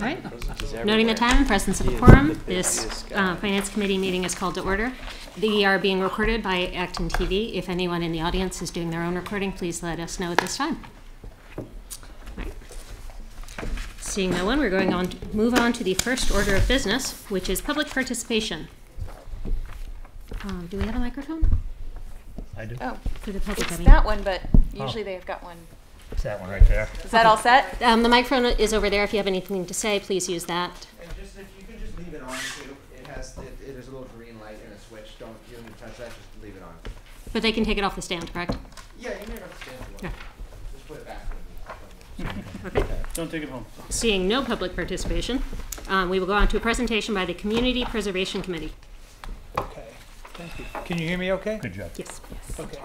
All right. Noting the time and presence of a quorum, this Finance Committee meeting is called to order. They are being recorded by ActonTV. If anyone in the audience is doing their own recording, please let us know at this time. All right. Seeing no one, we're going on to move on to the first order of business, which is public participation. Do we have a microphone? I do. Oh, for the public. it's that one, but usually they've got one. It's that one right there. Is that all set? The microphone is over there. If you have anything to say, please use that. And just if you can just leave it on too. It is a little green light and a switch. You don't need to touch that. Just leave it on. But they can take it off the stand, correct? Yeah, you can take it off the stand if you want. Yeah. Just put it back. Okay. Don't take it home. Seeing no public participation, we will go on to a presentation by the Community Preservation Committee. Okay, thank you. Can you hear me okay? Good job. Yes. Okay.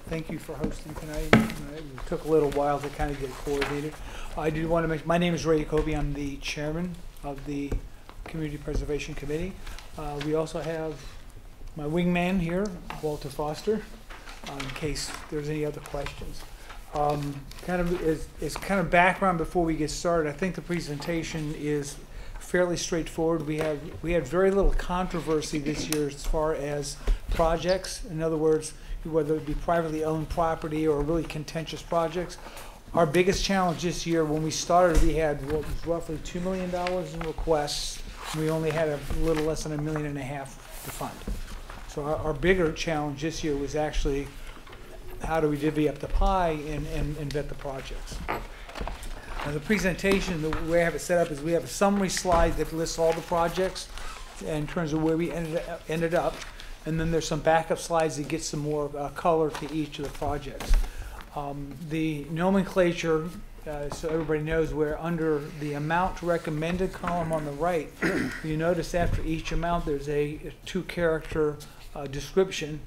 Thank you for hosting tonight. It took a little while to kind of get coordinated. I do want to mention, my name is Ray Jacoby. I'm the chairman of the Community Preservation Committee. We also have my wingman here, Walter Foster, in case there's any other questions. Kind of background before we get started. I think the presentation is fairly straightforward. We had very little controversy this year as far as projects. In other words, whether it be privately owned property or really contentious projects. Our biggest challenge this year, when we started, we had what was roughly $2 million in requests. And we only had a little less than $1.5 million to fund. So our bigger challenge this year was actually how do we divvy up the pie and vet the projects. Now the presentation, the way I have it set up is we have a summary slide that lists all the projects in terms of where we ended up. And then there's some backup slides that get some more color to each of the projects. The nomenclature, so everybody knows, we're under the amount recommended column on the right. You notice after each amount there's a 2-character description.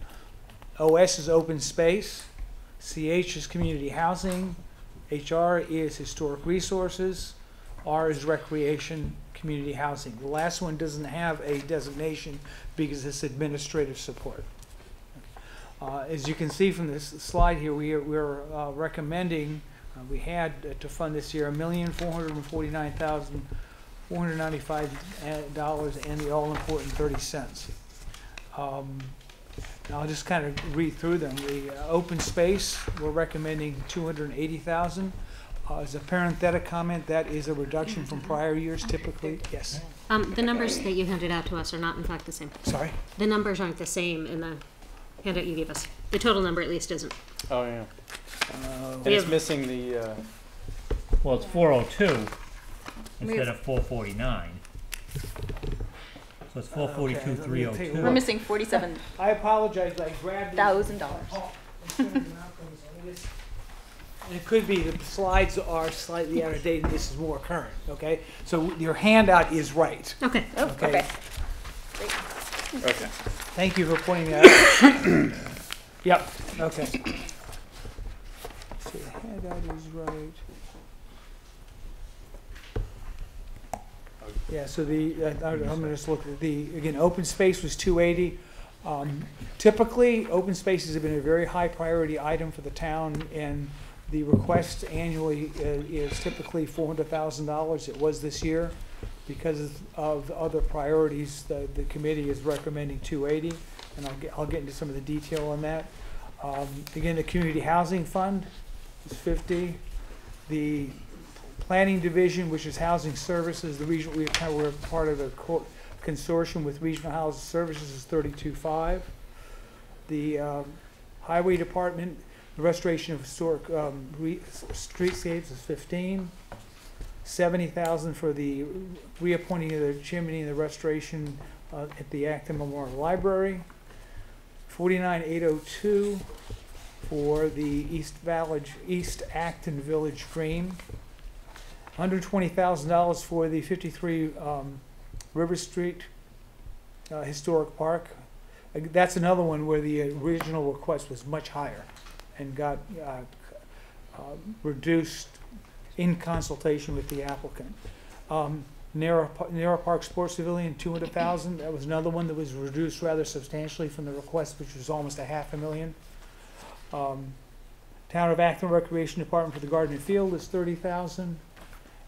OS is open space, CH is community housing, HR is historic resources, R is recreation, community housing. The last one doesn't have a designation because it's administrative support. As you can see from this slide here, we're recommending, we had to fund this year $1,449,495 and the all-important 30 cents. I'll just kind of read through them. The open space, we're recommending $280,000. As a parenthetic comment, that is a reduction from prior years typically. Yes? The numbers that you handed out to us are not in fact the same. Sorry? The numbers aren't the same in the handout you gave us. The total number at least isn't. Oh, yeah. And it's missing the... Well, it's 402 instead of 449. So it's 442, 302. We're missing $47,000. I apologize. I grabbed it could be the slides are slightly out of date and this is more current, okay? So your handout is right. Okay. Oh, okay. Great. Okay. Thank you for pointing that out. Yep, okay. So the handout is right. Yeah, so I'm going to just look at again, open space was 280. Typically, open spaces have been a very high priority item for the town, and the request annually is typically $400,000. It was this year. Because of other priorities, the committee is recommending 280, and I'll get into some of the detail on that. Again, the community housing fund is 50. The planning division, which is housing services, the region we're part of a consortium with regional housing services, is 32.5. The highway department, the restoration of historic streetscapes is 15. 70,000 for the reappointing of the chimney and the restoration at the Acton Memorial Library. 49,802 for the East Acton Village Dream. $120,000 for the 53 River Street Historic Park. That's another one where the original request was much higher and got reduced in consultation with the applicant. NARA Park Sports Pavilion, $200,000. That was another one that was reduced rather substantially from the request, which was almost $500,000. Town of Acton Recreation Department for the Garden and Field is $30,000.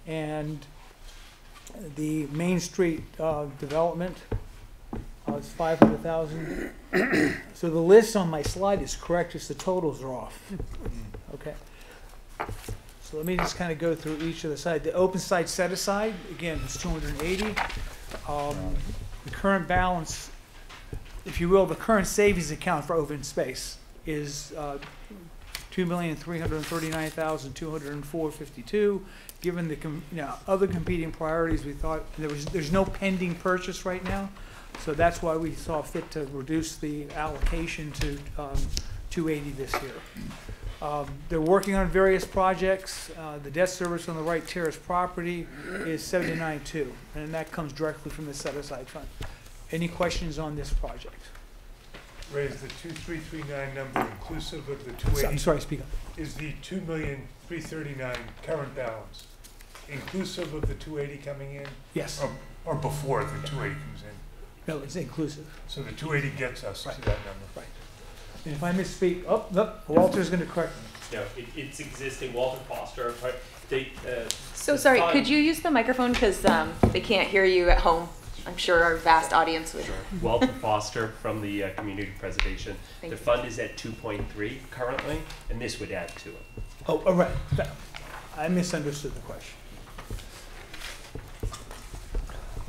And the Main Street development is 500,000. So the list on my slide is correct, just the totals are off. Okay. So let me just kind of go through each of the sites. The open site set aside, again, is 280. The current balance, if you will, the current savings account for open space is $2,339,204.52. Given the other competing priorities, we thought there's no pending purchase right now, so that's why we saw fit to reduce the allocation to 280 this year. They're working on various projects. The debt service on the Wright Terrace property is 79.2, and that comes directly from the set-aside fund. Any questions on this project? Ray, is the 2339 number inclusive of the 280? I'm sorry, speak up. Is the 2,339,000 current balance inclusive of the 280 coming in? Yes. Or before the 280 comes in? No, it's inclusive. So the 280 gets us Right. to that number? Right. And if I misspeak, Walter's going to correct me. No, it's existing. Walter Foster. So sorry, could you use the microphone because they can't hear you at home? I'm sure our vast audience would. Sure. Walter Foster from the Community Preservation. Thank The you. fund is at 2.3 currently, and this would add to it. Oh, all right. I misunderstood the question.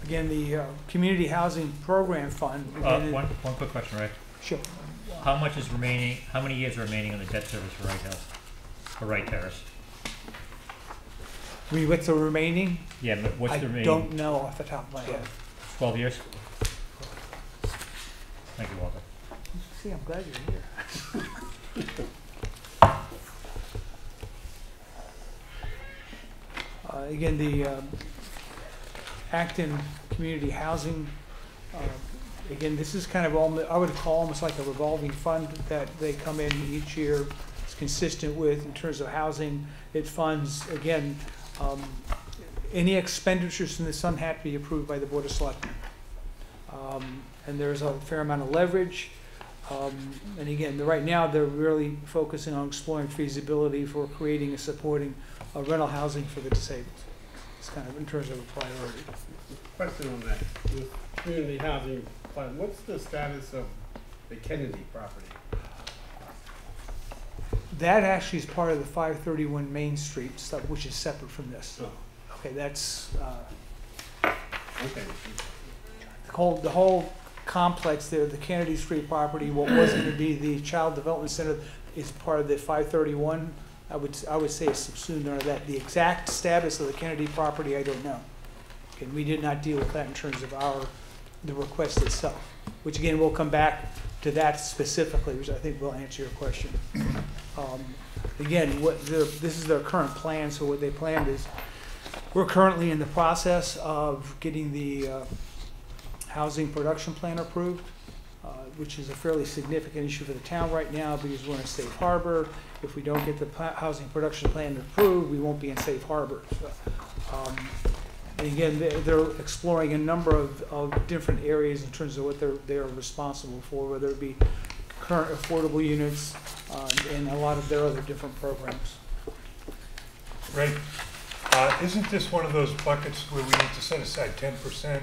Again, the Community Housing Program Fund. One quick question, Ray. Sure. How much is remaining, how many years are remaining on the debt service for Wright Terrace? I mean, what's the remaining? Yeah, but what's the I remaining? don't know off the top of my head. 12 years? Thank you, Walter. See, I'm glad you're here. Again, the Acton Community Housing, again, this is kind of, I would call almost like a revolving fund that they come in each year. It's consistent with, in terms of housing, it funds, again, any expenditures from this fund have to be approved by the Board of Selectmen. And there's a fair amount of leverage. And again, right now they're really focusing on exploring feasibility for creating and supporting rental housing for the disabled. It's kind of in terms of a priority. Question on that. With community housing fund, what's the status of the Kennedy property? That actually is part of the 531 Main Street stuff, which is separate from this. Oh, Okay, that's okay. the whole complex there, the Kennedy Street property, what was going to be the Child Development Center, is part of the 531. I would say it's subsumed under that. The exact status of the Kennedy property, I don't know. Okay, we did not deal with that in terms of the request itself, which again, we'll come back to that specifically, which I think will answer your question. Again, this is their current plan, so what they planned is, we're currently in the process of getting the housing production plan approved, which is a fairly significant issue for the town right now because we're in a safe harbor. If we don't get the housing production plan approved, we won't be in safe harbor. So, and again, they're exploring a number of different areas in terms of what they're responsible for, whether it be current affordable units and a lot of their other different programs. Right. Isn't this one of those buckets where we need to set aside 10%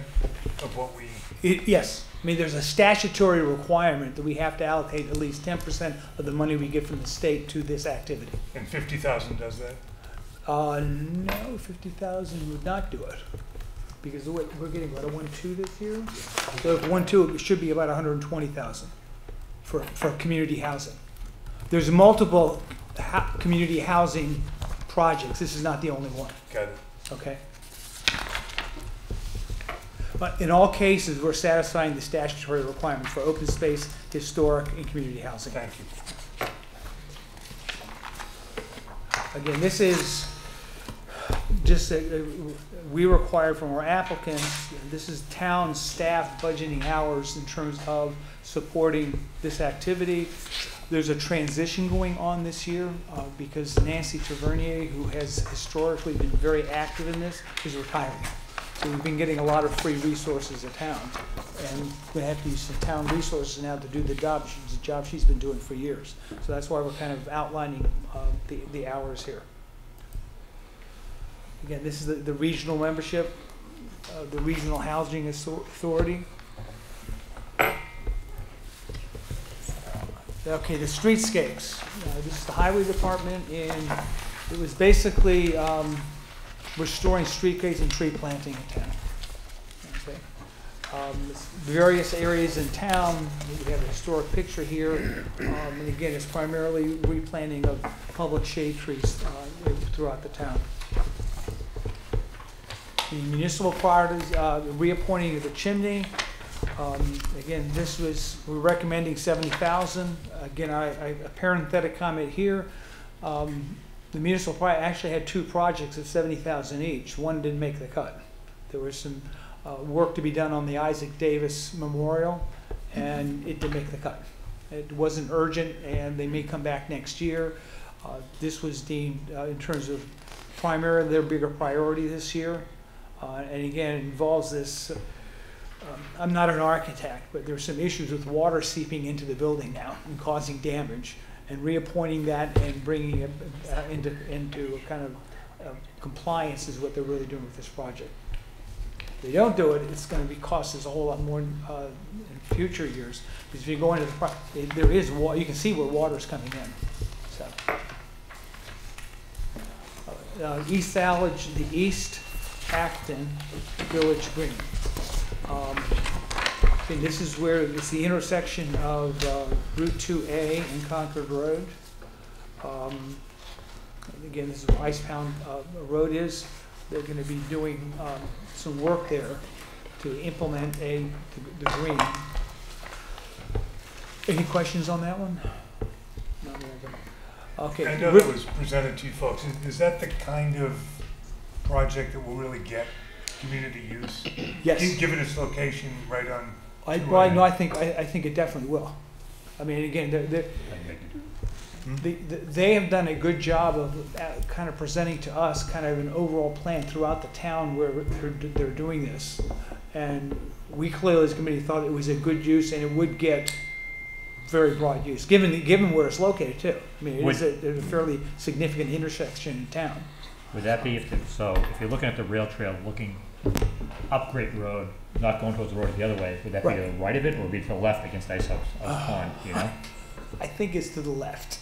of what we... Yes. I mean, there's a statutory requirement that we have to allocate at least 10% of the money we get from the state to this activity. And 50,000 does that? No, 50,000 would not do it. Because we're getting, what, a 1.2 this year? So if 1.2, it should be about 120,000 for community housing. There's multiple community housing projects. This is not the only one. Got it. Okay. But in all cases, we're satisfying the statutory requirements for open space, historic, and community housing. Thank you. Again, this is just we require from our applicants, this is town staff budgeting hours in terms of supporting this activity. There's a transition going on this year because Nancy Tavernier, who has historically been very active in this, is retiring. So we've been getting a lot of free resources at town. And we have to use some town resources now to do the job she's been doing for years. So that's why we're kind of outlining the hours here. Again, this is the regional membership, the Regional Housing Authority. Okay, the streetscapes. This is the Highway Department, and it was basically restoring streetscapes and tree planting in town. Okay. Various areas in town, we have a historic picture here, and again, it's primarily replanting of public shade trees throughout the town. The municipal priorities, the reappointing of the chimney. Again, we're recommending $70,000. Again, a parenthetic comment here. The municipal priority actually had 2 projects of $70,000 each. One didn't make the cut. There was some work to be done on the Isaac Davis Memorial, and it didn't make the cut. It wasn't urgent, and they may come back next year. This was deemed, in terms of primarily their bigger priority this year. And again, it involves this, I'm not an architect, but there's some issues with water seeping into the building now and causing damage, and reappointing that and bringing it into a kind of compliance is what they're really doing with this project. If they don't do it, it's going to cost us a whole lot more in future years, because if you go into there is water, you can see where water is coming in. So, East Village, the East Acton Village Green. And this is where it's the intersection of Route 2A and Concord Road. Again, this is where Ice Pound Road is. They're going to be doing some work there to implement the green. Any questions on that one? No, okay. I know that was presented to you folks. Is that the kind of project that will really get community use? Yes. Given its location right on. I think it definitely will. I mean, again, they have done a good job of kind of presenting to us kind of an overall plan throughout the town where they're doing this, and we clearly as a committee thought it was a good use and it would get very broad use, given where it's located too. I mean, it is a fairly significant intersection in town. Would that be if you're looking at the rail trail, looking up Great Road, not going towards the road the other way, would that be to the right of it, or would it be to the left against Ice House Pond? You know, I think it's to the left.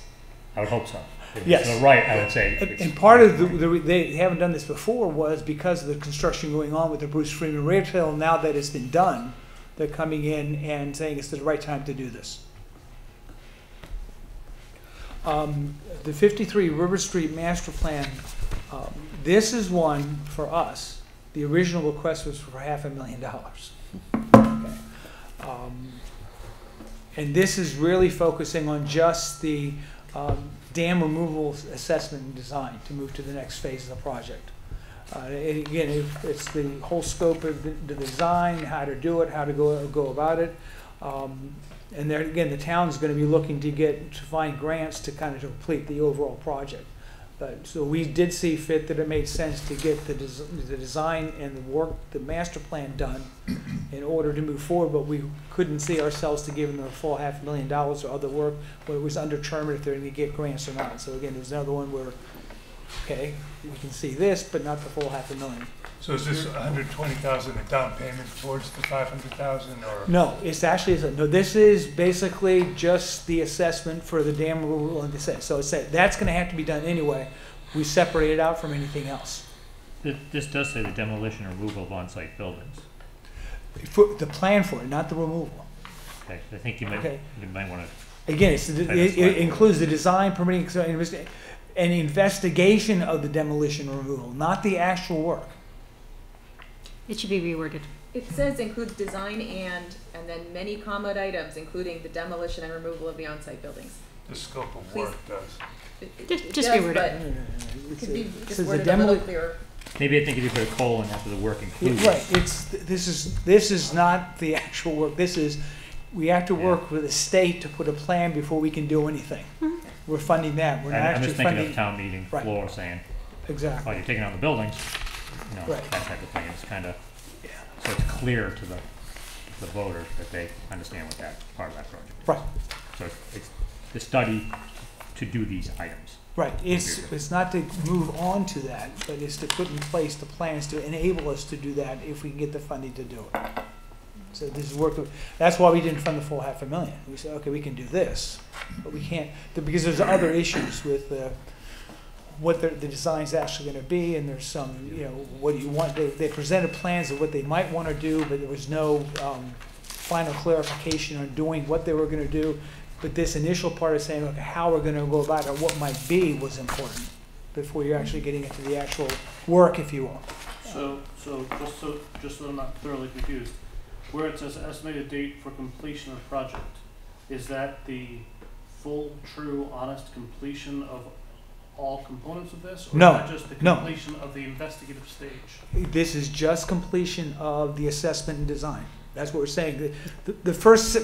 I would hope so. If Yes. it's to the right, I would say. And part of they haven't done this before was because of the construction going on with the Bruce Freeman Rail Trail. Now that it's been done, they're coming in and saying it's the right time to do this. The 53 River Street Master Plan. This is one for us. The original request was for $500,000. Okay. And this is really focusing on just the dam removal assessment and design to move to the next phase of the project. Again, it's the whole scope of the design, how to do it, how to go about it. And there again, the town's going to be looking to find grants to kind of complete the overall project. But so we did see fit that it made sense to get the design and the master plan done in order to move forward. But we couldn't see ourselves to give them the full $500,000 or other work where it was undetermined if they're going to get grants or not. So again, there's another one where, okay, we can see this, but not the full $500,000. So is this $120,000 a down payment towards the $500,000, or? No, it's actually no. This is basically just the assessment for the dam removal and descent. So it's that's going to have to be done anyway. We separate it out from anything else. This does say the demolition or removal of on-site buildings. For the plan for it, not the removal. Okay, I think you might want to. Again, it includes the design, permitting, and investigation of the demolition or removal, not the actual work. It should be reworded. It says includes design and then many common items, including the demolition and removal of the on-site buildings. The scope of work does. Just reword it. It could be just worded a little clearer. Maybe I think if you put a colon after the work includes. Right. This is not the actual work. We have to work with the state to put a plan before we can do anything. Mm-hmm. We're funding that. We're not I'm actually just thinking funding of town meeting floor saying, exactly. oh, you're taking out the buildings, that type of thing. It's kind of so it's clear to the voter that they understand what that part of that project is. Right. So it's the study to do these items. Right, it's not to move on to that, but it's to put in place the plans to enable us to do that if we can get the funding to do it. So this is work, that's why we didn't fund the full $500,000. We said, okay, we can do this, but we can't, because there's other issues with what the design's actually gonna be, and there's some, you know, what do you want, they presented plans of what they might wanna do, but there was no final clarification on doing what they were gonna do. But this initial part of saying, okay, how we're gonna go about it, what might be, was important before you're actually getting into the actual work, if you will. So just so I'm not thoroughly confused, where it says estimated date for completion of project, is that the full, true, honest completion of all components of this? Or No, is that just the no. completion of the investigative stage? This is just completion of the assessment and design. That's what we're saying. The first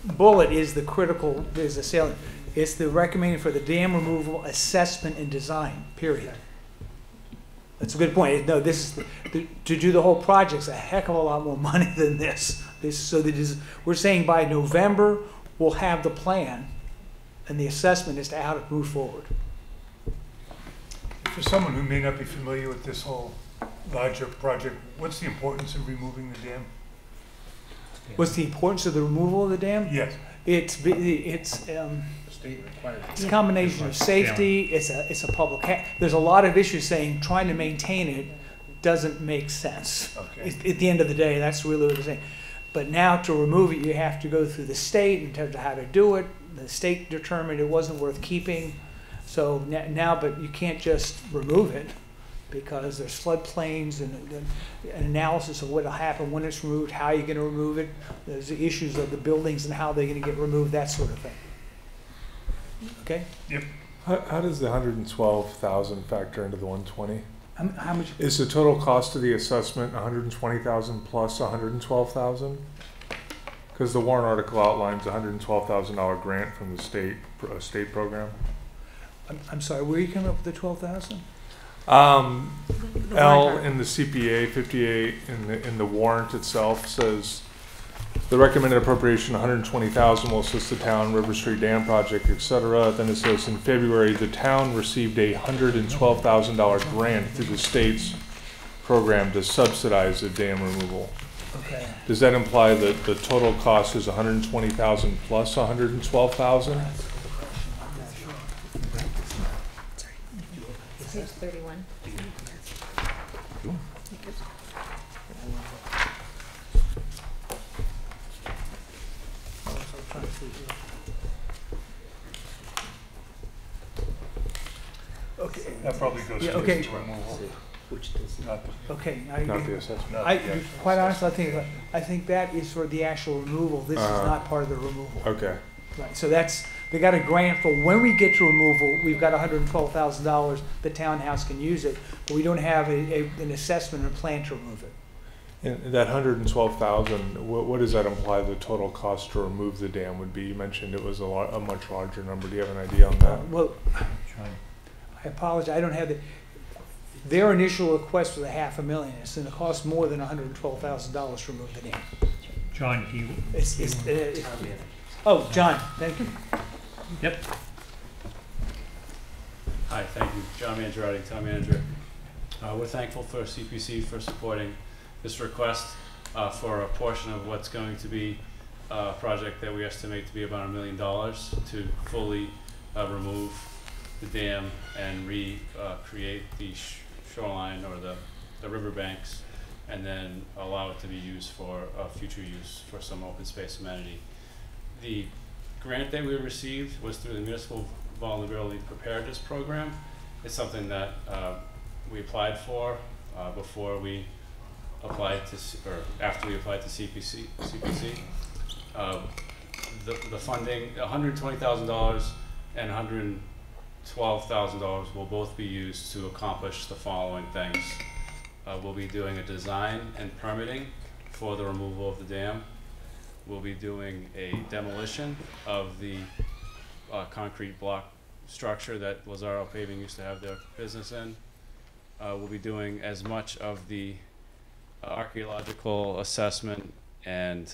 bullet is the critical, is the salient. It's the recommending for the dam removal assessment and design, period. That's a good point. No, this is, to do the whole project's a heck of a lot more money than this. We're saying by November, we'll have the plan, and the assessment is to how to move forward. For someone who may not be familiar with this whole larger project, what's the importance of removing the dam? What's the importance of the removal of the dam? Yes. It's a combination of safety. It's a public. There's a lot of issues saying trying to maintain it doesn't make sense. Okay. At the end of the day, that's really what they're saying. But now to remove it, you have to go through the state in terms of how to do it. The state determined it wasn't worth keeping. So now, but you can't just remove it, because there's floodplains and an analysis of what will happen when it's removed, how you're going to remove it. There's the issues of the buildings and how they're going to get removed, that sort of thing. Okay? Yep. How does the 112,000 factor into the 120? How much? Is the total cost of the assessment 120,000 plus 112,000? Because the warrant article outlines a $112,000 grant from the state program. I'm sorry, where are you coming up with the 12,000? L in the CPA 58 in the warrant itself says the recommended appropriation 120,000 will assist the town River Street Dam project, etc. Then it says in February the town received a $112,000 grant through the state's program to subsidize the dam removal. Okay. Does that imply that the total cost is 120,000 plus 112,000? Page 31. Okay. That probably goes to okay. the removal. Okay. Not the assessment. Quite honestly, I think that is for the actual removal. This is not part of the removal. Okay. Right. So they got a grant for when we get to removal. We've got $112,000. The townhouse can use it, but we don't have an assessment or plan to remove it. And that 112,000, what does that imply the total cost to remove the dam would be? You mentioned it was a much larger number. Do you have an idea on that? Well, I apologize. I don't have their initial request was $500,000. It's going to cost more than $112,000 to remove the dam. John, oh, John, thank you. Yep. Hi, thank you. John Mangiarotti, Town Manager. We're thankful for CPC for supporting this request for a portion of what's going to be a project that we estimate to be about $1 million to fully remove the dam and recreate the shoreline or the riverbanks, and then allow it to be used for future use for some open space amenity. The grant that we received was through the Municipal Vulnerability Preparedness Program. It's something that we applied for before we applied to, or after we applied to CPC. The funding, $120,000 and $112,000 will both be used to accomplish the following things. We'll be doing a design and permitting for the removal of the dam. We'll be doing a demolition of the concrete block structure that Lazaro Paving used to have their business in. We'll be doing as much of the archaeological assessment and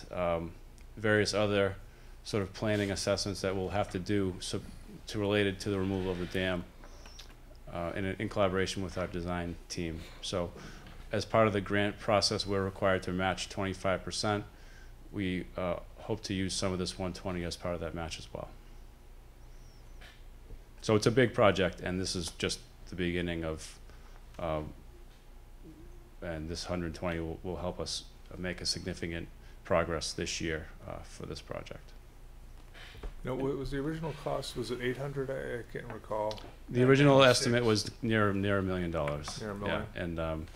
various other sort of planning assessments that we'll have to do related to the removal of the dam. in collaboration with our design team. So as part of the grant process, we're required to match 25%. We hope to use some of this 120 as part of that match as well. So it's a big project, and this is just the beginning of, and this 120 will help us make a significant progress this year for this project. No, what was the original cost? Was it 800? I can't recall. The original estimate was near $1 million. Near $1 million. Yeah, and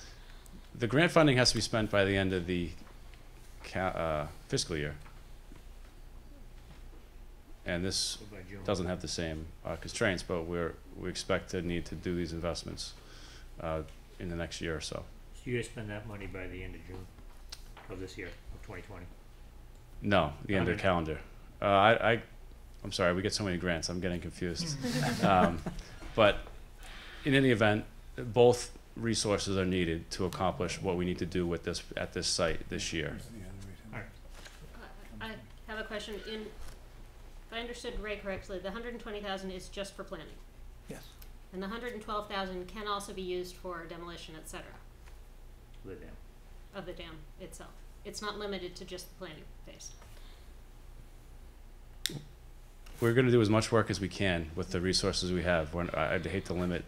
the grant funding has to be spent by the end of the fiscal year. And this doesn't have the same constraints, but we expect to need to do these investments in the next year or so. So you guys spend that money by the end of June of this year, of 2020? No, the end of the calendar. I'm sorry, we get so many grants, I'm getting confused. But in any event, both resources are needed to accomplish what we need to do with this at this site this year. I have a question. If I understood Ray correctly, the 120,000 is just for planning. Yes. And the 112,000 can also be used for demolition, et cetera, The dam. of the dam itself. It's not limited to just the planning phase. We're going to do as much work as we can with the resources we have. I'd hate to limit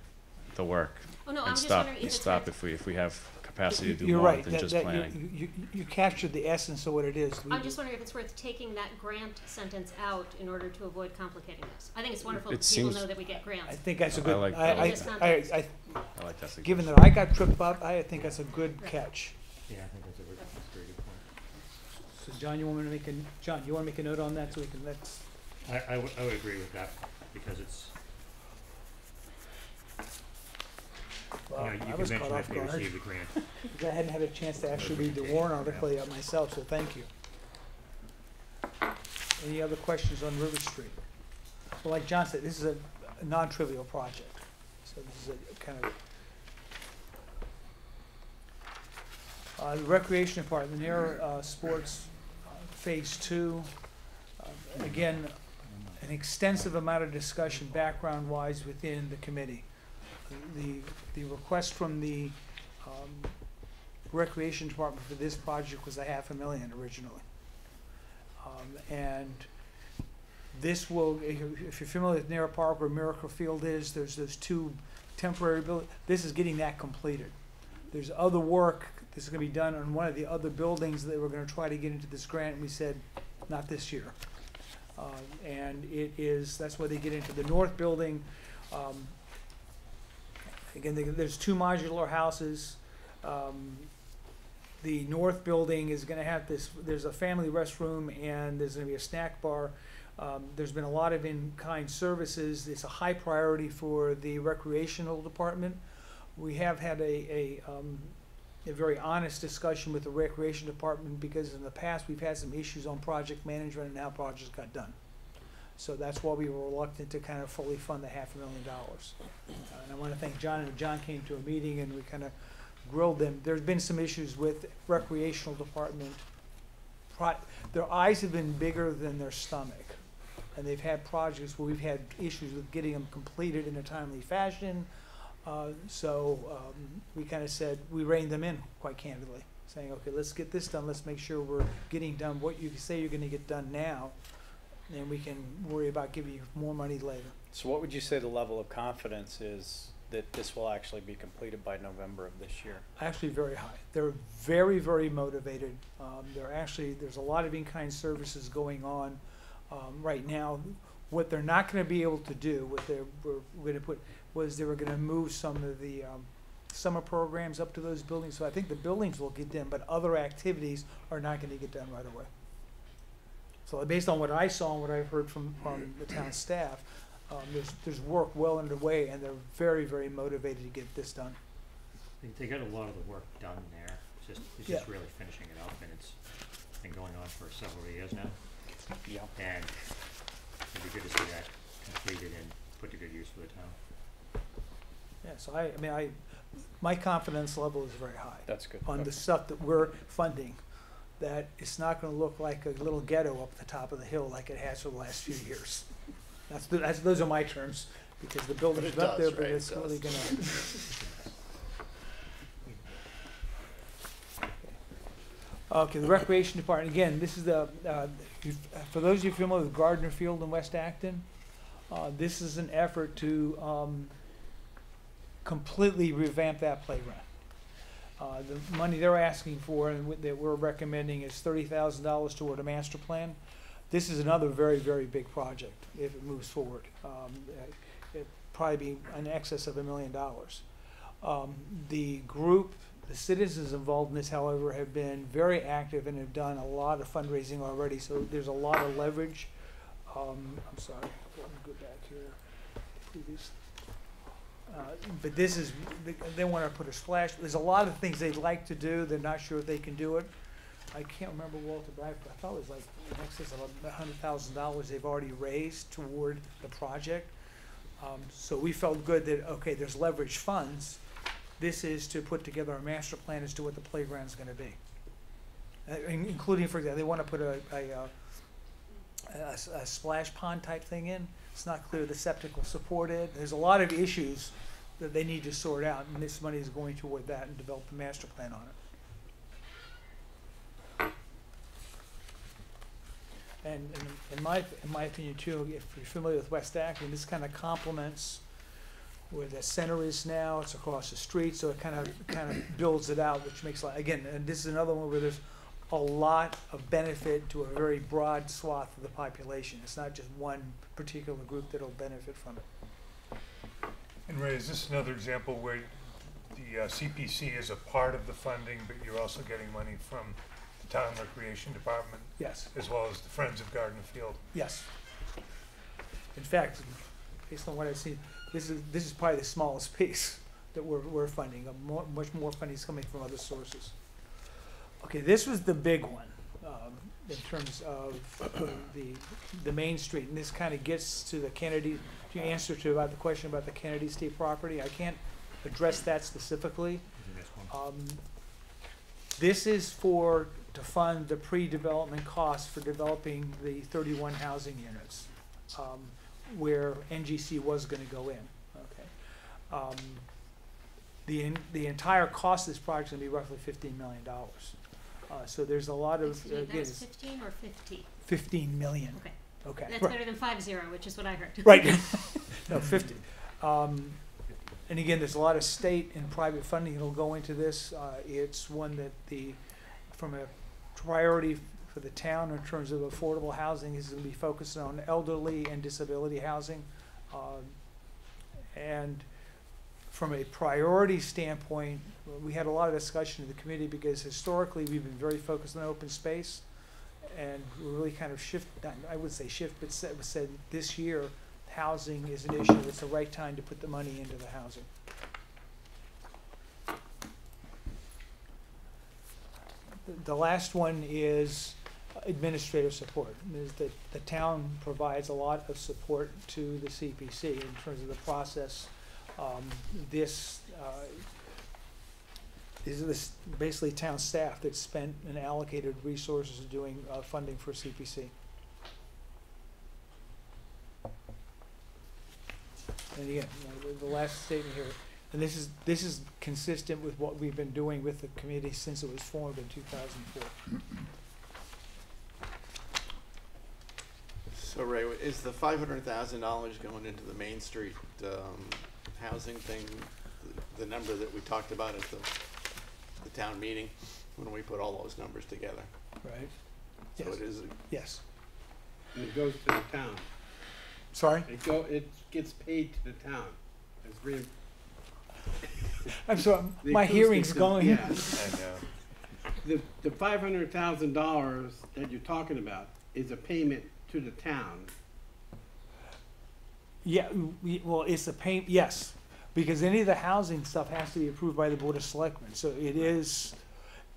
the work Oh no, I'm and just stop wondering if it's stop worth- if we have capacity to do You're more right. than just planning. You captured the essence of what it is. I'm just wondering if it's worth taking that grant sentence out in order to avoid complicating this. I think it's wonderful It that people seems- know that we get grants. I think that's a I good. like I, that. I, In this I, context. I, I like that suggestion. given that I got tripped up, I think that's a good catch. Yeah, I think that's a very good point. So, John, you want me to make a note on that so we can let's. I would agree with that, because it's, Well, you I can was mention caught if off they guard. receive the grant. Because I hadn't had a chance to actually read the warrant article yet myself, so thank you. Any other questions on River Street? Well, like John said, this is a non-trivial project. So this is a kind of... the Recreation Department, NARA Sports Phase 2. Again, an extensive amount of discussion background-wise within the committee. The request from the Recreation Department for this project was $500,000 originally. And this will, if you're familiar with NARA Park where Miracle Field is, there's those two temporary buildings. This is getting that completed. There's other work that's going to be done on one of the other buildings that we're going to try to get into this grant, and we said, not this year. And it is, that's why they get into the north building. Again, there's two modular houses. The north building is going to have this, there's a family restroom and there's going to be a snack bar. There's been a lot of in-kind services. It's a high priority for the recreational department. We have had a very honest discussion with the recreation department because in the past we've had some issues on project management and how projects got done. So that's why we were reluctant to kind of fully fund the $500,000. And I want to thank John. And John came to a meeting and we kind of grilled them. There's been some issues with recreational department. Their eyes have been bigger than their stomach. And they've had projects where we've had issues with getting them completed in a timely fashion. So we kind of said, we reined them in quite candidly, saying, okay, let's get this done. Let's make sure we're getting done what you say you're going to get done now. And we can worry about giving you more money later. So what would you say the level of confidence is that this will actually be completed by November of this year? Actually very high. They're very, very motivated. There's a lot of in-kind services going on right now. What they're not going to be able to do, what they were going to put, was they were going to move some of the summer programs up to those buildings. So I think the buildings will get done, but other activities are not going to get done right away. So based on what I saw and what I've heard from the town staff, there's work well underway, and they're very, very motivated to get this done. They got a lot of the work done there. It's just really finishing it up, and it's been going on for several years now. Yeah. And it'd be good to see that completed and put to good use for the town. Yeah. So my confidence level is very high. That's good. On the stuff that we're funding. That it's not going to look like a little ghetto up the top of the hill like it has for the last few years. Those are my terms. because the building's But it up there, does, but right? it's It really does. gonna. Okay, the Recreation Department, again, this is for those of you familiar with Gardner Field in West Acton, this is an effort to completely revamp that playground. The money they're asking for and that we're recommending is $30,000 toward a master plan. This is another very, very big project if it moves forward. It'd probably be in excess of $1 million. The citizens involved in this, however, have been very active and have done a lot of fundraising already, so there's a lot of leverage. I'm sorry, let me go back here. Previous. But this is, they want to put a splash. There's a lot of things they'd like to do. They're not sure if they can do it. I can't remember, Walter, but I thought it was like in excess of $100,000 they've already raised toward the project. So we felt good that, okay, there's leverage funds. This is to put together a master plan as to what the playground's going to be. Including, for example, they want to put a splash pond type thing in. It's not clear the septic will support it. There's a lot of issues that they need to sort out, and this money is going toward that and develop a master plan on it. And in my opinion too, if you're familiar with West Acton, this kind of complements where the center is now. It's across the street, so it kind of builds it out, which makes again. And this is another one where there's a lot of benefit to a very broad swath of the population. It's not just one particular group that'll benefit from it. And Ray, is this another example where the CPC is a part of the funding, but you're also getting money from the Town Recreation Department? Yes. As well as the Friends of Gardner Field? Yes. In fact, based on what I've seen, this is probably the smallest piece that we're funding. Much more funding is coming from other sources. Okay, this was the big one in terms of the Main Street, and this kind of gets to the Kennedy. To answer to about the question about the Kennedy State property, I can't address that specifically. This is to fund the pre-development costs for developing the 31 housing units, where NGC was going to go in. Okay. The entire cost of this project is going to be roughly $15 million. So there's a lot of, Excuse me, that's 15 or 50? 15 million. Okay. Okay. That's Right. better than 50, which is what I heard. Right. No, 50. And again, there's a lot of state and private funding that'll go into this. It's one that from a priority for the town in terms of affordable housing is going to be focused on elderly and disability housing. And from a priority standpoint, we had a lot of discussion in the committee because historically we've been very focused on open space, and we really kind of I would say shift, but said this year housing is an issue. It's the right time to put the money into the housing. The last one is administrative support. The town provides a lot of support to the CPC in terms of the process. This is basically town staff that spent and allocated resources doing funding for CPC. And again, the last statement here, and this is consistent with what we've been doing with the committee since it was formed in 2004. So Ray, is the $500,000 going into the Main Street housing thing the number that we talked about at the town meeting when we put all those numbers together? Right. So Yes. it is. Yes. And it goes to the town. Sorry? It gets paid to the town. It's I'm sorry, the my acoustics hearing's is- going. Yeah. The $500,000 that you're talking about is a payment to the town. Yeah, well, it's a payment, yes, because any of the housing stuff has to be approved by the Board of Selectmen. So it is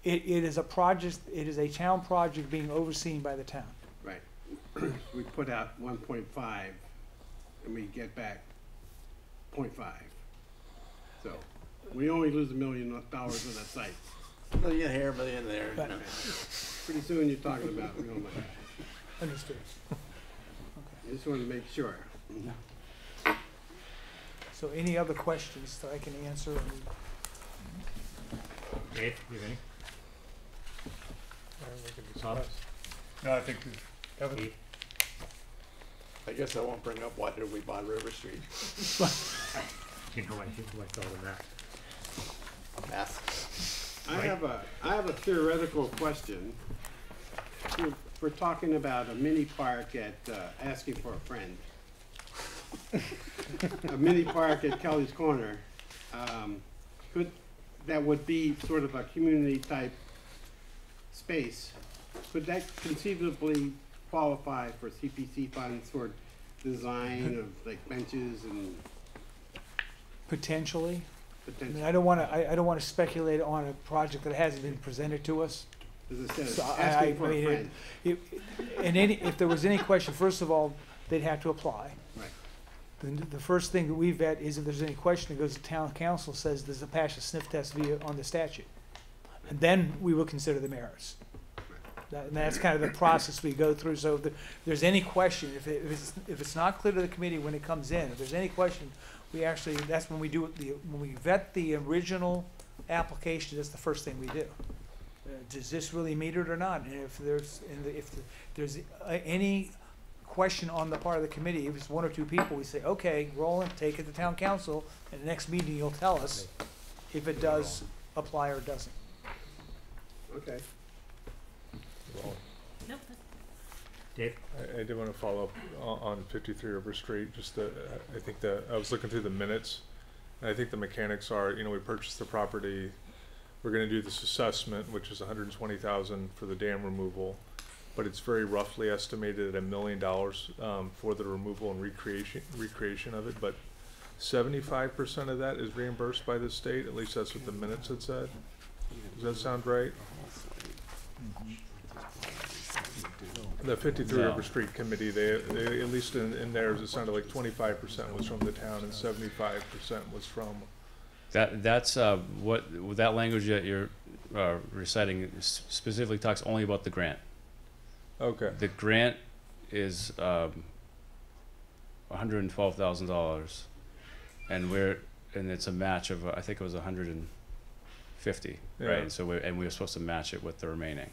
a project, it is a town project being overseen by the town. Right. We put out 1.5 and we get back 0.5. So we only lose $1 million on that site. $1 million here, $1 million there. Right. Pretty soon you're talking about $1 million. Understood. I just wanted to make sure. So any other questions that I can answer? Dave, do you have any? Tom? No, I think we've covered it. I guess I won't bring up why did we buy River Street. You know, I think what's all of that. Pass. I have a theoretical question. We're talking about a mini park at, asking for a friend. A mini park at Kelly's Corner. That would be sort of a community type space. Could that conceivably qualify for CPC funds for design of like benches and? Potentially. I mean, Potential. I don't want to speculate on a project that hasn't been presented to us. As I said, So asking for a friend. If there was any question, first of all, they'd have to apply. Right. The first thing that we vet is if there's any question, it goes to town council, says there's a pass a sniff test on the statute. And then we will consider the merits. And that's kind of the process we go through. So if there's any question, if it's not clear to the committee when it comes in, if there's any question, we actually, that's when we do when we vet the original application, that's the first thing we do. Does this really meet it or not? And if there's any question on the part of the committee, if it's one or two people, we say, okay, roll it, take it to town council, and the next meeting you'll tell us if it does apply or doesn't. Okay. Nope. Dave? I did want to follow up on 53 River Street. Just I think I was looking through the minutes, and I think the mechanics are, we purchased the property. We're going to do this assessment, which is $120,000 for the dam removal, but it's very roughly estimated at $1 million for the removal and recreation of it. But 75% of that is reimbursed by the state. At least that's what the minutes had said. Does that sound right? The 53 River Street Committee, they at least in theirs, it sounded like 25% was from the town and 75% was from. That's what that language that you're reciting specifically talks only about the grant. Okay. The grant is $112,000, and it's a match of I think it was 150, Yeah. right? And so we were supposed to match it with the remaining.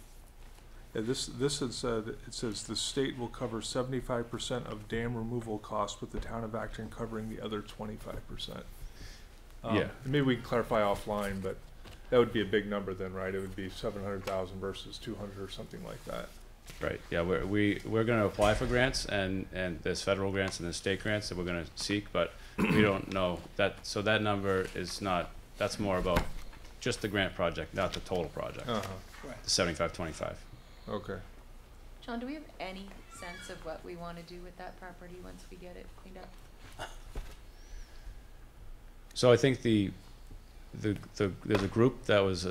Yeah, this had said, it says the state will cover 75% of dam removal costs, with the town of Acton covering the other 25%. Yeah. Maybe we can clarify offline, but that would be a big number then, right? It would be 700,000 versus 200 or something like that. Right. Yeah. We're going to apply for grants, and there's federal grants and there's state grants that we're going to seek, but we don't know that. So that number is not. That's more about just the grant project, not the total project. Right. The 75-25. Okay. John, do we have any sense of what we want to do with that property once we get it cleaned up? So I think there's a group that was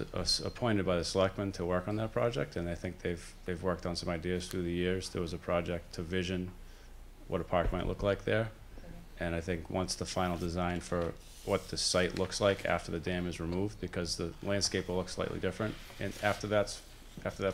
appointed by the selectmen to work on that project, and I think they've worked on some ideas through the years. There was a project to vision what a park might look like there, and I think once the final design for what the site looks like after the dam is removed, because the landscape will look slightly different, and after that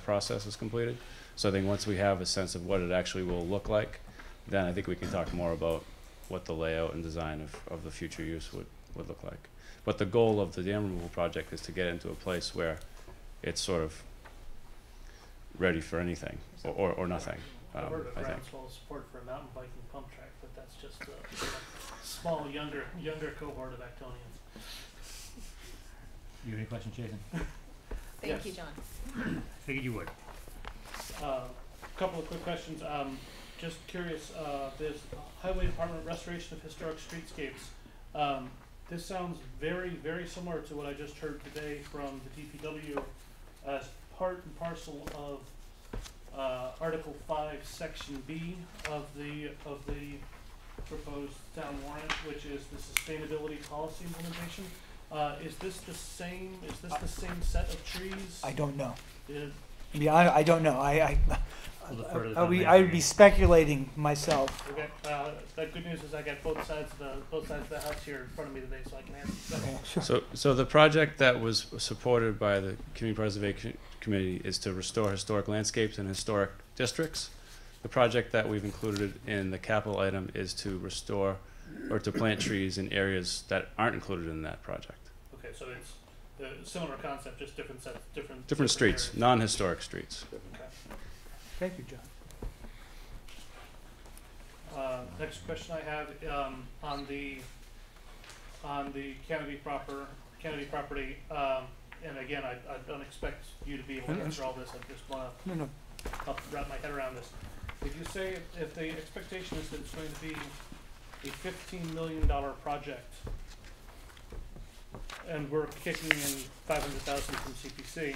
process is completed. So I think once we have a sense of what it actually will look like, then I think we can talk more about what the layout and design of the future use would look like. But the goal of the dam removal project is to get into a place where it's sort of ready for anything or nothing. I've heard of I think. groundswell support for a mountain biking pump track, but that's just a small, younger cohort of Actonians. You have any questions, Jason? Thank Yes. you, John. Figured you would. Couple of quick questions. Just curious, there's Highway Department restoration of historic streetscapes. This sounds very, very similar to what I just heard today from the DPW as part and parcel of Article 5, Section B of the proposed town warrant, which is the sustainability policy implementation. Is this the same set of trees? I don't know. Yeah. I don't know. I would be speculating myself. Okay. The good news is I got both sides of the house here in front of me today, so I can answer that. Sure. So the project that was supported by the Community Preservation Committee is to restore historic landscapes and historic districts. The project that we've included in the capital item is to restore or to plant trees in areas that aren't included in that project. Okay, so it's the similar concept, just different sets, Different streets, areas. non-historic streets. Okay. Thank you, John. Next question I have, on the Kennedy property, and again, I don't expect you to be able to answer all this, I just wanna help wrap my head around this. Did you say if the expectation is that it's going to be a $15 million project, and we're kicking in $500,000 from CPC,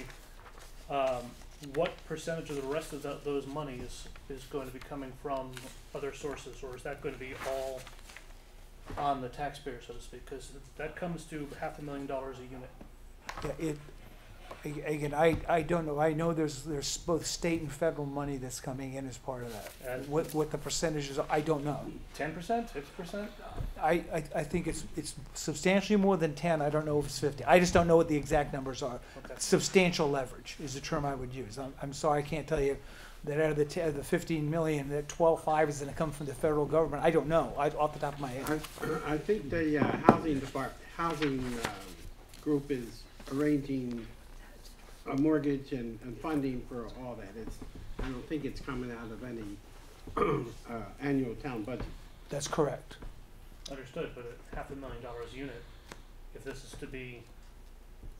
what percentage of the rest of those monies is going to be coming from other sources, or is that going to be all on the taxpayer, so to speak? Because that comes to $500,000 a unit. Yeah, again, I don't know. I know there's both state and federal money that's coming in as part of that. And What the percentages are, I don't know. 10%, 50%? I think it's substantially more than 10. I don't know if it's 50. I just don't know what the exact numbers are. Okay. Substantial leverage is the term I would use. I'm sorry, I can't tell you that out of the 15 million, that 12.5 is going to come from the federal government. I don't know, off the top of my head. I think the housing group is arranging a mortgage and funding for all that. I don't think it's coming out of any annual town budget. That's correct. Understood, but at $500,000 a unit, if this is to be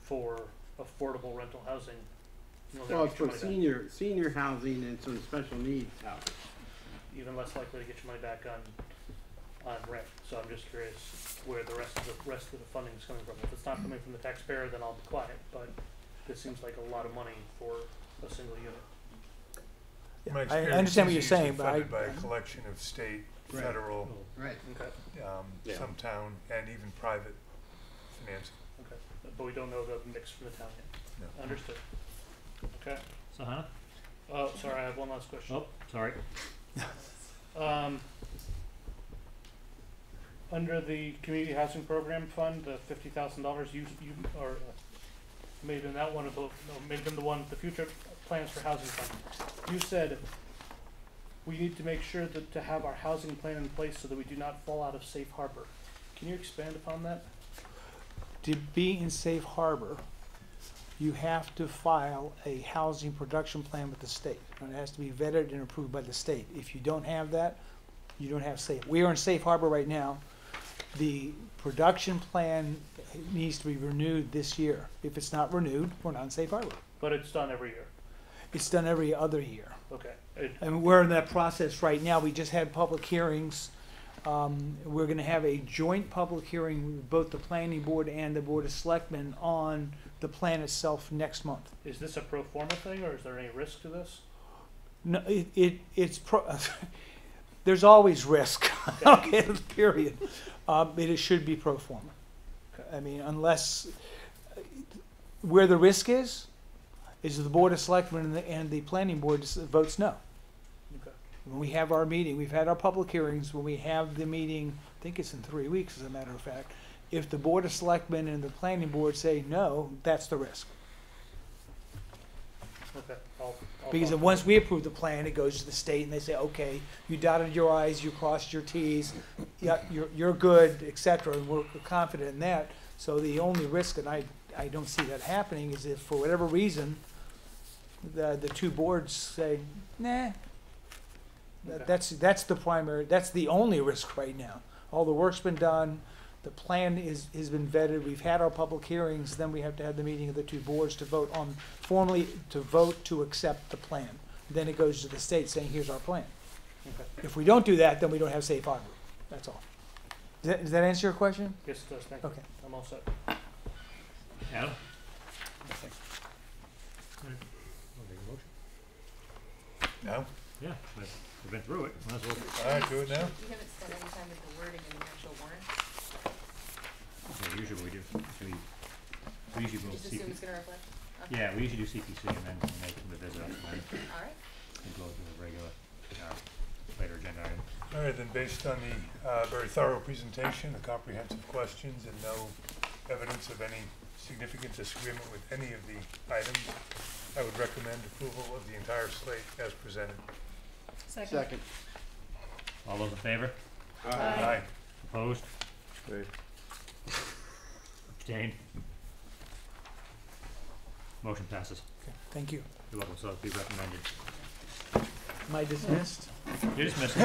for affordable rental housing, Well, it's for senior housing and some special needs housing. even less likely to get your money back on rent. So I'm just curious where the rest of the funding is coming from. If it's not coming from the taxpayer, then I'll be quiet. But this seems like a lot of money for a single unit. My I experience understand what is you're usually saying, but funded by a collection of state, federal, Right. Okay. some town, and even private financing. Okay. But we don't know the mix from the town yet. No. Understood. Okay. So Hannah? Oh, sorry, I have one last question. Oh, sorry. Under the community housing program fund, the $50,000, you or may have been that one of the, no, may have been the one, the future plans for housing fund. You said we need to make sure that to have our housing plan in place so that we do not fall out of safe harbor. Can you expand upon that? To be in safe harbor, you have to file a housing production plan with the state. And it has to be vetted and approved by the state. If you don't have that, you don't have safe. We are in safe harbor right now. The production plan needs to be renewed this year. If it's not renewed, we're not in safe harbor. But it's done every year. It's done every other year. Okay. And we're in that process right now. We just had public hearings. We're going to have a joint public hearing with both the planning board and the board of selectmen on the plan itself next month. Is this a pro forma thing, or is there any risk to this? No, it's there's always risk. Okay, period. It should be pro forma. Okay. I mean, unless where the risk is the board of selectmen and the planning board votes no. Okay. When we have our meeting, we've had our public hearings. When we have the meeting, I think it's in 3 weeks, as a matter of fact. If the board of selectmen and the planning board say no, that's the risk. Okay. Because once we approve the plan, it goes to the state and they say, okay, you dotted your I's, you crossed your T's, yeah, you're good, etc. And we're confident in that. So the only risk, and I don't see that happening, is if for whatever reason the two boards say, nah. Okay. That's the primary. That's the only risk right now. All the work's been done. The plan has been vetted. We've had our public hearings. Then we have to have the meeting of the two boards to vote on formally to accept the plan. Then it goes to the state saying, here's our plan. Okay. If we don't do that, then we don't have safe harbor. That's all. Does that answer your question? Yes, it does. Thank you. Okay. I'm all set. Adam? No? Yeah, we've been through it. Might as well. All right, do it now. You haven't spent any time with the wording in the actual warrant? Yeah, usually we do. We usually go Just assume it's gonna reflect? Okay. Yeah, we usually do CPC and then we make them revisit us and then All right. we go to the regular, later agenda item. All right, then based on the very thorough presentation, the comprehensive questions, and no evidence of any significant disagreement with any of the items, I would recommend approval of the entire slate as presented. Second. All those in favor? Aye. Opposed? Abstained? Motion passes. Okay, thank you. You're welcome, so it'll be recommended. Am I dismissed? You're dismissed.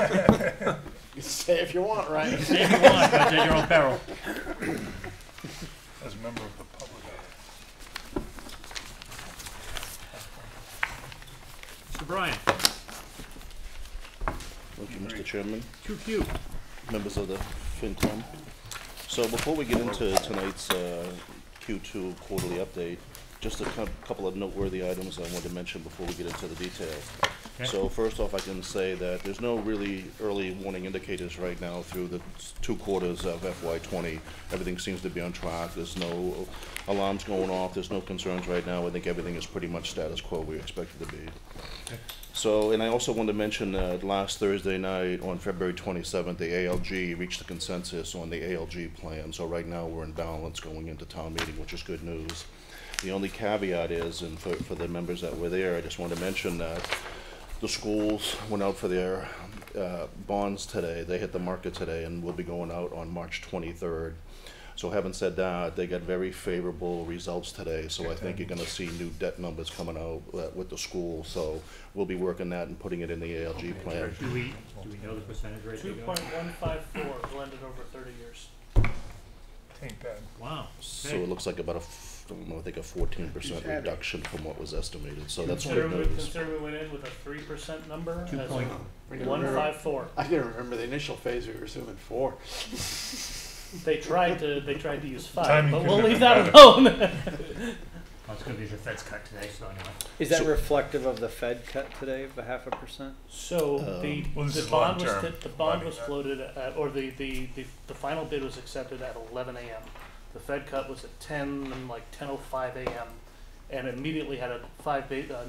You stay if you want, right? You can stay if you want, but take your own peril. As a member of the public. Mr. Bryan. Thank you, Mr. Chairman. 2Q. Members of the FinCom. So before we get into tonight's Q2 quarterly update, just a couple of noteworthy items I want to mention before we get into the details. Okay. So first off, I can say that there's no really early warning indicators right now through the 2 quarters of FY20. Everything seems to be on track. There's no alarms going off. There's no concerns right now. I think everything is pretty much status quo we expect it to be. Okay. So, and I also want to mention that last Thursday night on February 27th, the ALG reached a consensus on the ALG plan. So right now we're in balance going into town meeting, which is good news. The only caveat is, and for the members that were there, I just want to mention that the schools went out for their bonds today. They hit the market today and will be going out on March 23rd. So having said that, they got very favorable results today. So I think you're going to see new debt numbers coming out with the school. So we'll be working that and putting it in the ALG plan. Do we know the percentage rate? 2.154 blended over 30 years. Ain't bad. Wow. So it looks like about I think a 14% reduction from what was estimated. So that's good news. Consider we went in with a 3% number. 154. I didn't remember the initial phase. We were assuming 4. They tried to use 5, but we'll leave that alone. That's good because your Fed's cut today, so anyway. Is that reflective of the Fed cut today of 0.5%? So the bond was floated at, or the final bid was accepted at 11 a.m. The Fed cut was at 10:05 a.m. and immediately had a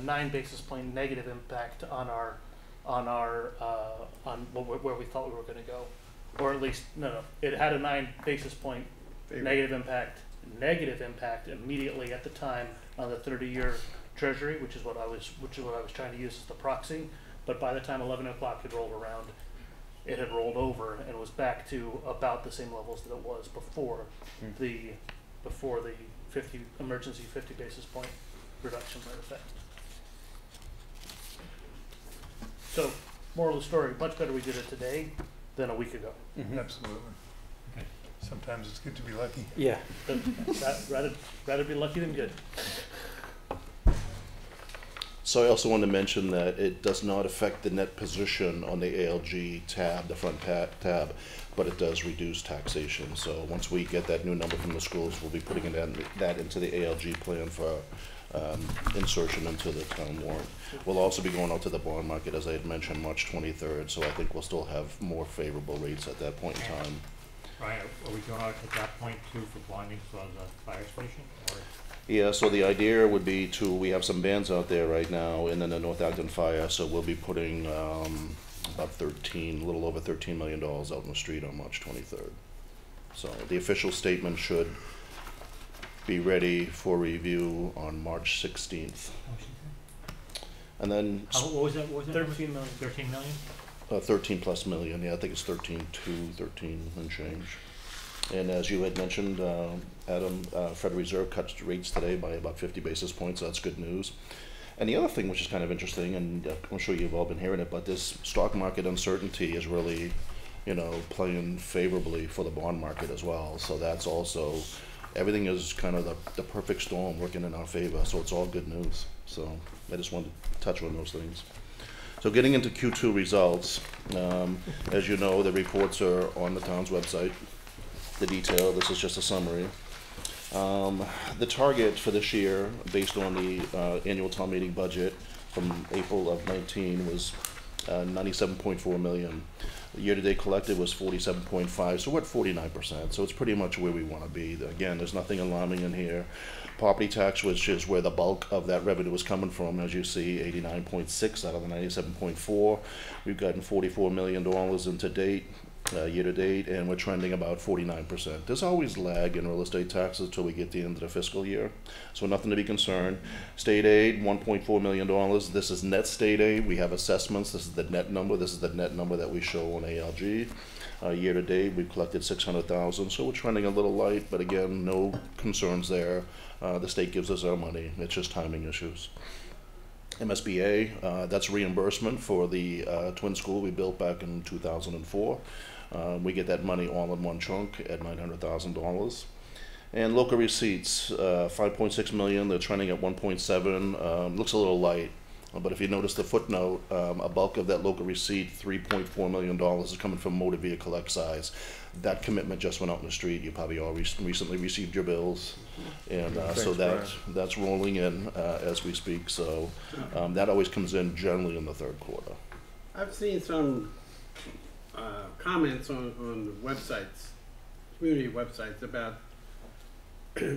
9 basis point negative impact on where we thought we were going to go, or at least it had a 9 basis point negative impact immediately at the time on the 30-year Treasury, which is what I was trying to use as the proxy. But by the time 11 o'clock had rolled around, it had rolled over and was back to about the same levels that it was before the 50 basis point reduction rate effect. So, moral of the story: much better we did it today than a week ago. Absolutely. Okay. Sometimes it's good to be lucky. Yeah. Rather be lucky than good. So I also want to mention that it does not affect the net position on the ALG tab, the front tab, but it does reduce taxation. So once we get that new number from the schools, we'll be putting that into the ALG plan for insertion into the town warrant. We'll also be going out to the bond market, as I had mentioned, March 23rd, so I think we'll still have more favorable rates at that point in time. Right, are we going out at that point too for bonding for the fire station? Or? Yeah, so the idea would be we have some bands out there right now, and then the North Acton Fire, so we'll be putting about a little over $13 million out in the street on March 23rd. So the official statement should be ready for review on March 16th. And then... what was that? 13 million. 13 million? 13 plus million, yeah, I think it's 13 and change. And as you had mentioned, Adam, Federal Reserve cut rates today by about 50 basis points, so that's good news. And the other thing which is kind of interesting, and I'm sure you've all been hearing it, but this stock market uncertainty is really, playing favorably for the bond market as well. So that's also, everything is kind of the perfect storm working in our favor, so it's all good news. So I just wanted to touch on those things. So getting into Q2 results, as you know, the reports are on the town's website. The detail, this is just a summary. The target for this year, based on the annual town meeting budget from April of 19, was 97.4 million. The year-to-date collected was 47.5, so we're at 49%, so it's pretty much where we want to be. Again, there's nothing alarming in here. Property tax, which is where the bulk of that revenue is coming from, as you see, 89.6 out of the 97.4. We've gotten $44 million into date. Year-to-date, and we're trending about 49%. There's always lag in real estate taxes until we get to the end of the fiscal year, so nothing to be concerned. State aid, $1.4 million. This is net state aid. We have assessments. This is the net number. This is the net number that we show on ALG. Year to date, we've collected 600,000, so we're trending a little light, but again, no concerns there. The state gives us our money, it's just timing issues. MSBA, that's reimbursement for the twin school we built back in 2004. We get that money all in one chunk at $900,000. And local receipts, 5.6 million, they're trending at 1.7, looks a little light. But if you notice the footnote, a bulk of that local receipt, $3.4 million, is coming from motor vehicle excise. That commitment just went out in the street. You probably all recently received your bills. And so that's rolling in as we speak. So that always comes in generally in the third quarter. I've seen some comments on websites, community websites, about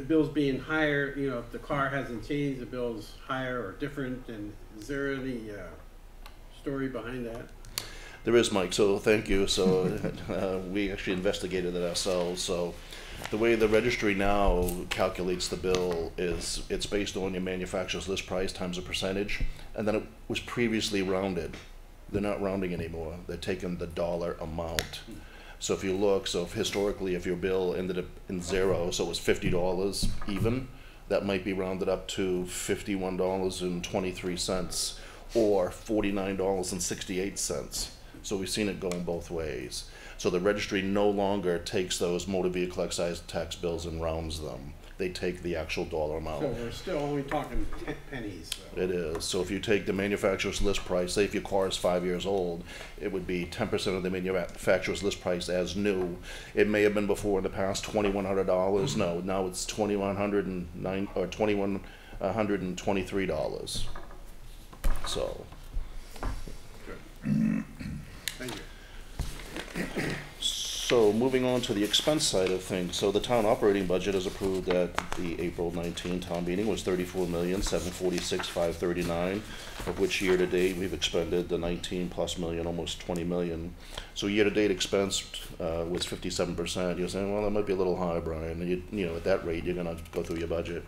bills being higher. You know, if the car hasn't changed, the bill's higher or different. And is there any story behind that? There is, Mike, so thank you. So we actually investigated it ourselves. So the way the registry now calculates the bill is it's based on your manufacturer's list price times a percentage, and then it was previously rounded. They're not rounding anymore. They're taking the dollar amount. So if you look, so if historically, if your bill ended up in zero, so it was $50 even, that might be rounded up to $51.23 or $49.68. So we've seen it going both ways. So the registry no longer takes those motor vehicle excise tax bills and rounds them. They take the actual dollar amount. So we're still only talking pennies. So. It is. So if you take the manufacturer's list price, say if your car is 5 years old, it would be 10% of the manufacturer's list price as new. It may have been before in the past $2,100. No, now it's $2,109 or $2,123. So. Thank you. So moving on to the expense side of things. So the town operating budget as approved at the April 19 town meeting was $34,746,539, of which year to date we've expended the 19 plus million, almost 20 million. So year to date expense was 57%. You're saying, well, that might be a little high, Brian. And you know, at that rate, you're going to go through your budget.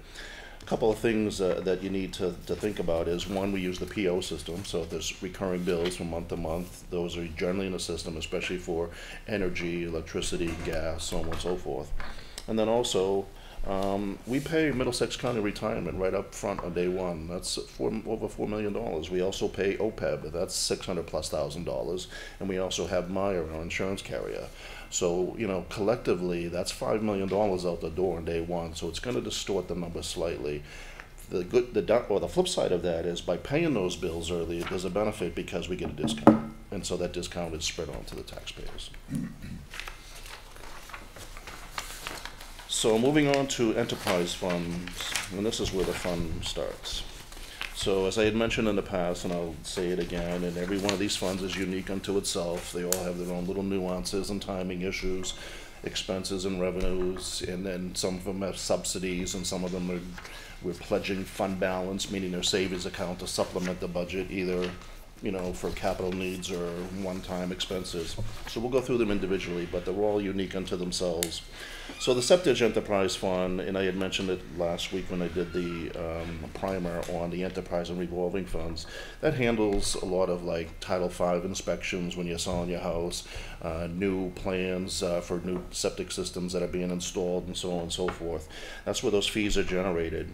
A couple of things that you need to think about is, one, we use the PO system, so if there's recurring bills from month to month, those are generally in the system, especially for energy, electricity, gas, so on and so forth. And then also, we pay Middlesex County retirement right up front on day one. That's over $4 million. We also pay OPEB, that's $600,000+, and we also have Meyer, our insurance carrier. So, you know, collectively, that's $5 million out the door on day one, so it's going to distort the number slightly. The flip side of that is, by paying those bills early, there's a benefit because we get a discount, and so that discount is spread on to the taxpayers. So moving on to enterprise funds, and this is where the fun starts. So as I had mentioned in the past, and I'll say it again, and every one of these funds is unique unto itself. They all have their own little nuances and timing issues, expenses and revenues, and then some of them have subsidies, and some of them we're pledging fund balance, meaning their savings account to supplement the budget, either, you know, for capital needs or one-time expenses. So we'll go through them individually, but they're all unique unto themselves. So the Septage Enterprise Fund, and I had mentioned it last week when I did the primer on the enterprise and revolving funds, that handles a lot of like Title V inspections when you're selling your house, new plans for new septic systems that are being installed, and so on and so forth. That's where those fees are generated.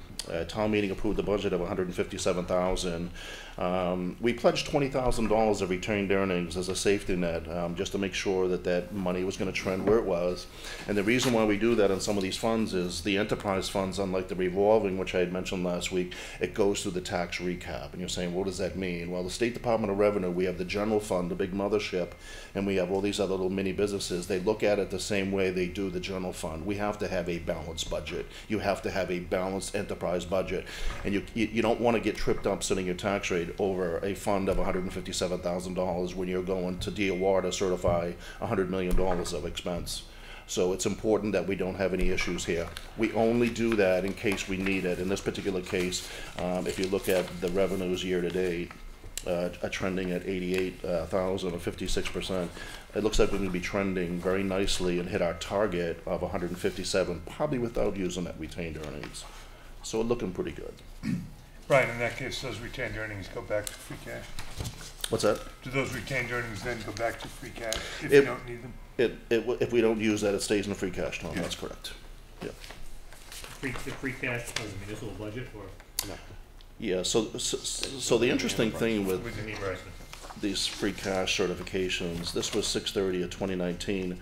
Town meeting approved a budget of $157,000. We pledged $20,000 of retained earnings as a safety net, just to make sure that that money was going to trend where it was. And the reason why we do that in some of these funds is the enterprise funds, unlike the revolving, which I had mentioned last week, it goes through the tax recap. And you're saying, what does that mean? Well, the State Department of Revenue, we have the general fund, the big mothership, and we have all these other little mini businesses. They look at it the same way they do the general fund. We have to have a balanced budget. You have to have a balanced enterprise budget. And you don't want to get tripped up setting your tax rate over a fund of $157,000 when you're going to DOR to certify $100 million of expense. So it's important that we don't have any issues here. We only do that in case we need it. In this particular case, if you look at the revenues year to date, are trending at 88,000 or 56%. It looks like we're going to be trending very nicely and hit our target of 157, probably without using that retained earnings. So we're looking pretty good. Brian, in that case, those retained earnings go back to free cash? What's that? Do those retained earnings then go back to free cash if you don't need them? If we don't use that, it stays in the free cash, Tom, that's correct. Yeah. The free cash of the municipal budget, or? No. Yeah, so the interesting thing with Reimbursement. these free cash certifications, this was 6/30 of 2019.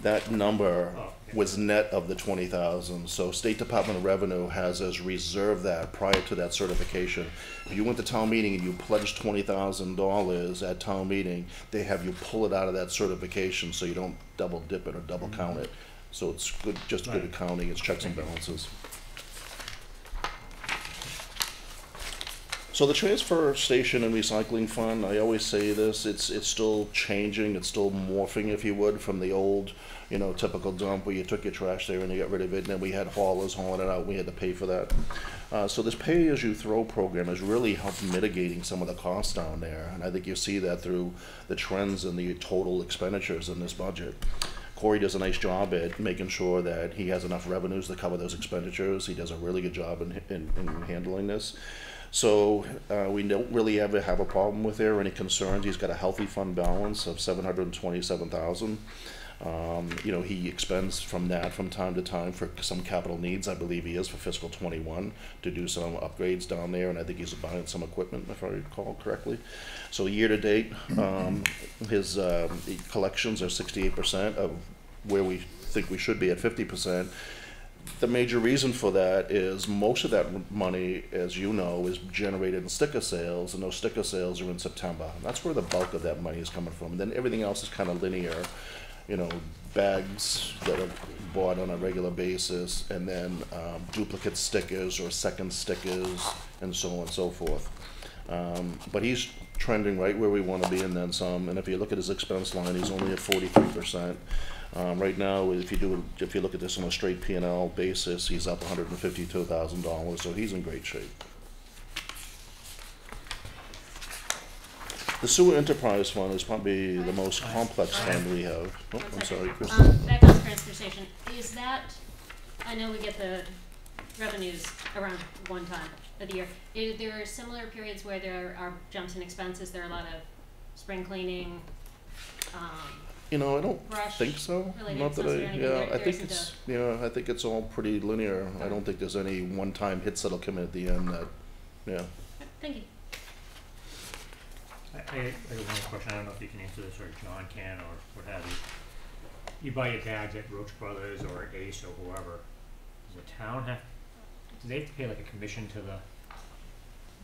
That number was net of the 20,000. So State Department of Revenue has us reserve that prior to that certification. If you went to town meeting and you pledged $20,000 at town meeting, they have you pull it out of that certification so you don't double dip it or double count it. So it's good, just good accounting. It's checks and balances. So the transfer station and recycling fund, I always say this, it's still changing, it's still morphing, if you would, from the old, you know, typical dump where you took your trash there and you got rid of it, and then we had haulers hauling it out, we had to pay for that. So this pay-as-you-throw program has really helped mitigating some of the costs down there, and I think you see that through the trends in the total expenditures in this budget. Corey does a nice job at making sure that he has enough revenues to cover those expenditures. He does a really good job in handling this. So we don't really ever have a problem with there or any concerns. He's got a healthy fund balance of $727,000. You know, he expends from that from time to time for some capital needs. I believe he is for fiscal 21 to do some upgrades down there, and I think he's buying some equipment, if I recall correctly. So year to date, his collections are 68% of where we think we should be at 50%. The major reason for that is most of that money, as you know, is generated in sticker sales, and those sticker sales are in September. And that's where the bulk of that money is coming from. And then everything else is kind of linear, you know, bags that are bought on a regular basis, and then duplicate stickers or second stickers, and so on and so forth. But he's trending right where we want to be, and then some. And if you look at his expense line, he's only at 43%. Right now, if you look at this on a straight P&L basis, he's up $152,000, so he's in great shape. The sewer enterprise fund is probably the most complex fund we have. Oh, I'm sorry, Chris. Back on the transfer station, is that, I know we get the revenues around one time of the year. There are similar periods where there are jumps in expenses. There are a lot of spring cleaning, you know, I don't think so. Not that I think it's all pretty linear. I don't think there's any one-time hits that'll come in at the end that, yeah. Thank you. I have one question. I don't know if you can answer this, or John can, or what have you. You buy your bags at Roach Brothers or Ace or whoever. Does the town have? Do they have to pay like a commission to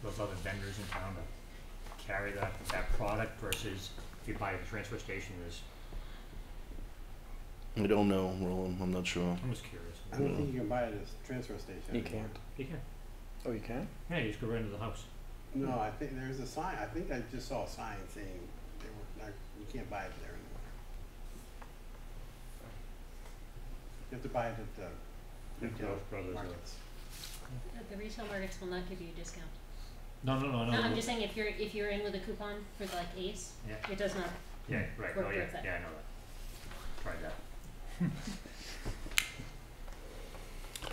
those other vendors in town to carry that product versus if you buy at the transfer station? I don't know, Roland. I'm not sure. I'm just curious. I don't think you can buy it at a transfer station. You anymore. can't. You can. Oh, you can? Yeah, you just go right into the house. No, I think there's a sign. I think I just saw a sign saying you can't buy it there anymore. You have to buy it at the retail markets. The retail markets will not give you a discount. No. I'm just saying if you're in with a coupon for like Ace, it does not. Yeah, right. Work Oh, yeah, with that. yeah, I know that. Tried that.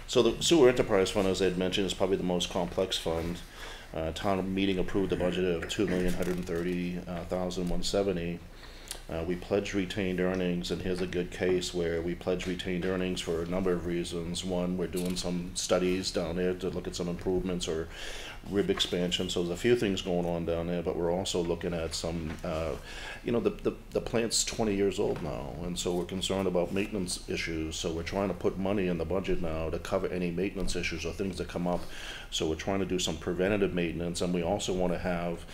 So the sewer enterprise fund, as I had mentioned, is probably the most complex fund. Town meeting approved a budget of $2,130,170. We pledged retained earnings, and here's a good case where we pledged retained earnings for a number of reasons. One, we're doing some studies down there to look at some improvements or rib expansion, so there's a few things going on down there, but we're also looking at some, you know, the plant's 20 years old now, and so we're concerned about maintenance issues, so we're trying to put money in the budget now to cover any maintenance issues or things that come up. So we're trying to do some preventative maintenance, and we also want to have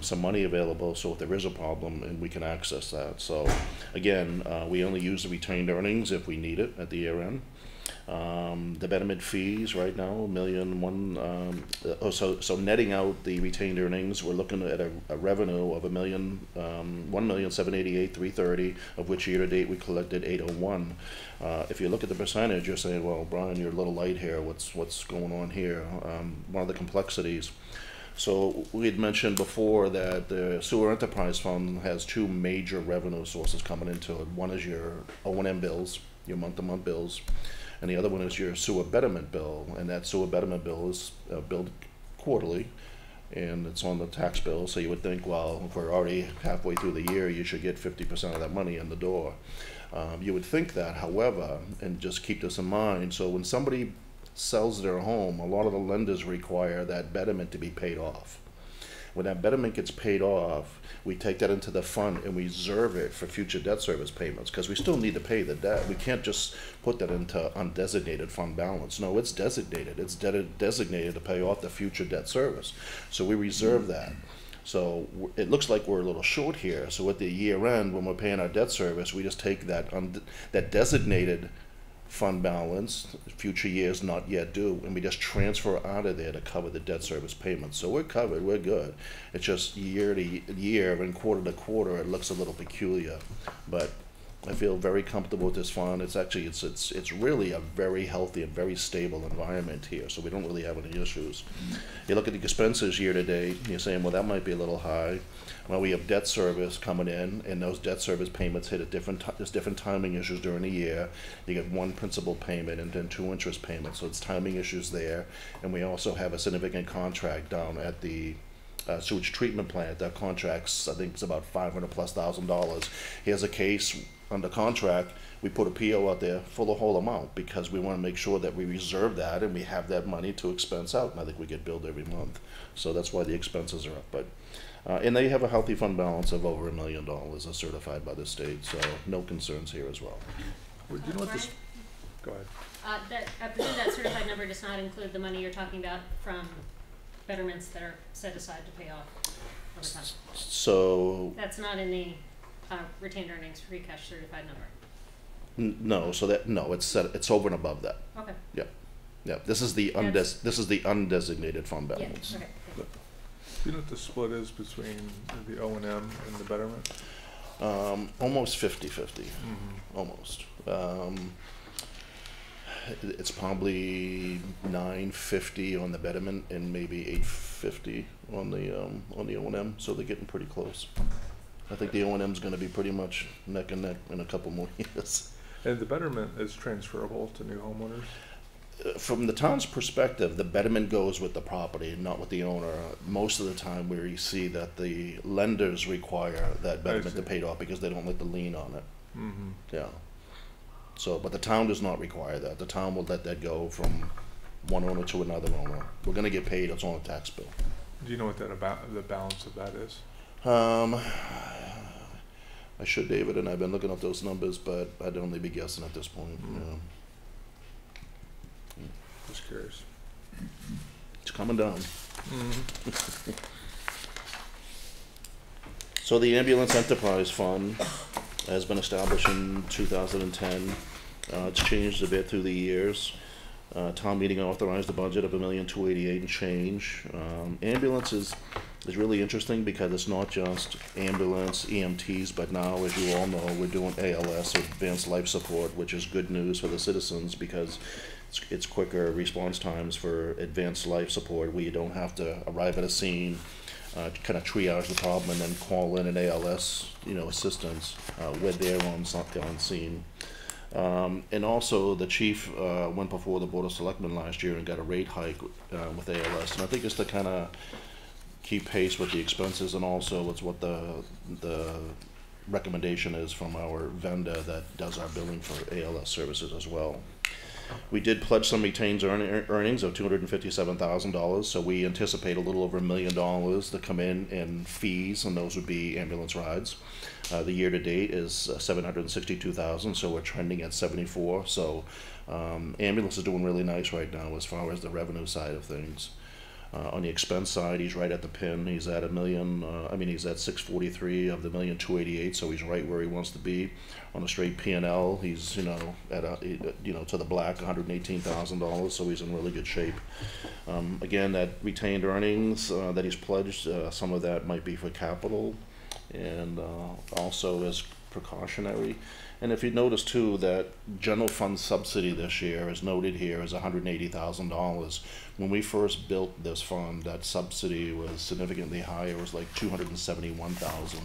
some money available so if there is a problem, and we can access that. So again, we only use the retained earnings if we need it at the year end. The betterment fees right now, so netting out the retained earnings, we're looking at a revenue of $1,788,330, of which year to date we collected 801. If you look at the percentage, you're saying, well, Brian, you're a little light here. What's going on here? One of the complexities. So we had mentioned before that the sewer enterprise fund has two major revenue sources coming into it. One is your O&M bills, your month-to-month bills, and the other one is your sewer betterment bill, and that sewer betterment bill is billed quarterly, and it's on the tax bill, so you would think, well, if we're already halfway through the year, you should get 50% of that money in the door. You would think that, however, and just keep this in mind, so when somebody sells their home, a lot of the lenders require that betterment to be paid off. When that betterment gets paid off, we take that into the fund and we reserve it for future debt service payments, because we still need to pay the debt. We can't just put that into undesignated fund balance. No, it's designated. It's designated to pay off the future debt service. So we reserve that. So it looks like we're a little short here. So at the year end, when we're paying our debt service, we just take that that designated fund balance, future years not yet due, and we just transfer out of there to cover the debt service payments. So we're covered, we're good. It's just year to year and quarter to quarter, it looks a little peculiar. But I feel very comfortable with this fund. It's actually, it's really a very healthy and very stable environment here, so we don't really have any issues. You look at the expenses year to date, and you're saying, well, that might be a little high. Well, we have debt service coming in, and those debt service payments hit at there's different timing issues during the year. You get one principal payment and then 2 interest payments, so it's timing issues there. And we also have a significant contract down at the sewage treatment plant. That contract's, I think, it's about $500,000+. Here's a case under contract. We put a PO out there for the whole amount because we want to make sure that we reserve that and we have that money to expense out. And I think we get billed every month, so that's why the expenses are up. But and they have a healthy fund balance of over $1 million, as certified by the state, so no concerns here as well. Do you know what this? Go ahead. I presume that certified number does not include the money you're talking about from betterments that are set aside to pay off over time. So That's not in the retained earnings free cash certified number. No, so that it's set. It's over and above that. Okay. Yeah, yeah. This is the undesignated fund balance. Yeah. Okay. Do you know what the split is between the O&M and the betterment? Almost 50-50. Almost. It's probably $950 on the betterment and maybe $850 on the O&M. So they're getting pretty close. I think the O&M is going to be pretty much neck and neck in a couple more years. And the betterment is transferable to new homeowners? From the town's perspective, the betterment goes with the property, not with the owner. Most of the time we see that the lenders require that betterment to pay off because they don't let the lien on it. Yeah. So, but the town does not require that. The town will let that go from one owner to another owner. We're going to get paid. It's on a tax bill. Do you know what that the balance of that is? I should, David, and I've been looking up those numbers, but I'd only be guessing at this point. Just curious. It's coming down. So the Ambulance Enterprise Fund has been established in 2010. It's changed a bit through the years. Town meeting authorized a budget of $1,288,000 and change. Ambulance is really interesting because it's not just ambulance, EMTs, but now, as you all know, we're doing ALS, Advanced Life Support, which is good news for the citizens because it's quicker response times for advanced life support where you don't have to arrive at a scene, kind of triage the problem and then call in an ALS, assistance. We're there on scene. And also the chief went before the Board of Selectmen last year and got a rate hike with ALS. And I think it's to kind of keep pace with the expenses, and also it's what the recommendation is from our vendor that does our billing for ALS services as well. We did pledge some retained earnings of $257,000, so we anticipate a little over $1 million to come in fees, and those would be ambulance rides. The year to date is $762,000, so we're trending at 74. So ambulance is doing really nice right now as far as the revenue side of things. On the expense side, he's right at the pin. He's at he's at 643 of the $1,288,000, so he's right where he wants to be. On a straight P&L, he's at to the black, $118,000, so he's in really good shape. Again, that retained earnings that he's pledged, some of that might be for capital, and also as precautionary. And if you notice too, that general fund subsidy this year is noted here as $180,000. When we first built this fund, that subsidy was significantly higher. It was like $271,000.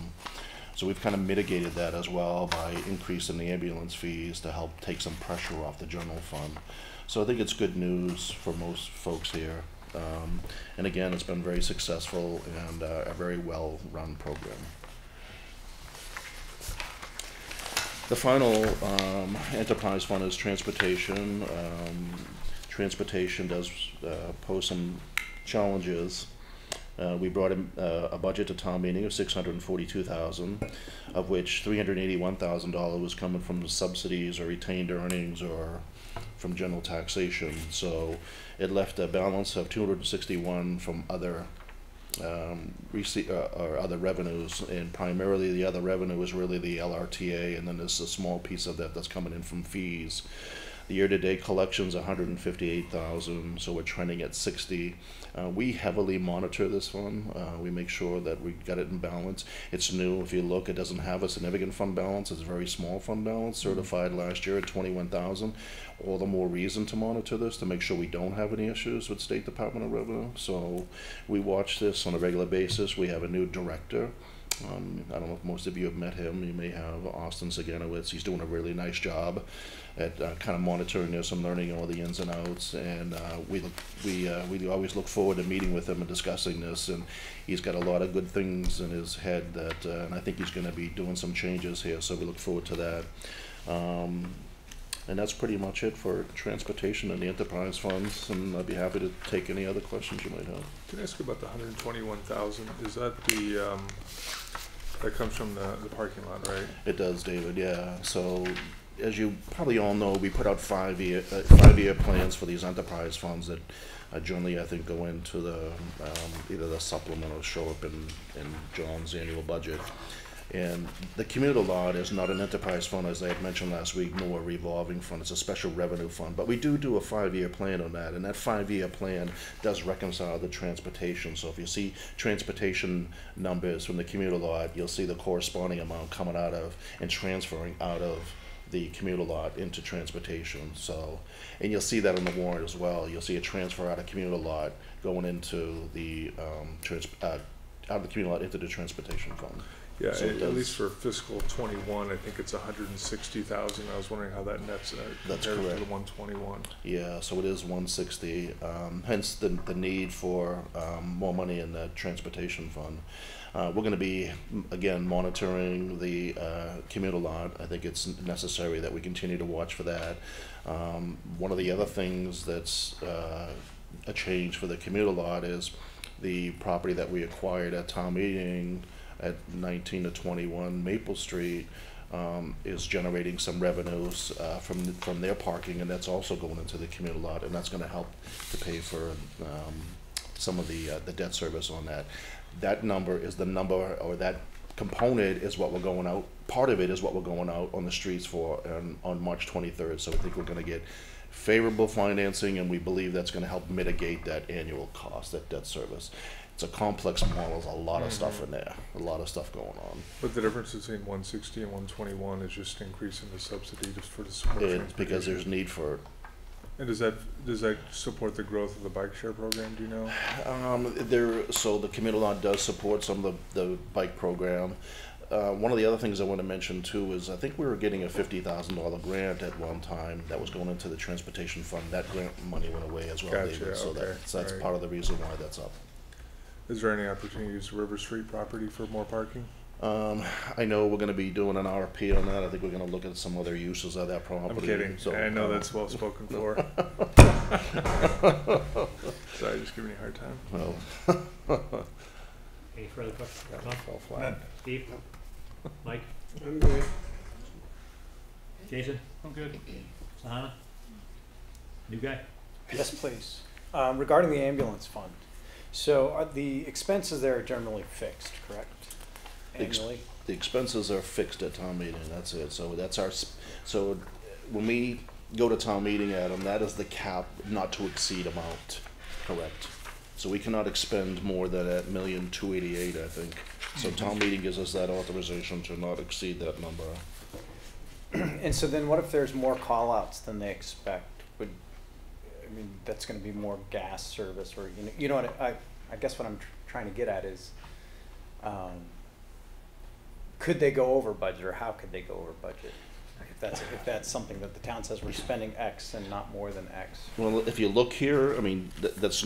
So we've kind of mitigated that as well by increasing the ambulance fees to help take some pressure off the general fund. So I think it's good news for most folks here. And again, it's been very successful and a very well-run program. The final enterprise fund is transportation. Transportation does pose some challenges. We brought in a budget to town meeting of $642,000, of which $381,000 was coming from the subsidies or retained earnings or from general taxation. So it left a balance of $261 from other or other revenues, and primarily the other revenue is really the LRTA, and then there's a small piece of that that's coming in from fees. The year-to-date collections $158,000, so we're trending at 60. We heavily monitor this fund. We make sure that we got it in balance. It's new. If you look, it doesn't have a significant fund balance. It's a very small fund balance, certified last year at 21,000. All the more reason to monitor this to make sure we don't have any issues with State Department of Revenue. So we watch this on a regular basis. We have a new director. I don't know if most of you have met him. You may have Austin Zaganowitz. He's doing a really nice job at kind of monitoring this and learning all the ins and outs. And we always look forward to meeting with him and discussing this. And he's got a lot of good things in his head that, and I think he's going to be doing some changes here. So we look forward to that. And that's pretty much it for transportation and the enterprise funds. And I'd be happy to take any other questions you might have. Can I ask about the 121,000? Is that the that comes from the parking lot, right? It does, David. Yeah. So, as you probably all know, we put out five-year plans for these enterprise funds that generally, I think, go into the either the supplement or show up in John's annual budget. And the commuter lot is not an enterprise fund, as I had mentioned last week, nor a revolving fund. It's a special revenue fund. But we do a 5-year plan on that, and that 5-year plan does reconcile the transportation. So if you see transportation numbers from the commuter lot, you'll see the corresponding amount coming out of and transferring out of the commuter lot into transportation. So, and you'll see that on the warrant as well. You'll see a transfer out of commuter lot going into the out of the commuter lot into the transportation fund. Yeah, so at least for fiscal 21, I think it's 160,000. I was wondering how that nets that's compared correct. to the 121. Yeah, so it is 160. Hence the need for more money in that transportation fund. We're going to be again monitoring the commuter lot. I think it's necessary that we continue to watch for that. One of the other things that's a change for the commuter lot is the property that we acquired at town meeting at 19 to 21 Maple Street is generating some revenues from their parking, and that's also going into the commuter lot, and that's going to help to pay for some of the debt service on that. That number is the number, or that component is what we're going out. Part of it is what we're going out on the streets for on March 23rd. So I think we're going to get favorable financing, and we believe that's going to help mitigate that annual cost, that debt service. It's a complex model. There's a lot of stuff in there, a lot of stuff going on. But the difference between 160 and 121 is just increasing the subsidy just for the support. It's because there's need for it. And does that support the growth of the bike share program? Do you know? So the commuter lot does support some of the bike program. One of the other things I want to mention too is I think we were getting a $50,000 grant at one time that was going into the transportation fund. That grant money went away as well, Gotcha, David. So okay. that's part of the reason why that's up. Is there any opportunity to use River Street property for more parking? I know we're going to be doing an RFP on that. I think we're going to look at some other uses of that property. I'm kidding. So, I know that's well spoken for. Sorry, just giving you a hard time. Well. Any further questions? That one fell flat. Steve? Mike? I'm good. Jason? I'm good. Sahana? New guy? Yes, please. Regarding the ambulance fund, so the expenses there are generally fixed, correct? Annually? The expenses are fixed at town meeting, that's it. So that's so when we go to town meeting, Adam, that is the cap not to exceed amount, correct? So we cannot expend more than $1,288,000, I think. So town meeting gives us that authorization to not exceed that number. And so then what if there's more call-outs than they expect? I mean, that's going to be more gas service, or you know what I guess what I'm trying to get at is, could they go over budget, or how could they go over budget? if that's something that the town says we're spending X and not more than X. Well, if you look here, I mean, that's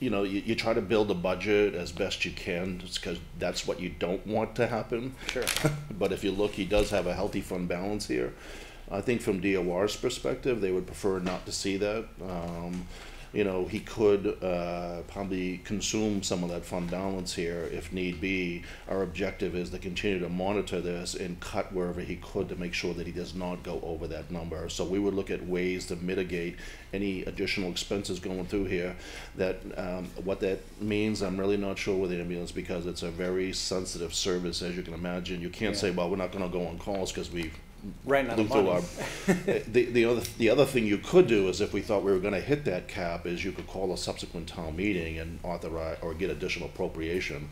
you know, you try to build a budget as best you can, just because that's what you don't want to happen. Sure. But if you look, he does have a healthy fund balance here. I think from DOR's perspective, they would prefer not to see that. You know, he could probably consume some of that fund balance here if need be. Our objective is to continue to monitor this and cut wherever he could to make sure that he does not go over that number. So we would look at ways to mitigate any additional expenses going through here. That what that means, I'm really not sure with the ambulance, because it's a very sensitive service, as you can imagine. You can't say, well, we're not going to go on calls because we right out of money. The other thing you could do is, if we thought we were going to hit that cap, is you could call a subsequent town meeting and authorize or get additional appropriation.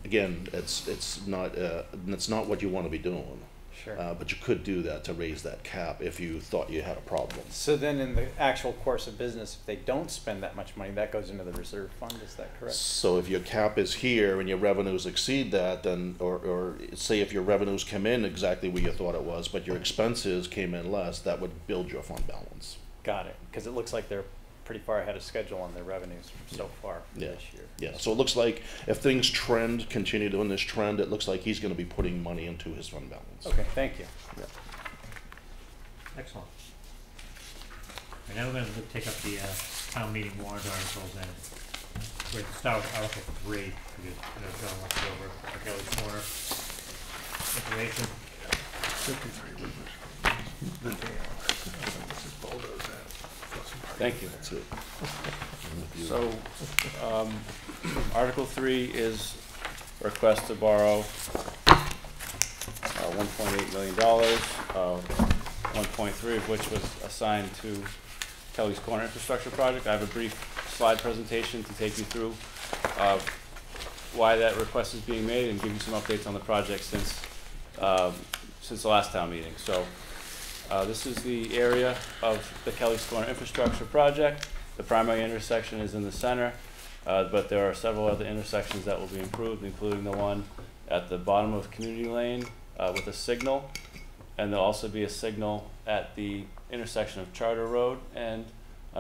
Again, it's not what you want to be doing. Sure. But you could do that to raise that cap if you thought you had a problem. So then in the actual course of business, if they don't spend that much money, that goes into the reserve fund, is that correct? So if your cap is here and your revenues exceed that, then, or say if your revenues come in exactly where you thought it was, but your expenses came in less, that would build your fund balance. Got it, because it looks like they're pretty far ahead of schedule on their revenues so far this year. Yeah, so it looks like if things continue doing this trend, it looks like he's going to be putting money into his fund balance. Okay, thank you. Yeah. Excellent. And now we're going to take up the town meeting warrant articles, and we're going to start with Article 3, because John wants to go over Kelly's Corner information. 53 the dam. This is bulldoze that. Thank you. That's it. So, Article 3 is a request to borrow $1.8 million, 1.3 of which was assigned to Kelly's Corner infrastructure project. I have a brief slide presentation to take you through why that request is being made and give you some updates on the project since the last town meeting. So, this is the area of the Kelly's Corner infrastructure project. The primary intersection is in the center, but there are several other intersections that will be improved, including the one at the bottom of Community Lane with a signal, and there'll also be a signal at the intersection of Charter Road and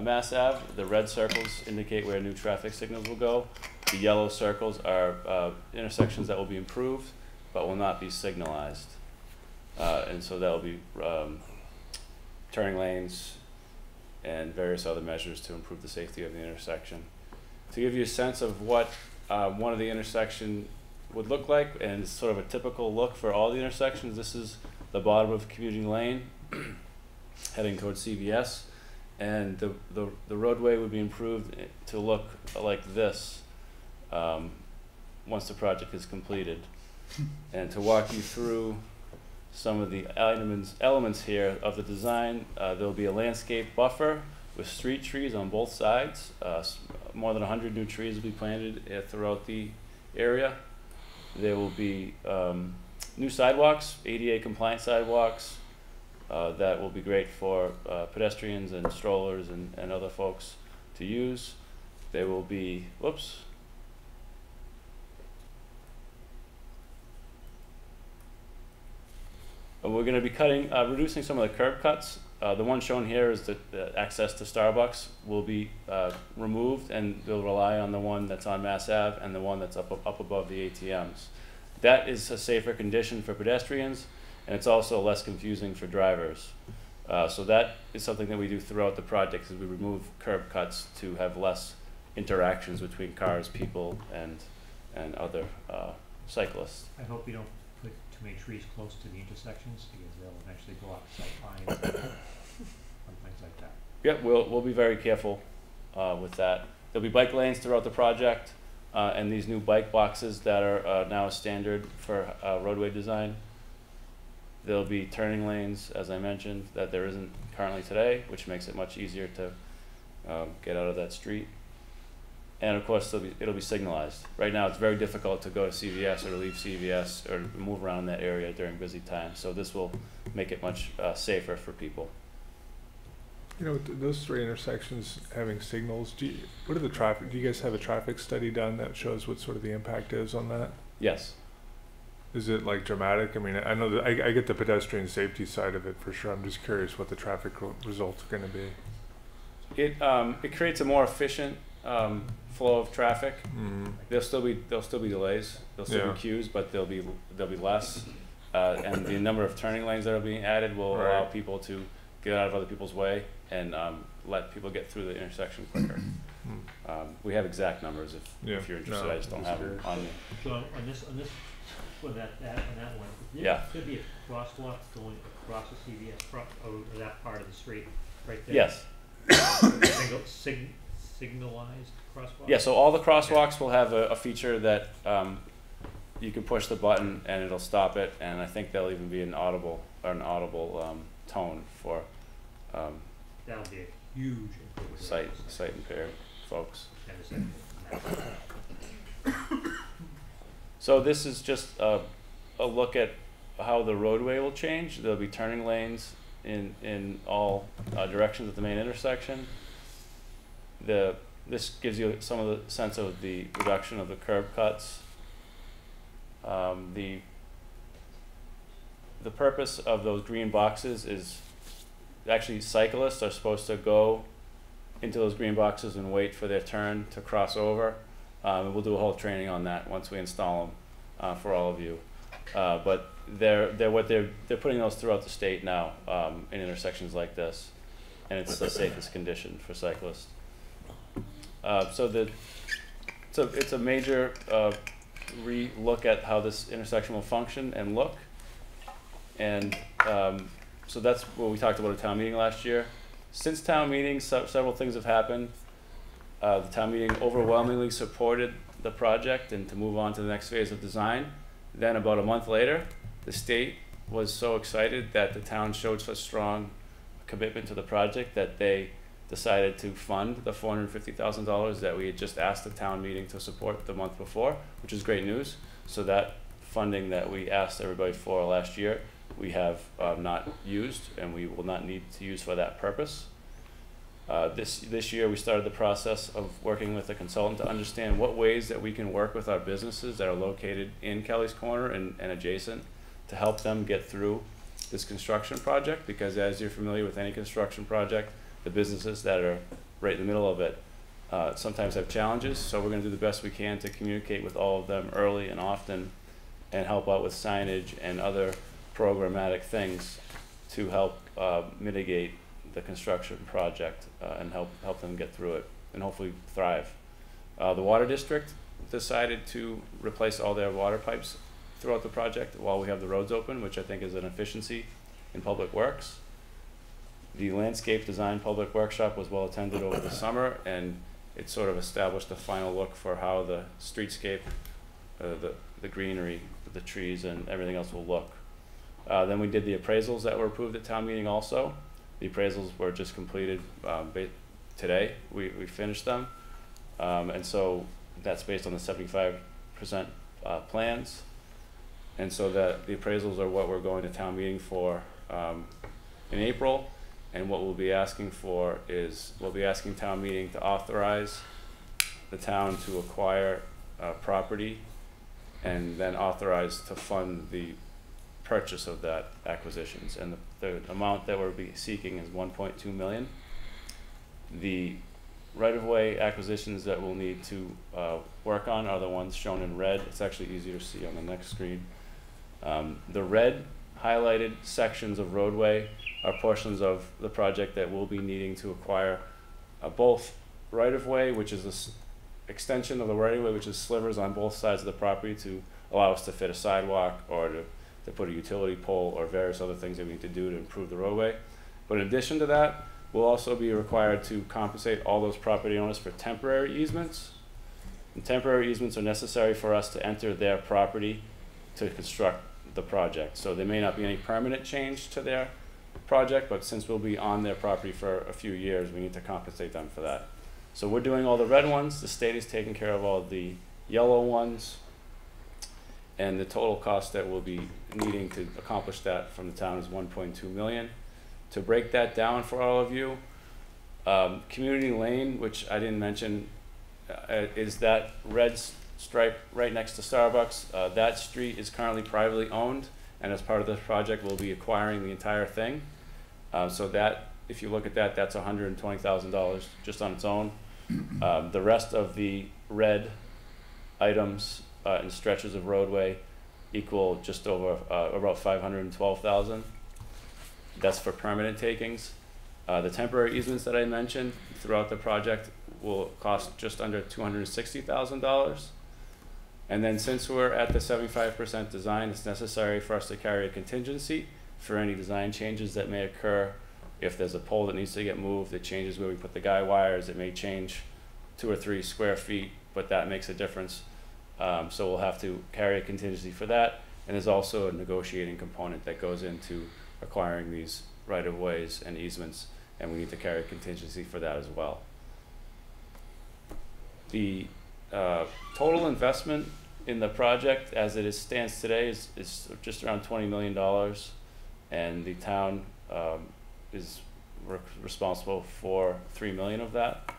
Mass Ave. The red circles indicate where new traffic signals will go. The yellow circles are intersections that will be improved, but will not be signalized. And so that will be turning lanes and various other measures to improve the safety of the intersection. To give you a sense of what one of the intersection would look like, and it's sort of a typical look for all the intersections, this is the bottom of Community Lane heading towards CVS, and the roadway would be improved to look like this once the project is completed. And to walk you through some of the elements here of the design, there'll be a landscape buffer with street trees on both sides. More than 100 new trees will be planted throughout the area. There will be new sidewalks, ADA compliant sidewalks, that will be great for pedestrians and strollers and other folks to use. There will be, whoops. We're going to be reducing some of the curb cuts. The one shown here is that the access to Starbucks will be removed, and they'll rely on the one that's on Mass Ave and the one that's up above the ATMs. That is a safer condition for pedestrians, and it's also less confusing for drivers. So that is something that we do throughout the project, is we remove curb cuts to have less interactions between cars, people, and other cyclists. I hope you don't put too many trees close to the intersections, because they'll eventually go off sight lines and things like that. Yeah, we'll be very careful with that. There'll be bike lanes throughout the project, and these new bike boxes that are now a standard for roadway design. There'll be turning lanes, as I mentioned, that there isn't currently today, which makes it much easier to get out of that street. And of course, it'll be signalized. Right now, it's very difficult to go to CVS or to leave CVS or to move around that area during busy times. So this will make it much safer for people. You know, those three intersections having signals, what are the traffic? Do you guys have a traffic study done that shows what sort of the impact is on that? Yes. Is it like dramatic? I mean, I know that I get the pedestrian safety side of it for sure. I'm just curious what the traffic results are going to be. It creates a more efficient flow of traffic. Mm-hmm. There'll still be delays. There'll still be queues, but there'll be less. And the number of turning lanes that are being added will allow people to get out of other people's way and let people get through the intersection quicker. We have exact numbers if you're interested. I just don't have them on me. So on this, for that one, Yeah. Could be a crosswalk going across the CVS over that part of the street, right there. Yes. Signalized crosswalk. Yeah. So all the crosswalks will have a feature that you can push the button and it'll stop it, and I think there'll even be an audible tone for that'll be a huge improvement. Sight impaired folks. So this is just a look at how the roadway will change. There'll be turning lanes in all directions at the main intersection. This gives you some of the sense of the reduction of the curb cuts. The purpose of those green boxes is actually cyclists are supposed to go into those green boxes and wait for their turn to cross over. We'll do a whole training on that once we install them for all of you. But they're putting those throughout the state now in intersections like this, and it's the safest condition for cyclists. So it's a major re-look at how this intersection will function and look, and so that's what we talked about at town meeting last year. Since town meeting, several things have happened. The town meeting overwhelmingly supported the project and to move on to the next phase of design. Then about a month later, the state was so excited that the town showed such strong commitment to the project that they decided to fund the $450,000 that we had just asked the town meeting to support the month before, which is great news. So that funding that we asked everybody for last year, we have not used, and we will not need to use for that purpose. This year we started the process of working with a consultant to understand what ways that we can work with our businesses that are located in Kelly's Corner and adjacent to help them get through this construction project, because as you're familiar with any construction project, the businesses that are right in the middle of it sometimes have challenges. So we're going to do the best we can to communicate with all of them early and often and help out with signage and other programmatic things to help mitigate the construction project and help them get through it and hopefully thrive. The water district decided to replace all their water pipes throughout the project while we have the roads open, which I think is an efficiency in public works. The landscape design public workshop was well attended over the summer, and it sort of established a final look for how the streetscape, the greenery, the trees and everything else will look. Then we did the appraisals that were approved at town meeting also. The appraisals were just completed today. We finished them. And so that's based on the 75% plans. And so that the appraisals are what we're going to town meeting for in April. And what we'll be asking for is, we'll be asking town meeting to authorize the town to acquire property and then authorize to fund the purchase of that acquisitions. And the amount that we'll be seeking is $1.2 million. The right-of-way acquisitions that we'll need to work on are the ones shown in red. It's actually easier to see on the next screen. The red highlighted sections of roadway are portions of the project that we'll be needing to acquire both right-of-way, which is this extension of the right-of-way, which is slivers on both sides of the property to allow us to fit a sidewalk or to put a utility pole or various other things that we need to do to improve the roadway. But in addition to that, we'll also be required to compensate all those property owners for temporary easements. And temporary easements are necessary for us to enter their property to construct the project. So there may not be any permanent change to their project, but since we'll be on their property for a few years, we need to compensate them for that. So we're doing all the red ones. The state is taking care of all the yellow ones. And the total cost that we'll be needing to accomplish that from the town is $1.2 million. To break that down for all of you, Community Lane, which I didn't mention, is that red stripe right next to Starbucks. That street is currently privately owned, and as part of this project, we'll be acquiring the entire thing. So that, if you look at that, that's $120,000 just on its own. The rest of the red items and stretches of roadway equal just over about $512,000. That's for permanent takings. The temporary easements that I mentioned throughout the project will cost just under $260,000. And then since we're at the 75% design, it's necessary for us to carry a contingency for any design changes that may occur. If there's a pole that needs to get moved, it changes where we put the guy wires. It may change 2 or 3 square feet, but that makes a difference. So we'll have to carry a contingency for that. And there's also a negotiating component that goes into acquiring these right-of-ways and easements, and we need to carry a contingency for that as well. The total investment in the project as it stands today is just around $20 million, and the town is responsible for $3 million of that.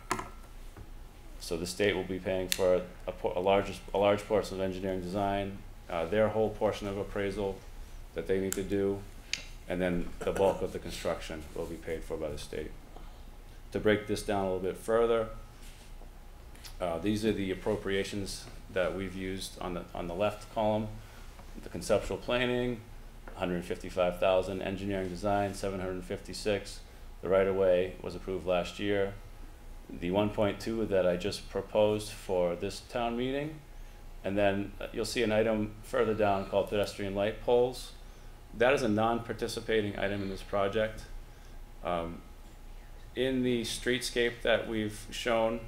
So the state will be paying for a large portion of engineering design, their whole portion of appraisal that they need to do, and then the bulk of the construction will be paid for by the state. To break this down a little bit further, these are the appropriations that we've used on the left column. The conceptual planning, $155,000. Engineering design, $756,000. The right-of-way was approved last year. The 1.2 that I just proposed for this town meeting, and then you'll see an item further down called pedestrian light poles. That is a non-participating item in this project. In the streetscape that we've shown,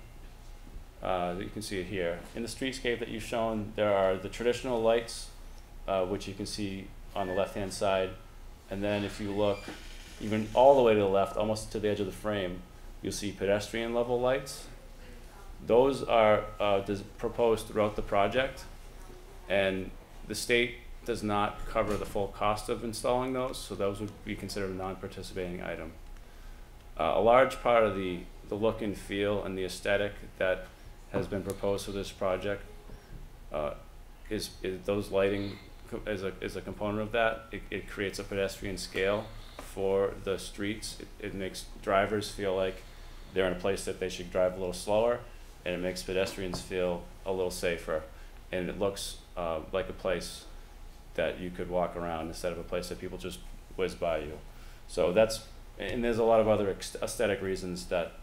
you can see it here. In the streetscape that you've shown, there are the traditional lights, which you can see on the left-hand side. And then if you look even all the way to the left, almost to the edge of the frame, you'll see pedestrian level lights. Those are proposed throughout the project, and the state does not cover the full cost of installing those, so those would be considered a non-participating item. A large part of the look and feel and the aesthetic that has been proposed for this project is those lighting is a component of that. It creates a pedestrian scale for the streets. It makes drivers feel like they're in a place that they should drive a little slower, and it makes pedestrians feel a little safer, and it looks like a place that you could walk around instead of a place that people just whiz by you. So that's, and there's a lot of other aesthetic reasons that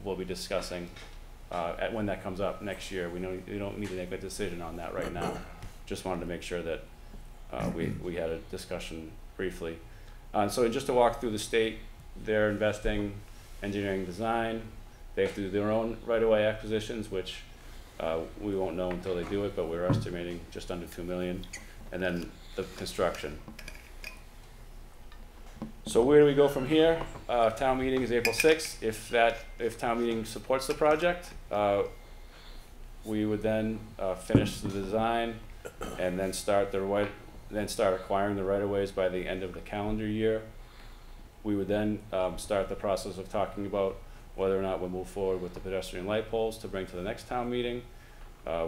we'll be discussing when that comes up next year. We don't need to make a decision on that right now. Just wanted to make sure that we had a discussion briefly. So just to walk through the state, they're investing engineering design. They have to do their own right-of-way acquisitions, which we won't know until they do it, but we're estimating just under $2 million. And then the construction. So where do we go from here? Town meeting is April 6th. If town meeting supports the project, we would then finish the design and then start acquiring the right-of-ways by the end of the calendar year. We would then start the process of talking about whether or not we'll move forward with the pedestrian light poles to bring to the next town meeting,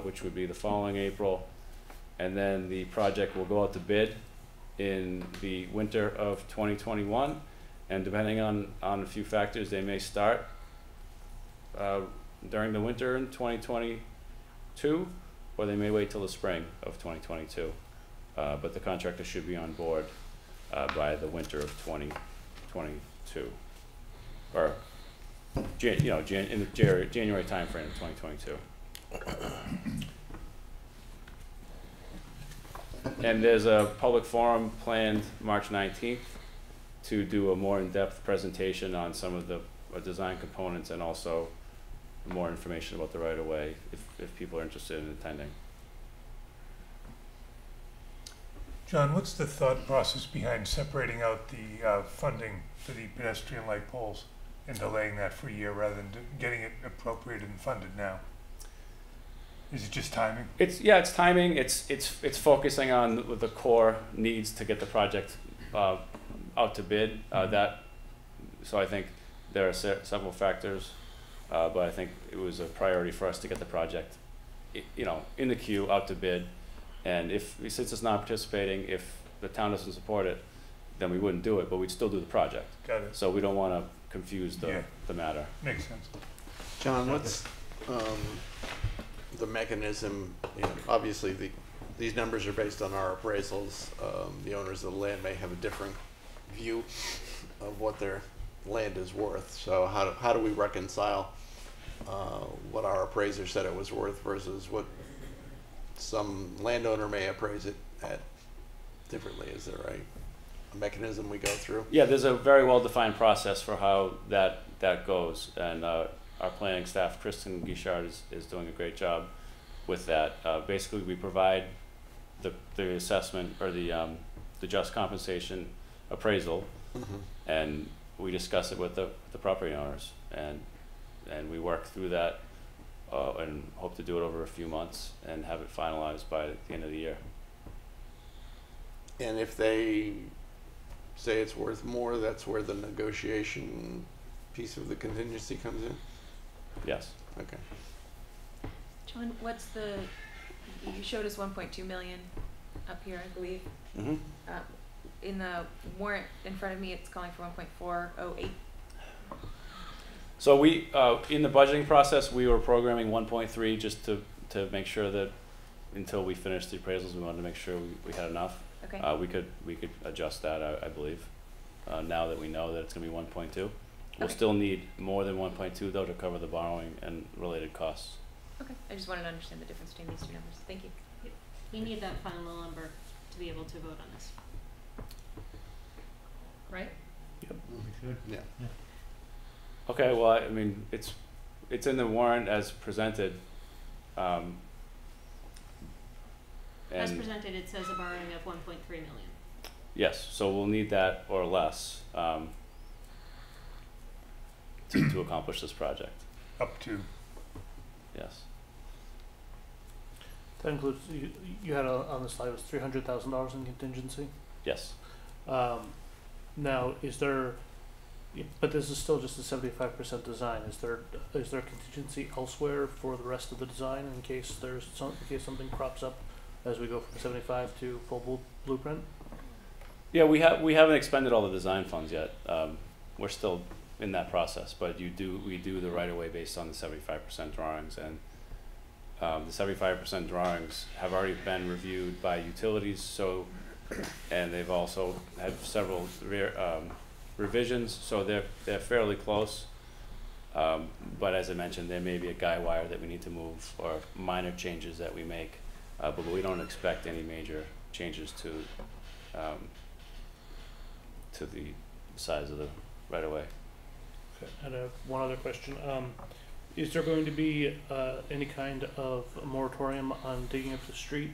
which would be the following April. And then the project will go out to bid in the winter of 2021, and depending on a few factors, they may start during the winter in 2022, or they may wait till the spring of 2022. But the contractor should be on board by the winter of 2022, or in the January timeframe of 2022. And there's a public forum planned March 19th to do a more in-depth presentation on some of the design components, and also more information about the right-of-way if people are interested in attending. John, what's the thought process behind separating out the funding for the pedestrian light poles and delaying that for a year rather than getting it appropriated and funded now? Is it just timing? It's timing. It's focusing on the core needs to get the project out to bid. So I think there are several factors, but I think it was a priority for us to get the project you know, in the queue, out to bid. And since it's not participating, if the town doesn't support it, then we wouldn't do it, but we'd still do the project. Got it. So we don't want to confuse the matter. Makes sense. John, what's the mechanism? You know, obviously these numbers are based on our appraisals. The owners of the land may have a different view of what their land is worth. So how do we reconcile what our appraiser said it was worth versus what some landowner may appraise it at differently? Is there a mechanism we go through? Yeah, there's a very well-defined process for how that goes, and our planning staff, Kristen Guichard, is doing a great job with that. Basically, we provide the assessment or the just compensation appraisal, and we discuss it with the property owners, and we work through that and hope to do it over a few months and have it finalized by the end of the year. And if they say it's worth more, that's where the negotiation piece of the contingency comes in? Yes. Okay. John, you showed us 1.2 million up here, I believe. Mm-hmm. In the warrant in front of me, it's calling for 1.408. So we, in the budgeting process, we were programming 1.3 just to make sure that until we finished the appraisals, we wanted to make sure we had enough. Okay. We could adjust that, I believe, now that we know that it's going to be 1.2. We'll Okay. still need more than 1.2 though to cover the borrowing and related costs. Okay, I just wanted to understand the difference between these two numbers. Thank you. You need that final number to be able to vote on this. Right? Yep. We should. Yeah. Okay, well, I mean, it's in the warrant as presented. As And presented, it says a borrowing of 1.3 million. yes, so we'll need that or less to accomplish this project. Up to. Yes. That includes, you had on the slide, it was $300,000 in contingency. Yes. Now, but this is still just a 75% design. Is there contingency elsewhere for the rest of the design in case something crops up as we go from 75 to full blueprint? Yeah, we haven't expended all the design funds yet. We're still in that process, but we do the right of way based on the 75% drawings, and the 75% drawings have already been reviewed by utilities. And they've also had several revisions, so they're fairly close. But as I mentioned, there may be a guy wire that we need to move or minor changes that we make, but we don't expect any major changes to the size of the right of way. Okay. And one other question. Is there going to be any kind of moratorium on digging up the street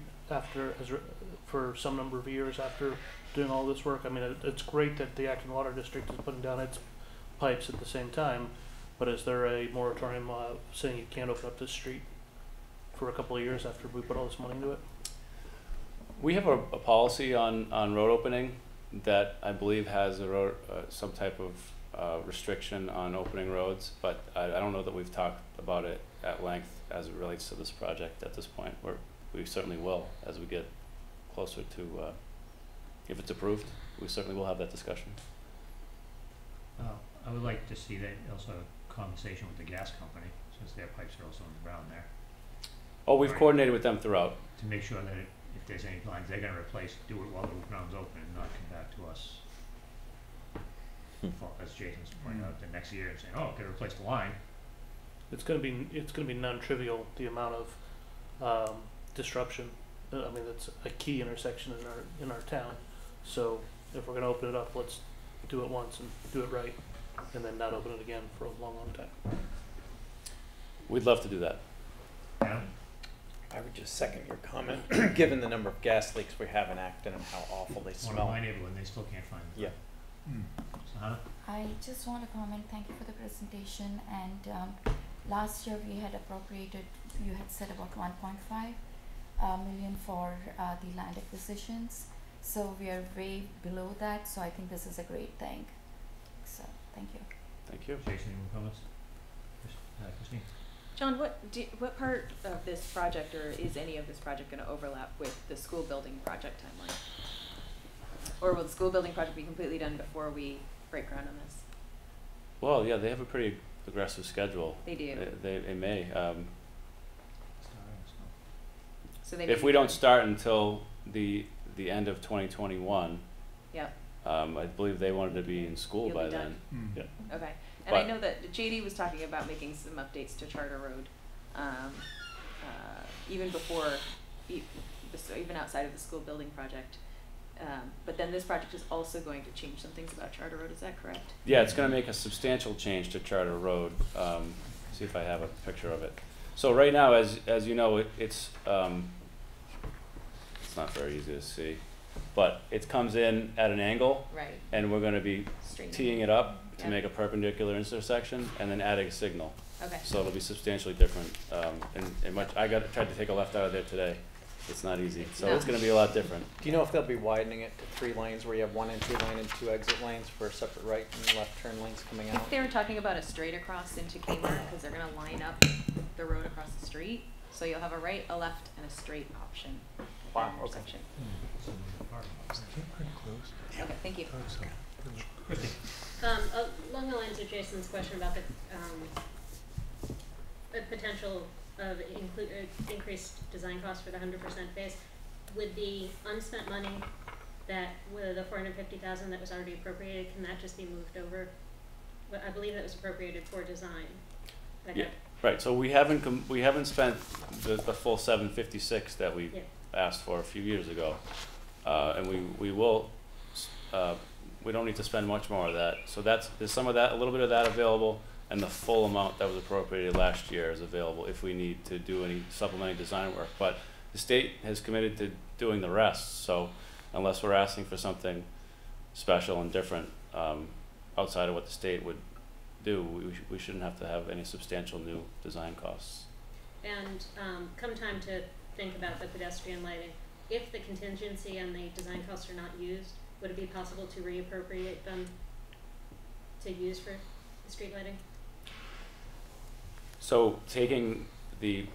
for some number of years after doing all this work? I mean, it's great that the Acton Water District is putting down its pipes at the same time, but is there a moratorium saying you can't open up this street for a couple of years after we put all this money into it? We have a policy on road opening that I believe has some type of restriction on opening roads, but I don't know that we've talked about it at length as it relates to this project at this point. We certainly will as we get closer to, if it's approved, we certainly will have that discussion. I would like to see that also conversation with the gas company, since their pipes are also on the ground there, Oh, we've coordinated with them throughout. to make sure that if there's any lines they're gonna replace, do it while the ground's open and not come back to us. As Jason's pointed out, the next year and saying, oh, gotta replace the line. It's going to be non-trivial, the amount of disruption. I mean, that's a key intersection in our town. So if we're going to open it up, let's do it once and do it right, and then not open it again for a long, long time. We'd love to do that. Yeah. I would just second your comment, given the number of gas leaks we have in Acton and how awful they One smell. of my neighborhood, they still can't find them. Yeah. Sahana? I just want to comment, thank you for the presentation, and last year we had appropriated, you had said about 1.5 million for the land acquisitions, so we are way below that, so I think this is a great thing. So, thank you. Thank you. Jason, any more comments? Christine? John, what part of this project, or is any of this project going to overlap with the school building project timeline? Or will the school building project be completely done before we break ground on this? Well, yeah, they have a pretty aggressive schedule. They do. They may. So they if we don't start until the end of 2021, yep. I believe they wanted to be in school by then. Mm. Yeah. Okay. And I know that JD was talking about making some updates to Charter Road, even before, even outside of the school building project. But then this project is also going to change some things about Charter Road. Is that correct? Yeah, it's going to make a substantial change to Charter Road. See if I have a picture of it. So right now, as you know, it's not very easy to see, but it comes in at an angle, right? And we're going to be teeing it up to make a perpendicular intersection, and then adding a signal. Okay. So it'll be substantially different. And much. I tried to take a left out of there today. It's not easy. So it's going to be a lot different. Do you know if they'll be widening it to 3 lanes where you have 1 entry lane and 2 exit lanes for separate right and left turn lanes coming out? They were talking about a straight across into Kmart because they're going to line up the road across the street. So you'll have a right, a left, and a straight option. Wow. Intersection. Pretty close. Okay, thank you. Along the lines of Jason's question about the potential of increased design costs for the 100% phase, with the unspent money that, with the $450,000 that was already appropriated, can that just be moved over? But I believe that was appropriated for design. Yeah, right. So we haven't spent the full 756 that we asked for a few years ago, and we will. We don't need to spend much more of that. So there's some of that, a little bit of that available, and the full amount that was appropriated last year is available if we need to do any supplementary design work. But the state has committed to doing the rest. So unless we're asking for something special and different outside of what the state would do, we shouldn't have to have any substantial new design costs. And come time to think about the pedestrian lighting, if the contingency and the design costs are not used, would it be possible to reappropriate them to use for the street lighting? So taking the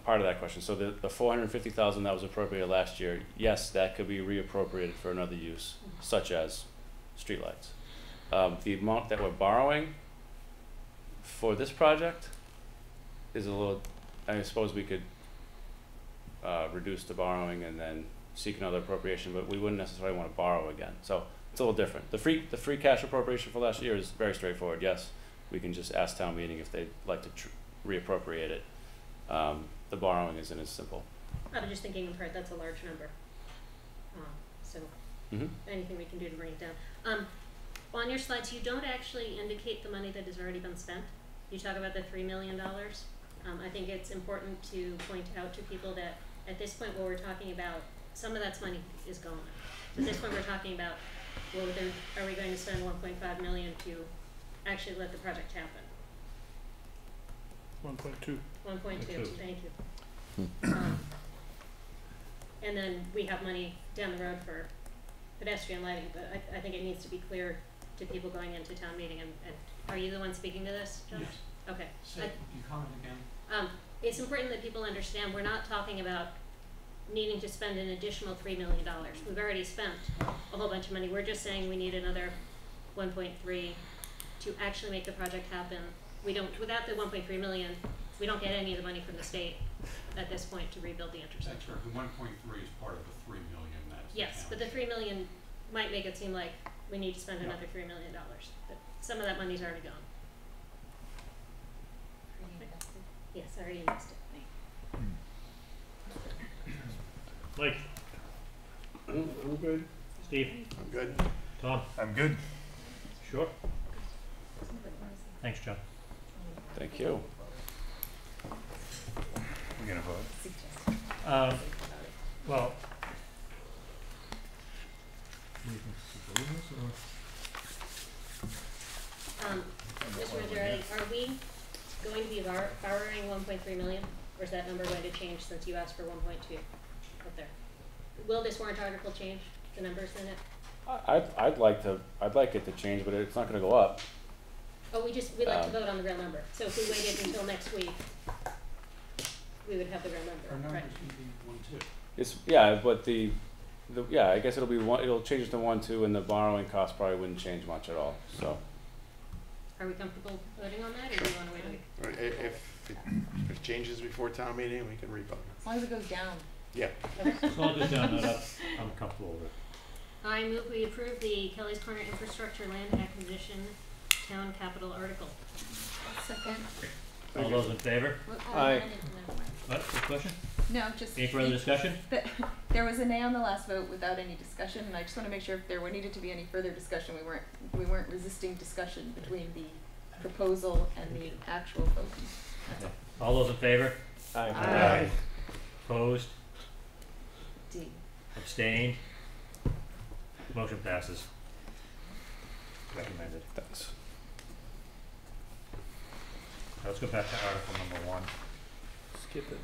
part of that question, so the $450,000 that was appropriated last year, yes, that could be reappropriated for another use, such as streetlights. The amount that we're borrowing for this project is a little, I suppose we could reduce the borrowing and then seek another appropriation, but we wouldn't necessarily want to borrow again. So it's a little different. The free cash appropriation for last year is very straightforward. Yes, we can just ask town meeting if they'd like to reappropriate it. The borrowing isn't as simple. I was just thinking in part that's a large number. So anything we can do to bring it down. On your slides, you don't actually indicate the money that has already been spent. You talk about the $3 million. I think it's important to point out to people that at this point, what we're talking about, some of that money is gone. So at this point, we're talking about, well, then are we going to spend $1.5 million to actually let the project happen? 1.2. 1.2. Thank you. And then we have money down the road for pedestrian lighting, but I think it needs to be clear to people going into town meeting. And are you the one speaking to this, Josh? Yes. Okay. So, can you comment again? It's important that people understand we're not talking about needing to spend an additional $3 million. We've already spent a whole bunch of money. We're just saying we need another 1.3 to actually make the project happen. We don't, without the 1.3 million, we don't get any of the money from the state at this point to rebuild the intersection. That's right. The 1.3 is part of the 3 million. That's yes, but the 3 million might make it seem like we need to spend another $3 million. But some of that money's already gone. Yes, I already invested. Mike? I'm good. Steve? I'm good. Tom? I'm good. Sure. Thanks, John. Thank you. We're gonna vote. Well, Mr. Majority, are we going to be borrowing 1.3 million, or is that number going to change since you asked for 1.2 up there? Will this warrant article change the numbers in it? I'd like it to change, but it's not going to go up. Oh, we'd like to vote on the real number. So if we waited until next week, we would have the real number, right? Yeah, but yeah, I guess it'll be one, it'll change to 1.2, and the borrowing cost probably wouldn't change much at all, so. Are we comfortable voting on that, or do you want to wait a week? If it changes before town meeting, we can revote. As long as it goes down. Yeah. As long as it's down, not up, I'm comfortable with it. I move we approve the Kelly's Corner Infrastructure Land Acquisition Town Capital Article. Second. All those in favor? Aye. What, good question? No, just. Any further discussion? There was a nay on the last vote without any discussion, and I just want to make sure if there needed to be any further discussion, we weren't resisting discussion between the proposal and the actual vote. That's all. All those in favor? Aye. Aye. Opposed? D. Abstained? Motion passes. Recommended. Thanks. Now let's go back to article number 1. Skip it.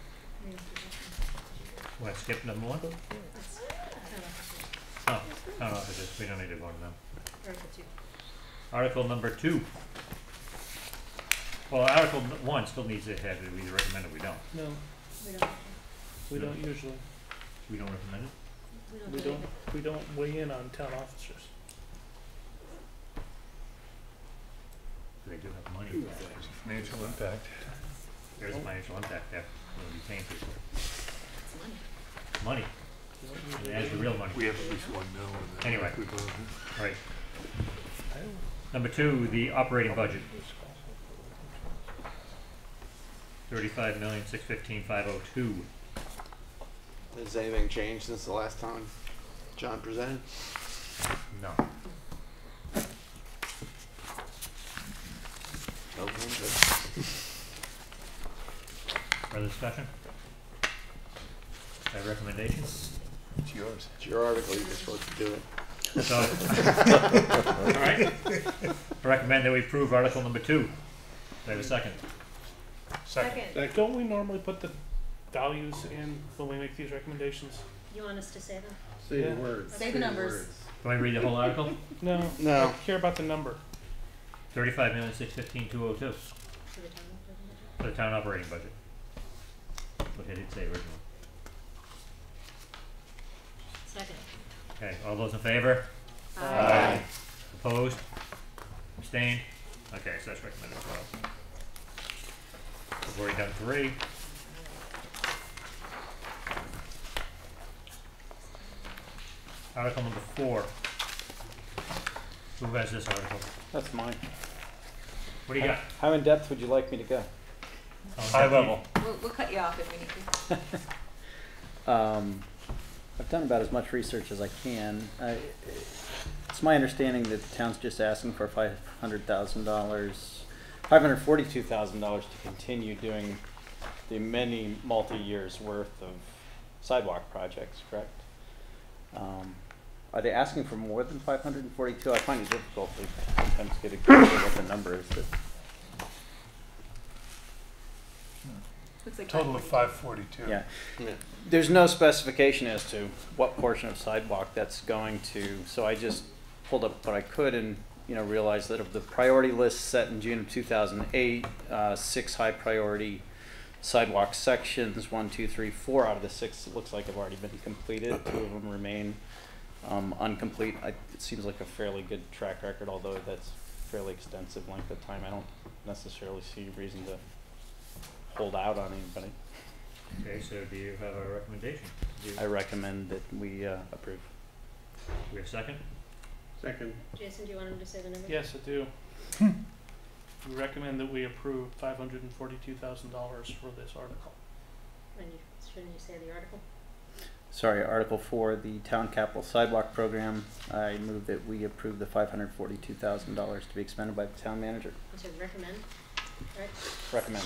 Want to skip number 1? Oh, town offices, we don't need to vote on them. Article 2. Article number 2. Well, article 1 still needs to have it either recommended or we don't. No, We don't. we don't usually. We don't recommend it? We don't weigh in on town officers. They do have money. There's a financial impact. There's a financial impact there. We'll be paying people. It's money. Money. And that's the real money. We have at least one no. And then Anyway. we vote. Right. Number 2, the operating budget. $35,615,502. Has anything changed since the last time John presented? No. Okay, good. Further discussion? By recommendation? It's yours. It's your article, you're supposed to do it. So, all right. I recommend that we approve article number 2. Do I have a second? Second. Don't we normally put the values in when we make these recommendations? You want us to say them? Say Yeah. the words. Say the numbers. Can I read the whole article? No. No. I care about the number. $35,615,202 For the town budget? for the town operating budget. What did it say originally? Second. Okay, all those in favor? Aye. Opposed? Abstained? Okay, so that's recommended as well. We've already done 3. Article number 4. Who has this article? That's mine. What do you got? How in depth would you like me to go? High level. We'll cut you off if we need to. I've done about as much research as I can. It's my understanding that the town's just asking for $542,000 to continue doing the many multi-years worth of sidewalk projects, correct? Are they asking for more than 542? I find it difficult to sometimes get a grasp of what the number is. Looks like Total of 542. Yeah. There's no specification as to what portion of sidewalk that's going to, so I just pulled up what I could and, realized that of the priority list set in June of 2008, 6 high priority sidewalk sections, 1, 2, 3, 4 out of the 6 it looks like have already been completed. 2 of them remain incomplete. It seems like a fairly good track record, although that's fairly extensive length of time. I don't necessarily see a reason to hold out on anybody. Okay, so do you have a recommendation? I recommend that we approve. Do we have a second? Second. Jason, do you want him to say the number? Yes, I do. We recommend that we approve $542,000 for this article. And shouldn't you say the article? Sorry, Article 4, the Town Capital Sidewalk Program. I move that we approve the $542,000 to be expended by the town manager. You said recommend, right? Recommend.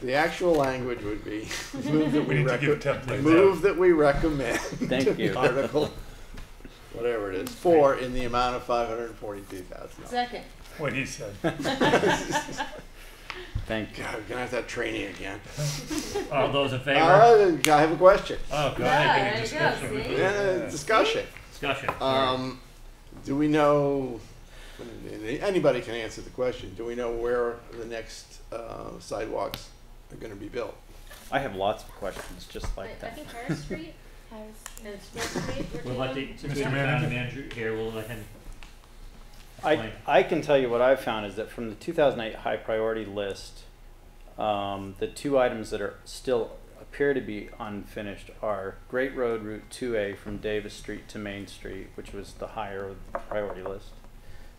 The actual language would be move that We need to give templates move that we recommend. Thank you. Article, whatever it is, 4 in the amount of $542,000. Second. What he said. Thank you. God, we're gonna have that training again. All those in favor? I have a question. Oh, go Yeah, ahead. there you go, see? Discussion. Discussion. Do we know And anybody can answer the question. Do we know where the next sidewalks are going to be built? I have lots of questions just like I that. think Harris Street and Smith Street were We'll let taken. the town manager here, we'll let him explain. I can tell you what I've found is that from the 2008 high priority list, the two items that are still appear to be unfinished are Great Road Route 2A from Davis Street to Main Street, which was the higher priority list.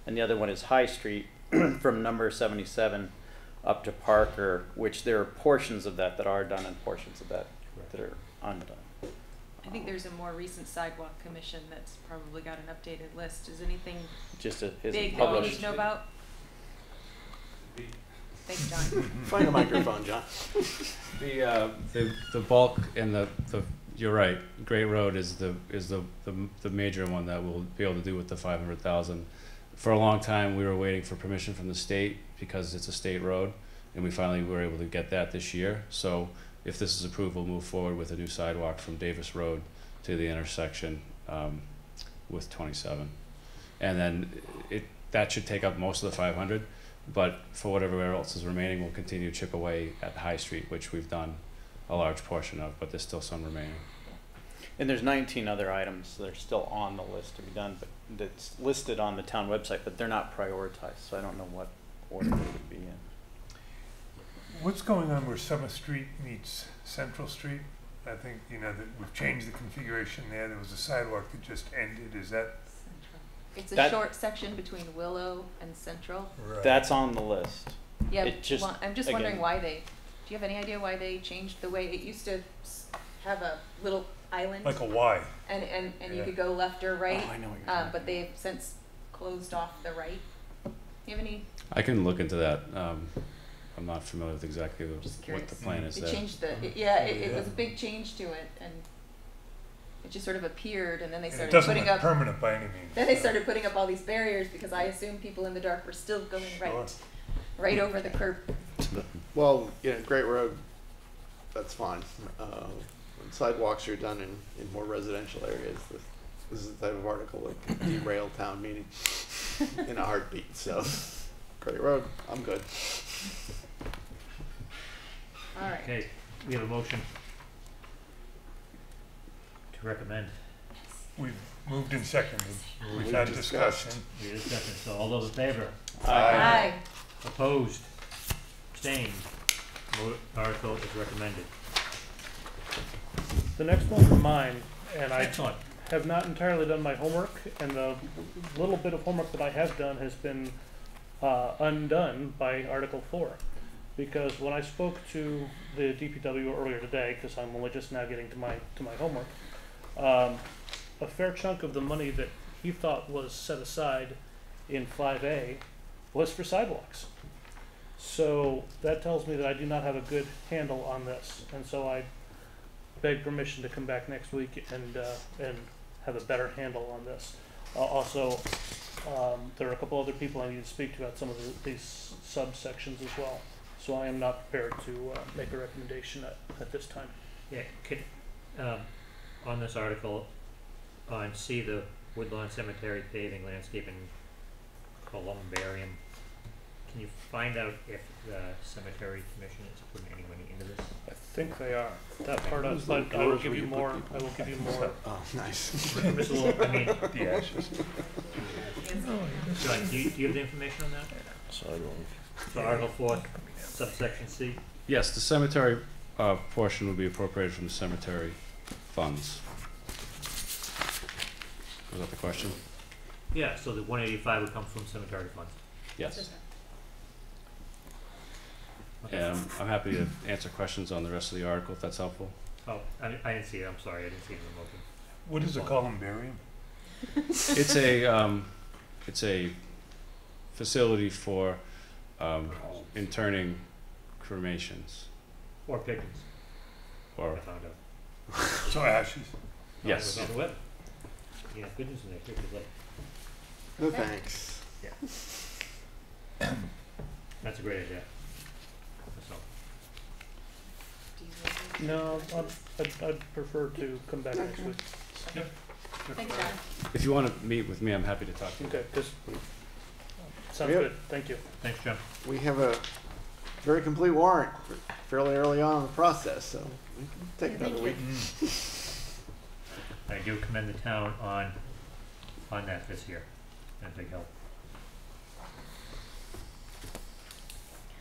And the other one is High Street from number 77 up to Parker, which there are portions of that that are done and portions of that that are undone. I think there's a more recent sidewalk commission that's probably got an updated list. Is anything Just big that we need published. to know about? Thanks, John. Find a microphone, John. The bulk and the you're right. Great Road is the major one that we'll be able to do with the 500,000. For a long time, we were waiting for permission from the state because it's a state road, and we finally were able to get that this year. So if this is approved, we'll move forward with a new sidewalk from Davis Road to the intersection with 27. And then that should take up most of the 500, but for whatever else is remaining, we'll continue to chip away at High Street, which we've done a large portion of, but there's still some remaining. And there's 19 other items that are still on the list to be done, but that's listed on the town website, but they're not prioritized, so I don't know what order they would be in. What's going on where Summer Street meets Central Street? I think, that we've changed the configuration there. There was a sidewalk that just ended. Is that? It's a short section between Willow and Central. Right. That's on the list. Yeah, It just, I'm just wondering why they, do you have any idea why they changed the way it used to have a little island? Like a Y. And Yeah. you could go left or right. Oh, I know what you're talking but they've since closed off the right. Do you have any? I can look into that. I'm not familiar with exactly what the plan is It there. changed it was a big change to it, and it just sort of appeared, and then they started doesn't putting look up permanent by any means. Then they started putting up all these barriers because I assumed people in the dark were still going right over the curb. Well, Great Road, that's fine. When sidewalks are done in more residential areas, this is the type of article that can derail town meeting in a heartbeat. So, Great Road, I'm good. All right. Okay, we have a motion to recommend. We've moved and seconded. We've We've had discussed. discussion. We have a second, so all those in favor? Aye. Opposed? Abstained? Article is recommended. The next one's mine, and I Excellent. have not entirely done my homework, and the little bit of homework that I have done has been undone by Article 4. Because when I spoke to the DPW earlier today, because I'm only just now getting to my homework, a fair chunk of the money that he thought was set aside in 5A was for sidewalks. So that tells me that I do not have a good handle on this, and so I beg permission to come back next week and have a better handle on this. Also, there are a couple other people I need to speak to about some of these subsections as well. So I am not prepared to make a recommendation at this time. Yeah, on this article, on C, the Woodlawn Cemetery paving, landscaping, columbarium, can you find out if the cemetery commission is putting any money into this? I think they are. That part of, but I will give you more. I will give you more. Oh, nice. Just a little, I mean, The ashes. John, do you have the information on that? So Article 4, subsection C? Yes, the cemetery portion will be appropriated from the cemetery funds. Was that the question? Yeah, so the 185 would come from cemetery funds. Yes. And I'm happy to answer questions on the rest of the article if that's helpful. Oh, I didn't see it, I'm sorry, I didn't see it in the motion. What is a columbarium? It's a facility for interning cremations. Or pigeons, Or I found out. So ashes. yes. It was on the web. You have pigeons in there too, 'cause like, No thanks. yeah. That's a great idea. So, No, I'd prefer to come back next week. Yep. Thanks, John. If you want to meet with me, I'm happy to talk to you. Okay, because Sounds good. Thank you. Thanks, Jim. We have a very complete warrant fairly early on in the process, so we can take another week. I do commend the town on that this year. Been a big help.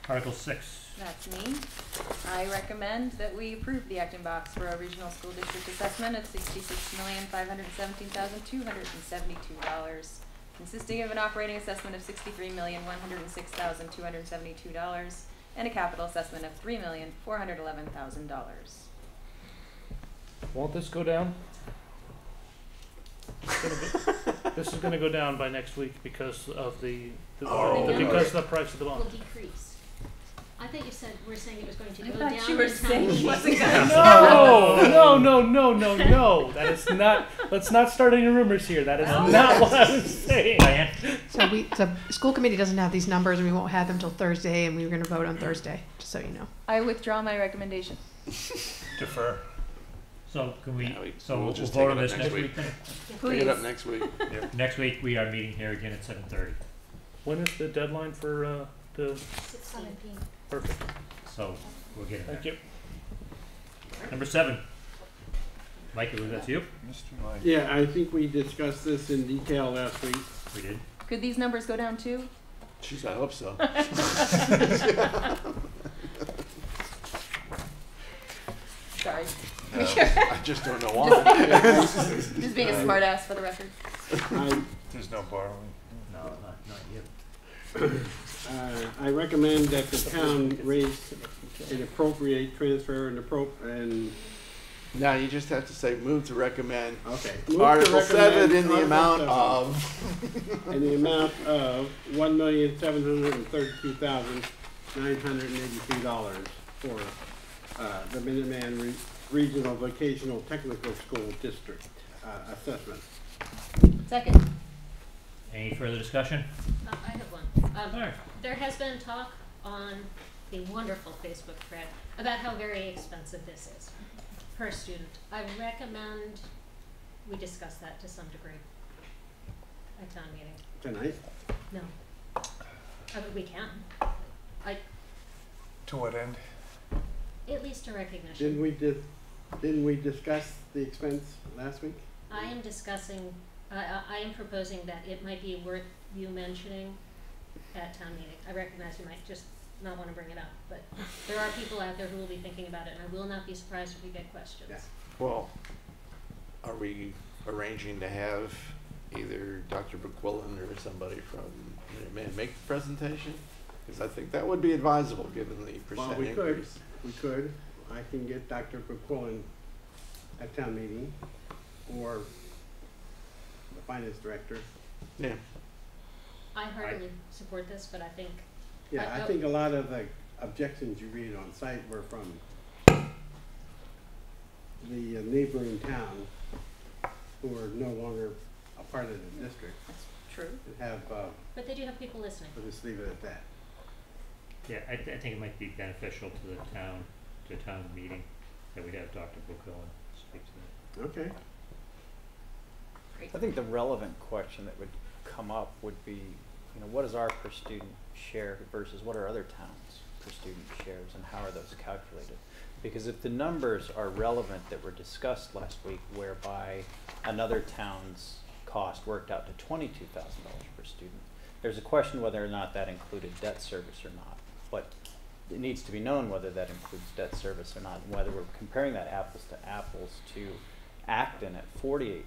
Article 6. That's me. I recommend that we approve the Acton box for our regional school district assessment of $66,517,272, consisting of an operating assessment of $63,106,272 and a capital assessment of $3,411,000. Won't this go down? This is going to go down by next week because of because of the price of the bond. Will decrease. I thought you said we're saying it was going to I go thought down. you were saying it wasn't going to No. That is not. Let's not start any rumors here. That is not what I was saying. So the school committee doesn't have these numbers, and we won't have them till Thursday, and we were going to vote on Thursday, just so you know. I withdraw my recommendation. Defer. So can we? So we'll we'll just vote take on it this up next next week. Then? Take it up next week. Next week we are meeting here again at 7:30. When is the deadline for the? 17. Perfect. So we'll get it. Thank you. Number 7. Mike, was that you? Mr. Mike. Yeah, I think we discussed this in detail last week. We did. Could these numbers go down too? Jeez, I hope so. Sorry. I just don't know why. Just being a smart ass for the record. There's no borrowing. No, not yet. I recommend that the town raise an appropriate transfer and Now you just have to say move to recommend. Okay. Article 7 in the amount of. In the amount of $1,732,983 for the Minuteman Regional Vocational Technical School District assessment. Second. Any further discussion? I have one. Alright. There has been talk on the wonderful Facebook thread about how very expensive this is per student. I recommend we discuss that to some degree at town meeting. Tonight? No. We can. To what end? At least a recognition. Didn't we discuss the expense last week? I am discussing, I am proposing that it might be worth you mentioning at town meeting. I recognize you might just not want to bring it up, but there are people out there who will be thinking about it, and I will not be surprised if we get questions. Yeah. Well, are we arranging to have either Dr. McMullen or somebody from Minuteman make the presentation? Because I think that would be advisable given the percent increase. We could. I can get Dr. McMullen at town meeting or the finance director. Yeah. I heartily support this, but I think. Yeah, I think a lot of the objections you read on site were from the neighboring town who are no longer a part of the district. That's true. And have, but they do have people listening. we'll just leave it at that. Yeah, I think it might be beneficial to the town meeting that we have Dr. McMullen speak to that. Okay. I think the relevant question that would come up would be, what is our per student share versus what are other towns per student shares, and how are those calculated? Because if the numbers are relevant that were discussed last week, whereby another town's cost worked out to $22,000 per student, there's a question whether or not that included debt service or not. But it needs to be known whether that includes debt service or not, and whether we're comparing that apples to apples to Acton at $48,000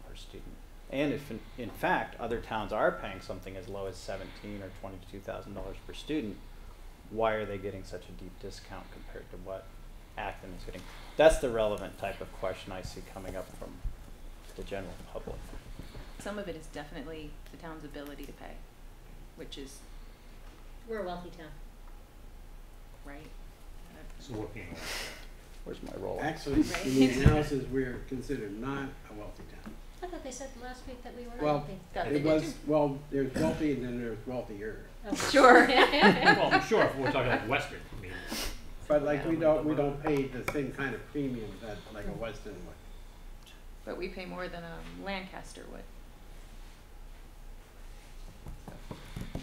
per student. And if in fact other towns are paying something as low as $17,000 or $22,000 per student, why are they getting such a deep discount compared to what Acton is getting? That's the relevant type of question I see coming up from the general public. Some of it is definitely the town's ability to pay, which is. We're a wealthy town. Right. So we're paying. Where's my roll? Actually, in the analysis, we're considered not a wealthy town. I thought they said last week that we were Well, wealthy. there's wealthy and then there's wealthier. Oh. Sure. Well, sure, if we're talking like Western, I mean. But like we don't pay the same kind of premium that like a Weston would. But we pay more than a Lancaster would.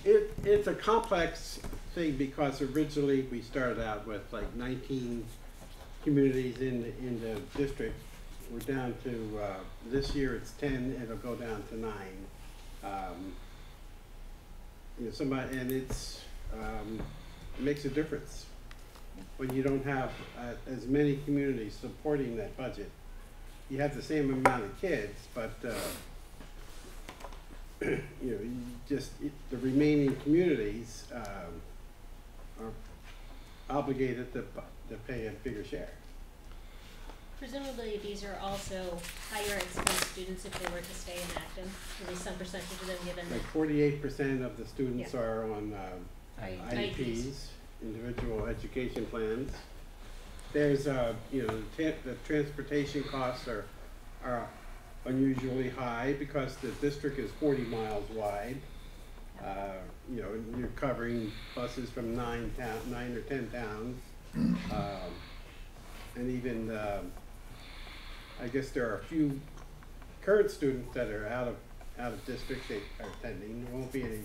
It's a complex thing because originally we started out with like 19 communities in the district. We're down to, this year it's 10, it'll go down to 9. You know, somebody, and it makes a difference when you don't have as many communities supporting that budget. You have the same amount of kids, but you know, the remaining communities are obligated to pay a bigger share. Presumably, these are also higher expense students if they were to stay in Acton. At least some percentage of them given. Like 48% of the students are on IEPs. Individual education plans. There's you know, the transportation costs are unusually high because the district is 40 miles wide. You know, you're covering buses from 9 or 10 towns, and even I guess there are a few current students that are out of district they are attending. There won't be any.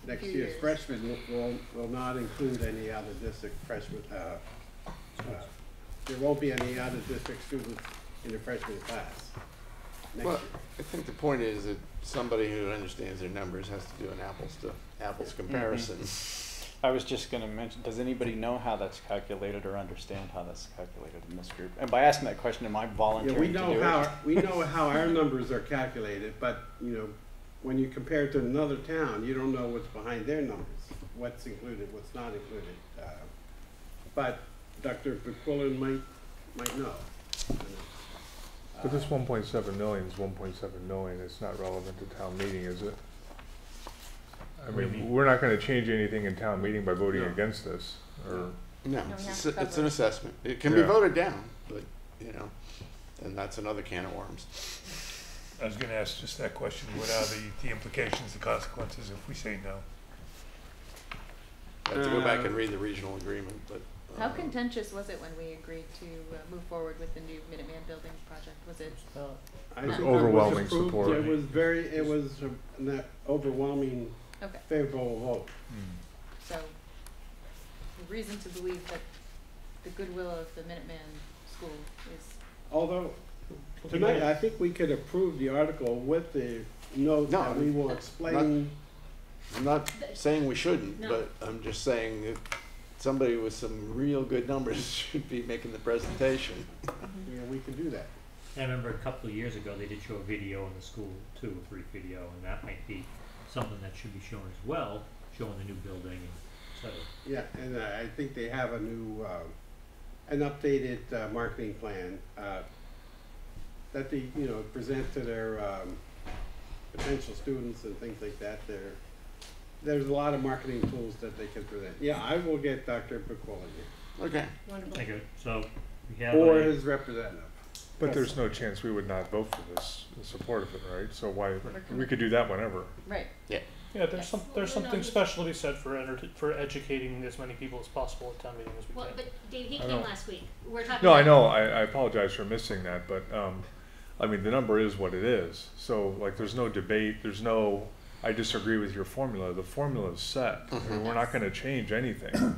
Next year's freshmen will not include any out of district freshmen. There won't be any out of district students in the freshman class. Well, I think the point is that somebody who understands their numbers has to do an apples to apples comparison. I was just going to mention, does anybody know how that's calculated or understand how that's calculated in this group? And by asking that question, am I volunteering to do it? We know how our numbers are calculated, but you know, when you compare it to another town, you don't know what's behind their numbers, what's included, what's not included. But Dr. McMullen might know. But this 1.7 million is 1.7 million. It's not relevant to town meeting, is it? I mean, we're not going to change anything in town meeting by voting against this, or no, it's an assessment. It can be voted down, but you know, and that's another can of worms. I was going to ask just that question. What are the implications, the consequences if we say no? I have to go back and read the regional agreement, but. How contentious was it when we agreed to move forward with the new Minuteman building project? Was it? It was overwhelming support. It was an overwhelming favorable vote. So, the reason to believe that the goodwill of the Minuteman school is. Although tonight I think we could approve the article with the note that we will explain. I'm not saying we shouldn't, but I'm just saying that somebody with some real good numbers should be making the presentation. Yeah, we can do that. I remember a couple of years ago they did show a video in the school, 2 or 3 video, and that might be something that should be shown as well, showing the new building, and so. Yeah, and I think they have a new, an updated marketing plan that they, you know, present to their potential students and things like that. There's a lot of marketing tools that they can present. Yeah, I will get Dr. McMullen here. Okay. Wonderful. Thank you. So we have or his representative. But there's no chance we would not vote for this in support of it, right? So why we could do that whenever. Right. Yeah. Yeah, there's something special to be said for educating as many people as possible at town meeting as we can. Well, but Dave, he came last week. We're talking. No, I know. I apologize for missing that, but I mean the number is what it is. So like, there's no debate. There's no. I disagree with your formula. The formula is set. I mean, we're not going to change anything.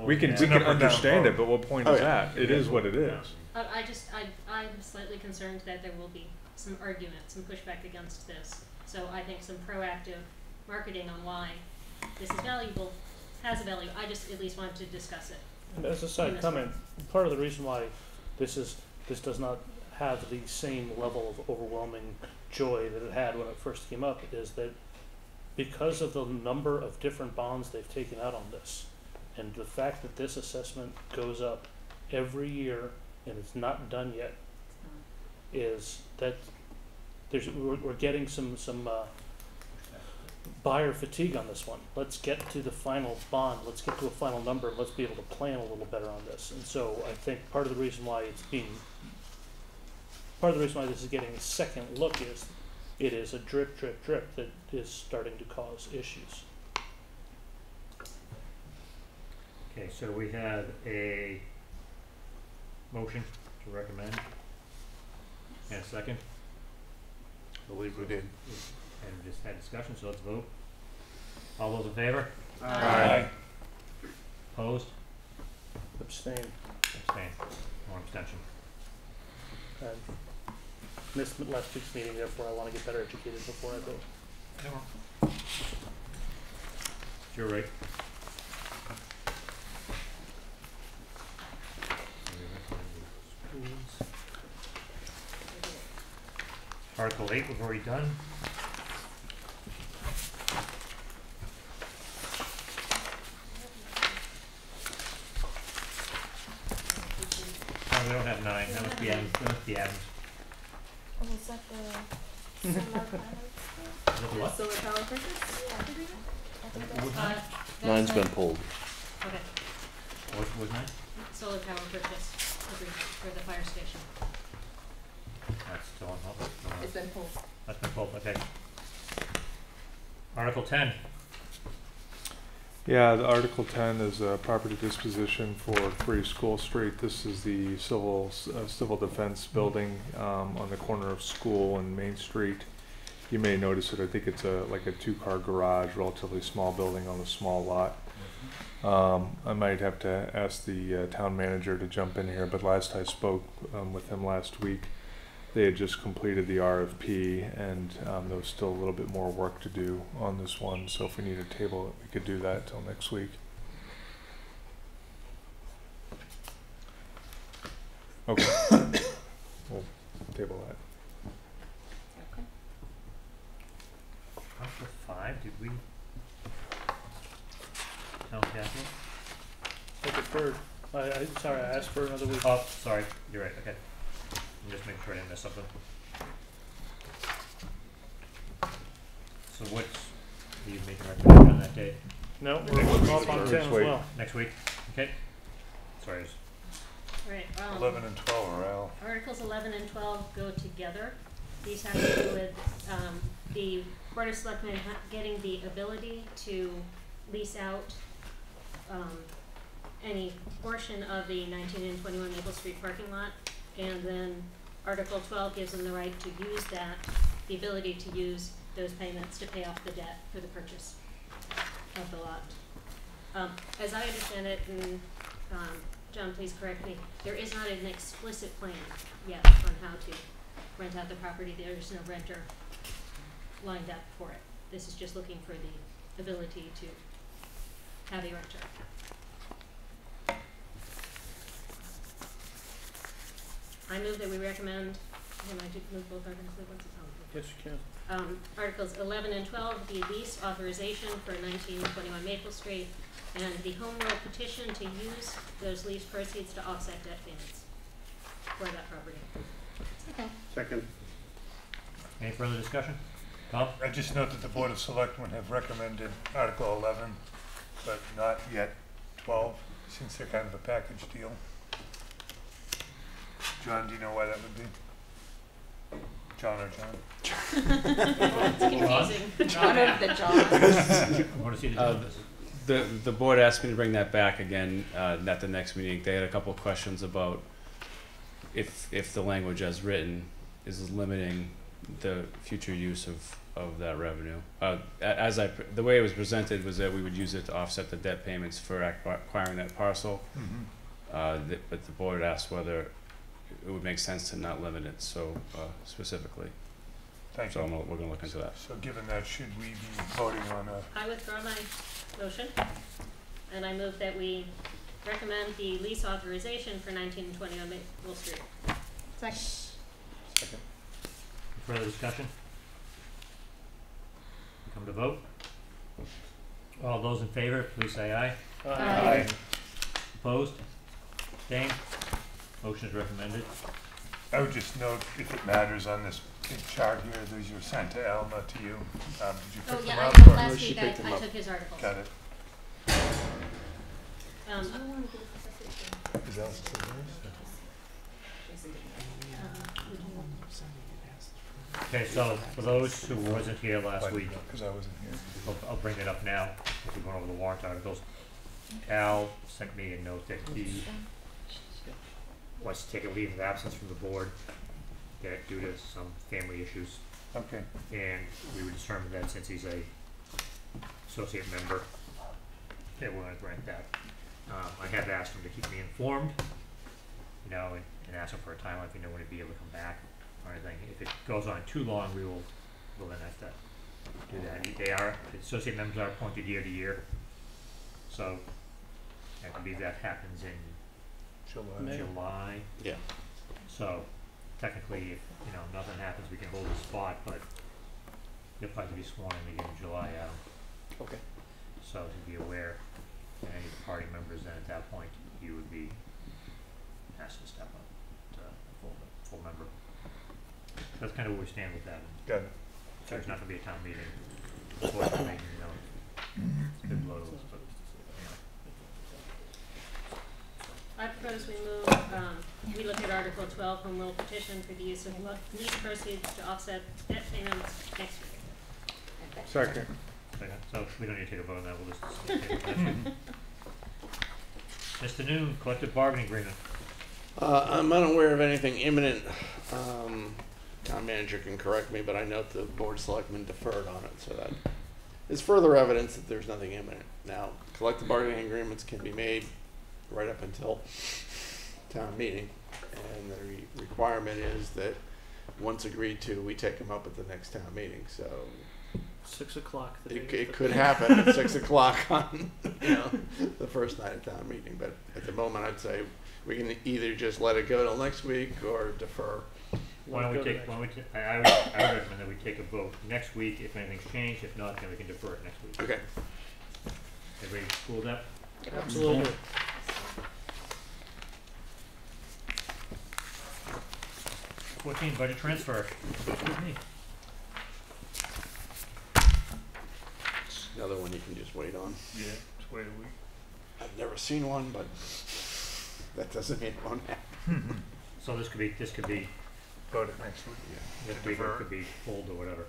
We can understand it, but what point is that? It is what it is. I'm slightly concerned that there will be some argument, some pushback against this. So I think some proactive marketing on why this is valuable, has a value. I just at least wanted to discuss it. And as a side comment, part of the reason why this does not have the same level of overwhelming joy that it had when it first came up is that because of the number of different bonds they've taken out on this, and the fact that this assessment goes up every year and it's not done yet, is that we're getting some buyer fatigue on this one. Let's get to the final bond. Let's get to a final number. Let's be able to plan a little better on this. And so I think part of the reason why this is getting a second look is it is a drip that is starting to cause issues. Okay, so we have a motion to recommend and a second. I believe we did. And just had discussion, so let's vote. All those in favor? Aye. Opposed? Abstain. Abstain. One abstention. Missed last week's meeting, therefore I want to get better educated before I vote. You're right. Article 8 we've already done. No, we don't have 9. That must be Adams. That must be Adams. Oh, was that the solar panels? Is that the what? Solar power purchase? What was 9? Nine's been pulled. Okay. What was 9? Solar power purchase agreement for the fire station. That's still on hold. It's been pulled. That's been pulled, okay. Article 10. Yeah, the Article 10 is a property disposition for 3 School Street. This is the civil defense building on the corner of School and Main Street. You may notice it. I think it's like a 2-car garage, relatively small building on a small lot. I might have to ask the town manager to jump in here, but last I spoke with him last week, they had just completed the RFP, and there was still a little bit more work to do on this one. So if we need to table it, we could do that till next week. Okay. We'll table that. Okay. Article 5, did we? Town capital? I deferred. Sorry, I asked for another week. Oh, sorry. You're right. Okay. I'm just making sure I didn't miss something. So what's, are you making a recommendation on that date? No, we're off on 10 as well. Next week? Okay. Sorry. Right. 11 and 12 are out. Articles 11 and 12 go together. These have to do with the Board of Selectmen getting the ability to lease out any portion of the 19 and 21 Maple Street parking lot, and then Article 12 gives them the right to use that, the ability to use those payments to pay off the debt for the purchase of the lot. As I understand it, and John, please correct me, there is not an explicit plan yet on how to rent out the property. There is no renter lined up for it. This is just looking for the ability to have a renter. I move that we recommend, can I move both articles at once? Yes, you can. Articles 11 and 12, the lease authorization for 1921 Maple Street, and the home rule petition to use those lease proceeds to offset debt payments for that property. Okay. Second. Any further discussion? Tom? I just note that the Board of Selectmen have recommended Article 11, but not yet 12, since they're kind of a package deal. John, do you know why that would be? John or John? It's confusing. John of the John. I want to see the John. The board asked me to bring that back again at the next meeting. They had a couple of questions about if the language as written is limiting the future use of that revenue. The way it was presented was that we would use it to offset the debt payments for acquiring that parcel. Mm-hmm. But the board asked whether it would make sense to not limit it so specifically. Thank so you. we're going to look into that. So given that, should we be voting on a... I withdraw my motion, and I move that we recommend the lease authorization for 1921 Maple Street. Second. Second. Further discussion? Come to vote. All those in favor, please say aye. Aye. Opposed? Abstained? Motion is recommended. I would just note, if it matters, on this big chart here, these are sent to Alma, to you. Did you pick them Yeah, up? last week I took his articles. Got it. Is that still Okay, so for those who wasn't here last week, because I wasn't here. I'll bring it up now. We're going over the warrant articles. Al sent me a note that he wants to take a leave of absence from the board due to some family issues. Okay. And we were determined that since he's a associate member, they were gonna grant that. I have asked them to keep me informed, you know, and ask them for a timeline, if you know when he'd be able to come back or anything. If it goes on too long, we'll then have to do that. The associate members are appointed year to year, so I believe that happens in July. Yeah. So technically, if, you know, nothing happens, we can hold the spot, but you'll probably be sworn in again in July, Okay. so to be aware, and any party members, then at that point, you would be asked to step up to a full member. That's kind of where we stand with that. Got it. So there's not gonna be a town meeting, unfortunately, you know, it's a good blow to us, but, I propose we move, we look at Article 12, home rule petition for the use of lease proceeds to offset debt payments next week. Second. So we don't need to take a vote on that, we'll just take it next week. Mr. Noon, collective bargaining agreement. I'm unaware of anything imminent. Town manager can correct me, but I note the board of selectmen deferred on it, so that is further evidence that there's nothing imminent. Now, collective bargaining agreements can be made right up until town meeting, and the requirement is that once agreed to, we take them up at the next town meeting. So 6 o'clock. it could happen at 6 o'clock on, you know, the first night of town meeting. But at the moment, I'd say we can either just let it go till next week or defer. I would recommend that we take a vote next week if anything's changed. If not, then we can defer it next week. Okay. Everybody cool with that? Absolutely. Budget transfer. Another one you can just wait on. Yeah, just wait a week. I've never seen one, but that doesn't mean it won't happen. So this could be Vote it next week. Yeah. this week, or it could be pulled or whatever.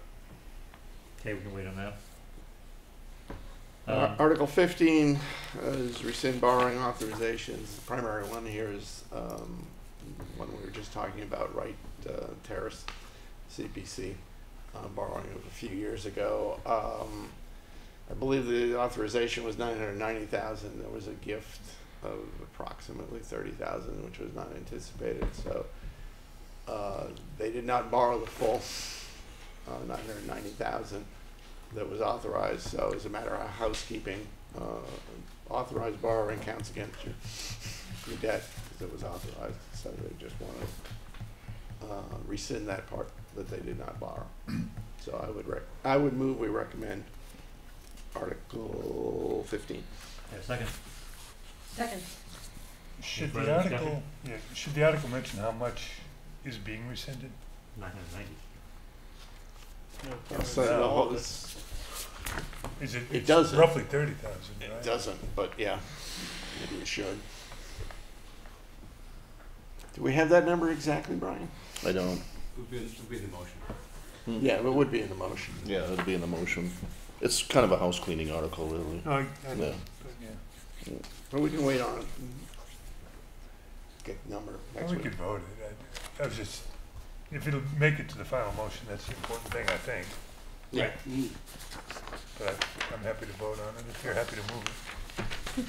Okay, we can wait on that. Article 15 is rescind borrowing authorizations. The primary one here is one we were just talking about, Wright Terrace, CPC, borrowing of a few years ago. I believe the authorization was $990,000. There was a gift of approximately $30,000, which was not anticipated. So they did not borrow the full $990,000 that was authorized. So as a matter of housekeeping, authorized borrowing counts against your debt because it was authorized. So they just want to rescind that part that they did not borrow. So I would move we recommend Article 15. Have a second. Second. Should further the article, discussion? yeah, should the article mention how much is being rescinded? 990. So the whole, it's It's doesn't. roughly 30,000, right? It doesn't, but yeah, maybe it should. Do we have that number exactly, Brian? I don't. It would be the motion. Yeah, it would be in the motion. Yeah, it'd be in the motion. It's kind of a house cleaning article, really. Oh, Yeah. But we can wait on it. Get the number Well, next we week. could vote it. I was just, if it'll make it to the final motion, that's the important thing, I think. Yeah. But I'm happy to vote on it if you're happy to move it.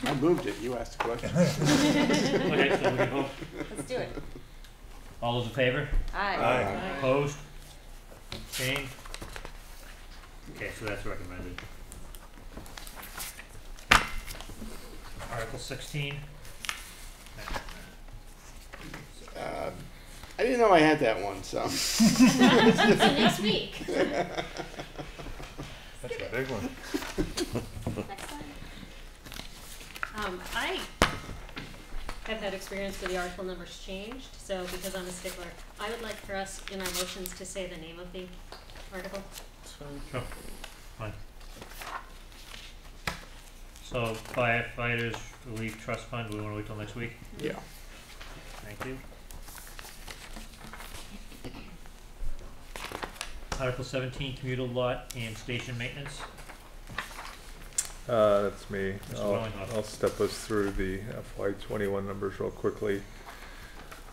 I moved it. You asked the question. Okay, so we can vote. Let's do it. All those in favor? Aye. Aye. Opposed? Abstained? Okay, so that's recommended. Article 16. I didn't know I had that one, so. So next week. That's a big one. Next time. I have had experience where the article numbers changed, so because I'm a stickler, I would like for us in our motions to say the name of the article. Sure. Fine. So firefighters relief trust fund, we want to wait till next week? Yeah. Thank you. Article 17, commuter lot and station maintenance. That's me. Mr. I'll Wellington. step us through the FY21 numbers real quickly.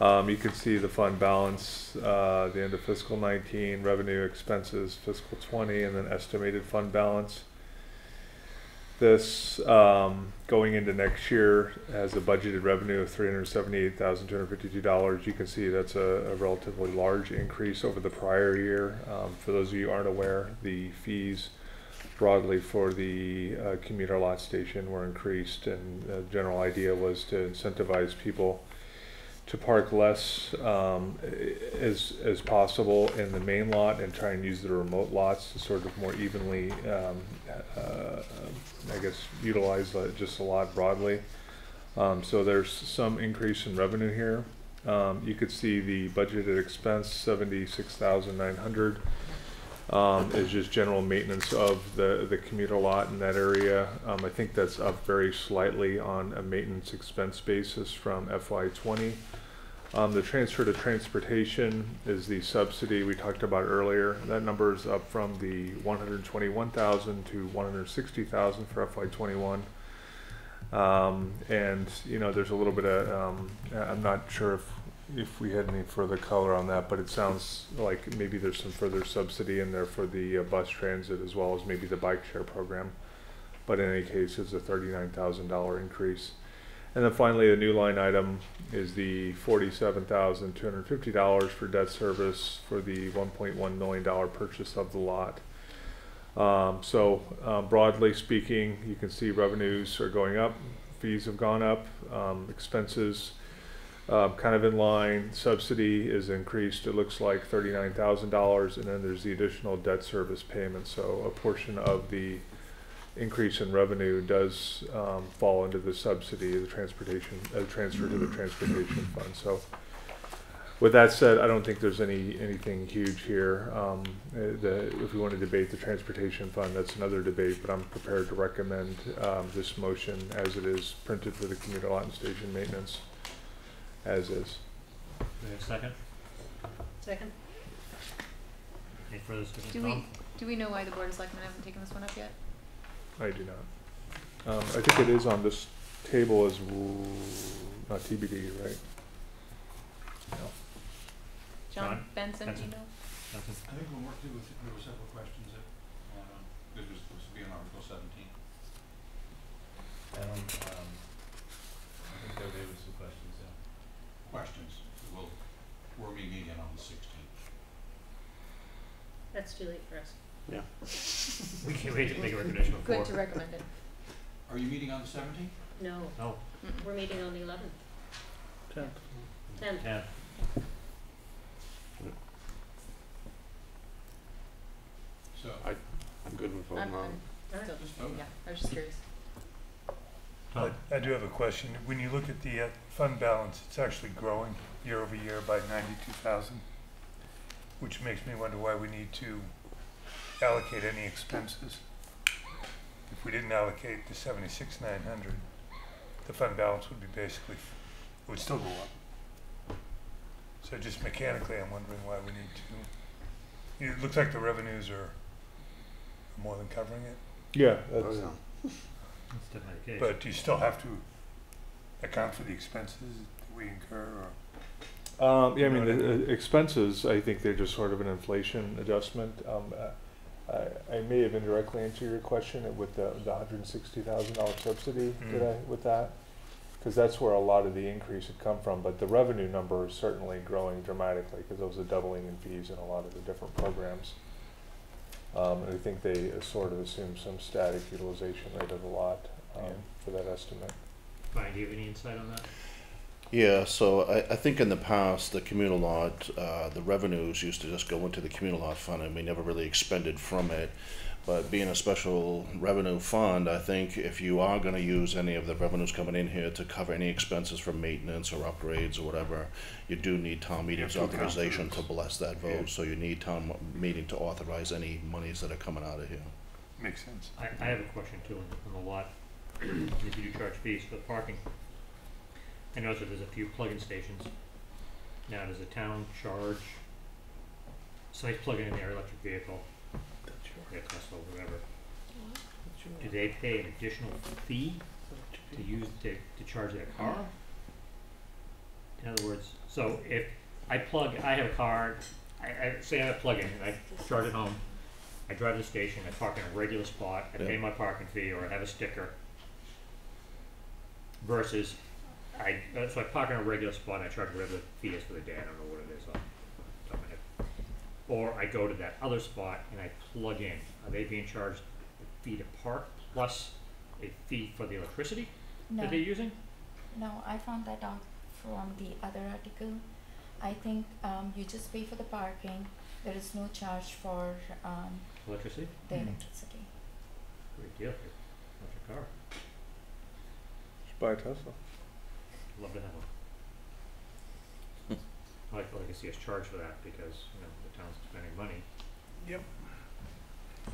You can see the fund balance, the end of fiscal 19, revenue expenses fiscal 20, and then estimated fund balance. This, going into next year, has a budgeted revenue of $378,252. You can see that's a relatively large increase over the prior year. For those of you who aren't aware, the fees broadly for the commuter lot station were increased, and the general idea was to incentivize people to park less as possible in the main lot and try and use the remote lots to sort of more evenly, I guess, utilize just a lot broadly. So there's some increase in revenue here. You could see the budgeted expense, $76,900, is just general maintenance of the commuter lot in that area. I think that's up very slightly on a maintenance expense basis from FY20. The transfer to transportation is the subsidy we talked about earlier. That number is up from the $121,000 to $160,000 for FY21. And you know, there's a little bit of I'm not sure if we had any further color on that, but it sounds like maybe there's some further subsidy in there for the bus transit as well as maybe the bike share program. But in any case, it's a $39,000 increase. And then finally, the new line item is the $47,250 for debt service for the $1.1 million purchase of the lot. Broadly speaking, you can see revenues are going up, fees have gone up, expenses kind of in line, subsidy is increased, it looks like $39,000, and then there's the additional debt service payment. So a portion of the increase in revenue does fall into the subsidy, the transportation, transfer to the transportation fund. So with that said, I don't think there's anything huge here. If we want to debate the transportation fund, that's another debate, but I'm prepared to recommend this motion as it is printed for the commuter lot and station maintenance, as is. Do we have a second? Second. Any further discussion? Do we know why the Board of Selectmen haven't taken this one up yet? I do not. I think it is on this table as not TBD, right? No. John Benson, do you know? I think when we're through, there were several questions that this was supposed to be on Article 17. I think there was some questions there. Questions. We're meeting again on the 16th. That's too late for us. Yeah. We can't wait to make a recommendation before. Good to recommend it. Are you meeting on the 17th? No. No. We're meeting on the 11th. 10th. 10th. So I'm good with voting on. Just vote. Yeah, I was just curious. I do have a question. When you look at the fund balance, it's actually growing year over year by 92,000, which makes me wonder why we need to allocate any expenses. If we didn't allocate the $76,900, the fund balance would be basically, it would still go up. So just mechanically, I'm wondering why we need to. It looks like the revenues are more than covering it. Yeah, That's That's definitely the case. But you still have to account for the expenses that we incur, or? Yeah, I mean, the expenses, I think they're just sort of an inflation adjustment. I may have indirectly answered your question with the $160,000 subsidy with that, because that's where a lot of the increase had come from. But the revenue number is certainly growing dramatically because there was a doubling in fees in a lot of the different programs. And I think they sort of assume some static utilization rate of the lot for that estimate. Brian, do you have any insight on that? Yeah, so I think in the past, the communal lot, the revenues used to just go into the communal lot fund and we never really expended from it. But being a special revenue fund, I think if you are going to use any of the revenues coming in here to cover any expenses for maintenance or upgrades or whatever, you do need town meeting's authorization to bless that vote. Yeah. So you need town meeting to authorize any monies that are coming out of here. Makes sense. I have a question too on the lot. If you do charge fees for parking, I noticed that there's a few plug-in stations. Now, does the town charge somebody plugging in their electric vehicle, their Tesla, whatever? Do they pay an additional fee to use to charge their car? In other words, so if I have a car, I say I have a plug-in and I charge it home, I drive to the station, I park in a regular spot, I pay my parking fee, or I have a sticker, versus so I park in a regular spot and I charge whatever the fee is for the day, I don't know what it is off the top of my head. Or I go to that other spot and I plug in. Are they being charged a fee to park plus a fee for the electricity that they're using? No, I found that out from the other article. I think you just pay for the parking. There is no charge for Electricity? the electricity. Great deal here. Electric car. Just buy a Tesla. Love to have one. I like to see us charge for that because, you know, the town's spending money. Yep. I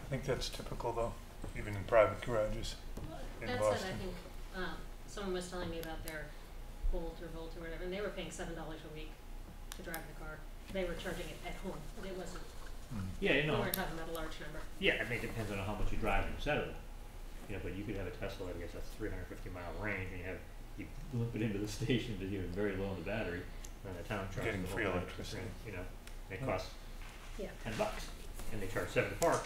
think that's typical though, even in private garages in That Boston. said, I think someone was telling me about their Volt or whatever, and they were paying $7 a week to drive the car. They were charging it at home, but it wasn't. Yeah, you know. We weren't talking about a large number. Yeah, I mean, it depends on how much you drive instead of it. You know, but you could have a Tesla, I guess that's 350-mile range, and you limp it into the station because you're very low on the battery, and the town charges Getting the free whole electricity. You know, it costs $10, and they charge $7 to park.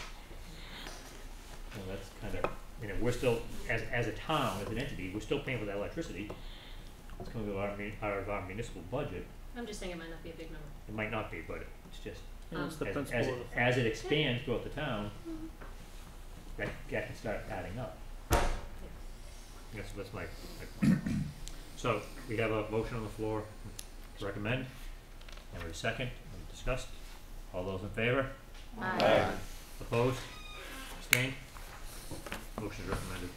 Well, that's kind of, you know, we're still, as a town, as an entity, we're still paying for that electricity. It's coming out of our municipal budget. I'm just saying it might not be a big number. It might not be, but it's just, It's the as principle of the as it expands throughout the town, that can start adding up. That's my point. So, we have a motion on the floor to recommend, and we second, and discussed. All those in favor? Aye. Opposed? Abstained? Motion is recommended.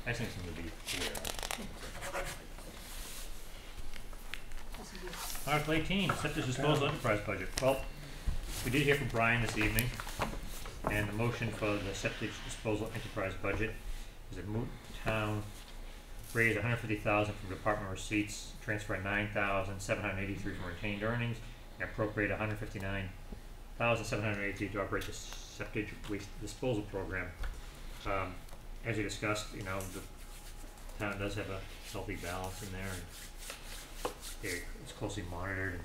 I think something to be aware of. Article 18, septic disposal enterprise budget. Well, we did hear from Brian this evening, and the motion for the septic disposal enterprise budget is that town raise $150,000 from department receipts, transfer $9,783 from retained earnings, and appropriate $159,783 to operate the septic waste disposal program. As we discussed, you know, the town does have a healthy balance in there, and it's closely monitored, and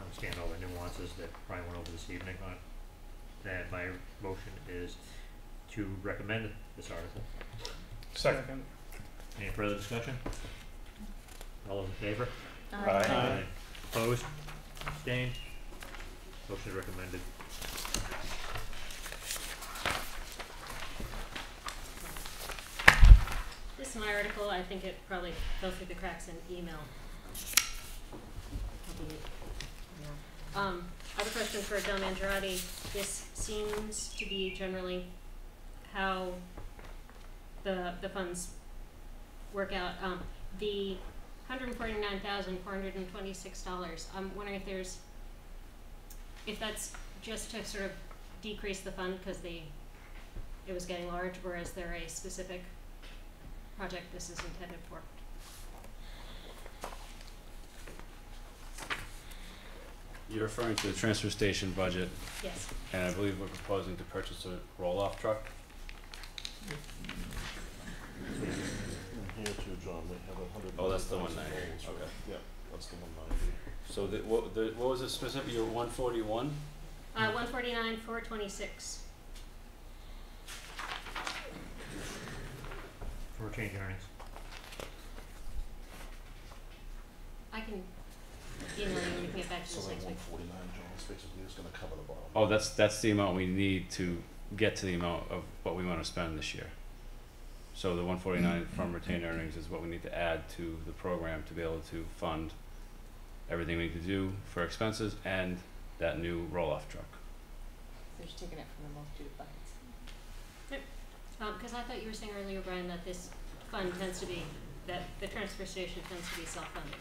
understand all the nuances that Brian went over this evening on. And my motion is to recommend this article. Second. Any further discussion? All those in favor? Aye. Opposed? Abstained? Motion is recommended. This is my article. I think it probably fell through the cracks in email. I have a question for Del Mangiarotti. This seems to be generally how the funds work out. The $149,426. I'm wondering if that's just to sort of decrease the fund because it was getting large, or is there a specific project this is intended for? You're referring to the transfer station budget, Yes. and I believe we're proposing to purchase a roll-off truck. Here too, John, we have 100. Oh, that's the 190. Okay. Yeah, that's the 190. So what was it specific? Your 141? 149,426. For change in earnings. I can email you and we can get back to So this that next week. 149, John, is basically just gonna cover the bottom. Oh, that's the amount we need to get to the amount of what we want to spend this year. So the 149 from retained earnings is what we need to add to the program to be able to fund everything we need to do for expenses and that new roll-off truck. They're just taking it from the multitude of buckets. Because I thought you were saying earlier, Brian, that this fund tends to be, that the transfer station tends to be self-funded.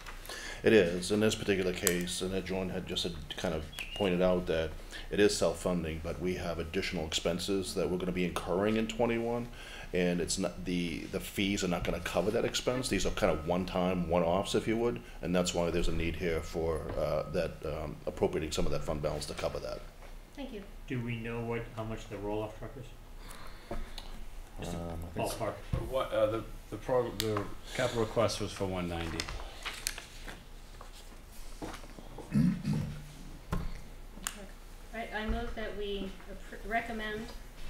It is, in this particular case, and that John had just kind of pointed out that it is self-funding, but we have additional expenses that we're gonna be incurring in 21, and it's not, the fees are not gonna cover that expense. These are kind of one-time, one-offs, if you would, and that's why there's a need here for appropriating some of that fund balance to cover that. Thank you. Do we know how much the roll-off truck is? Just a ballpark. What the capital request was for 190. I move that we recommend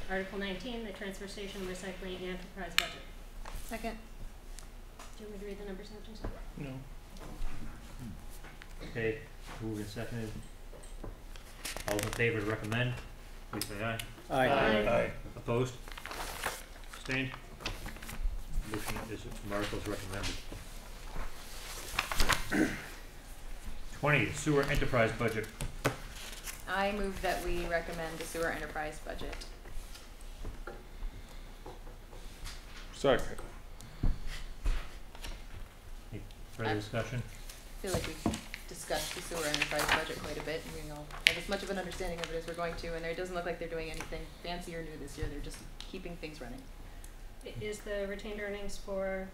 Article 19, the transfer station recycling enterprise budget. Second. Do you want me to read the numbers out, Jason? No. Okay, moved and seconded. All in favor to recommend, please say aye. Aye. Aye. Opposed? Abstained? Motion is, article is recommended. 20, sewer enterprise budget. I move that we recommend the sewer enterprise budget. Second. Any further discussion? I feel like we've discussed the sewer enterprise budget quite a bit, and we all have as much of an understanding of it as we're going to, and it doesn't look like they're doing anything fancy or new this year. They're just keeping things running. Is the retained earnings for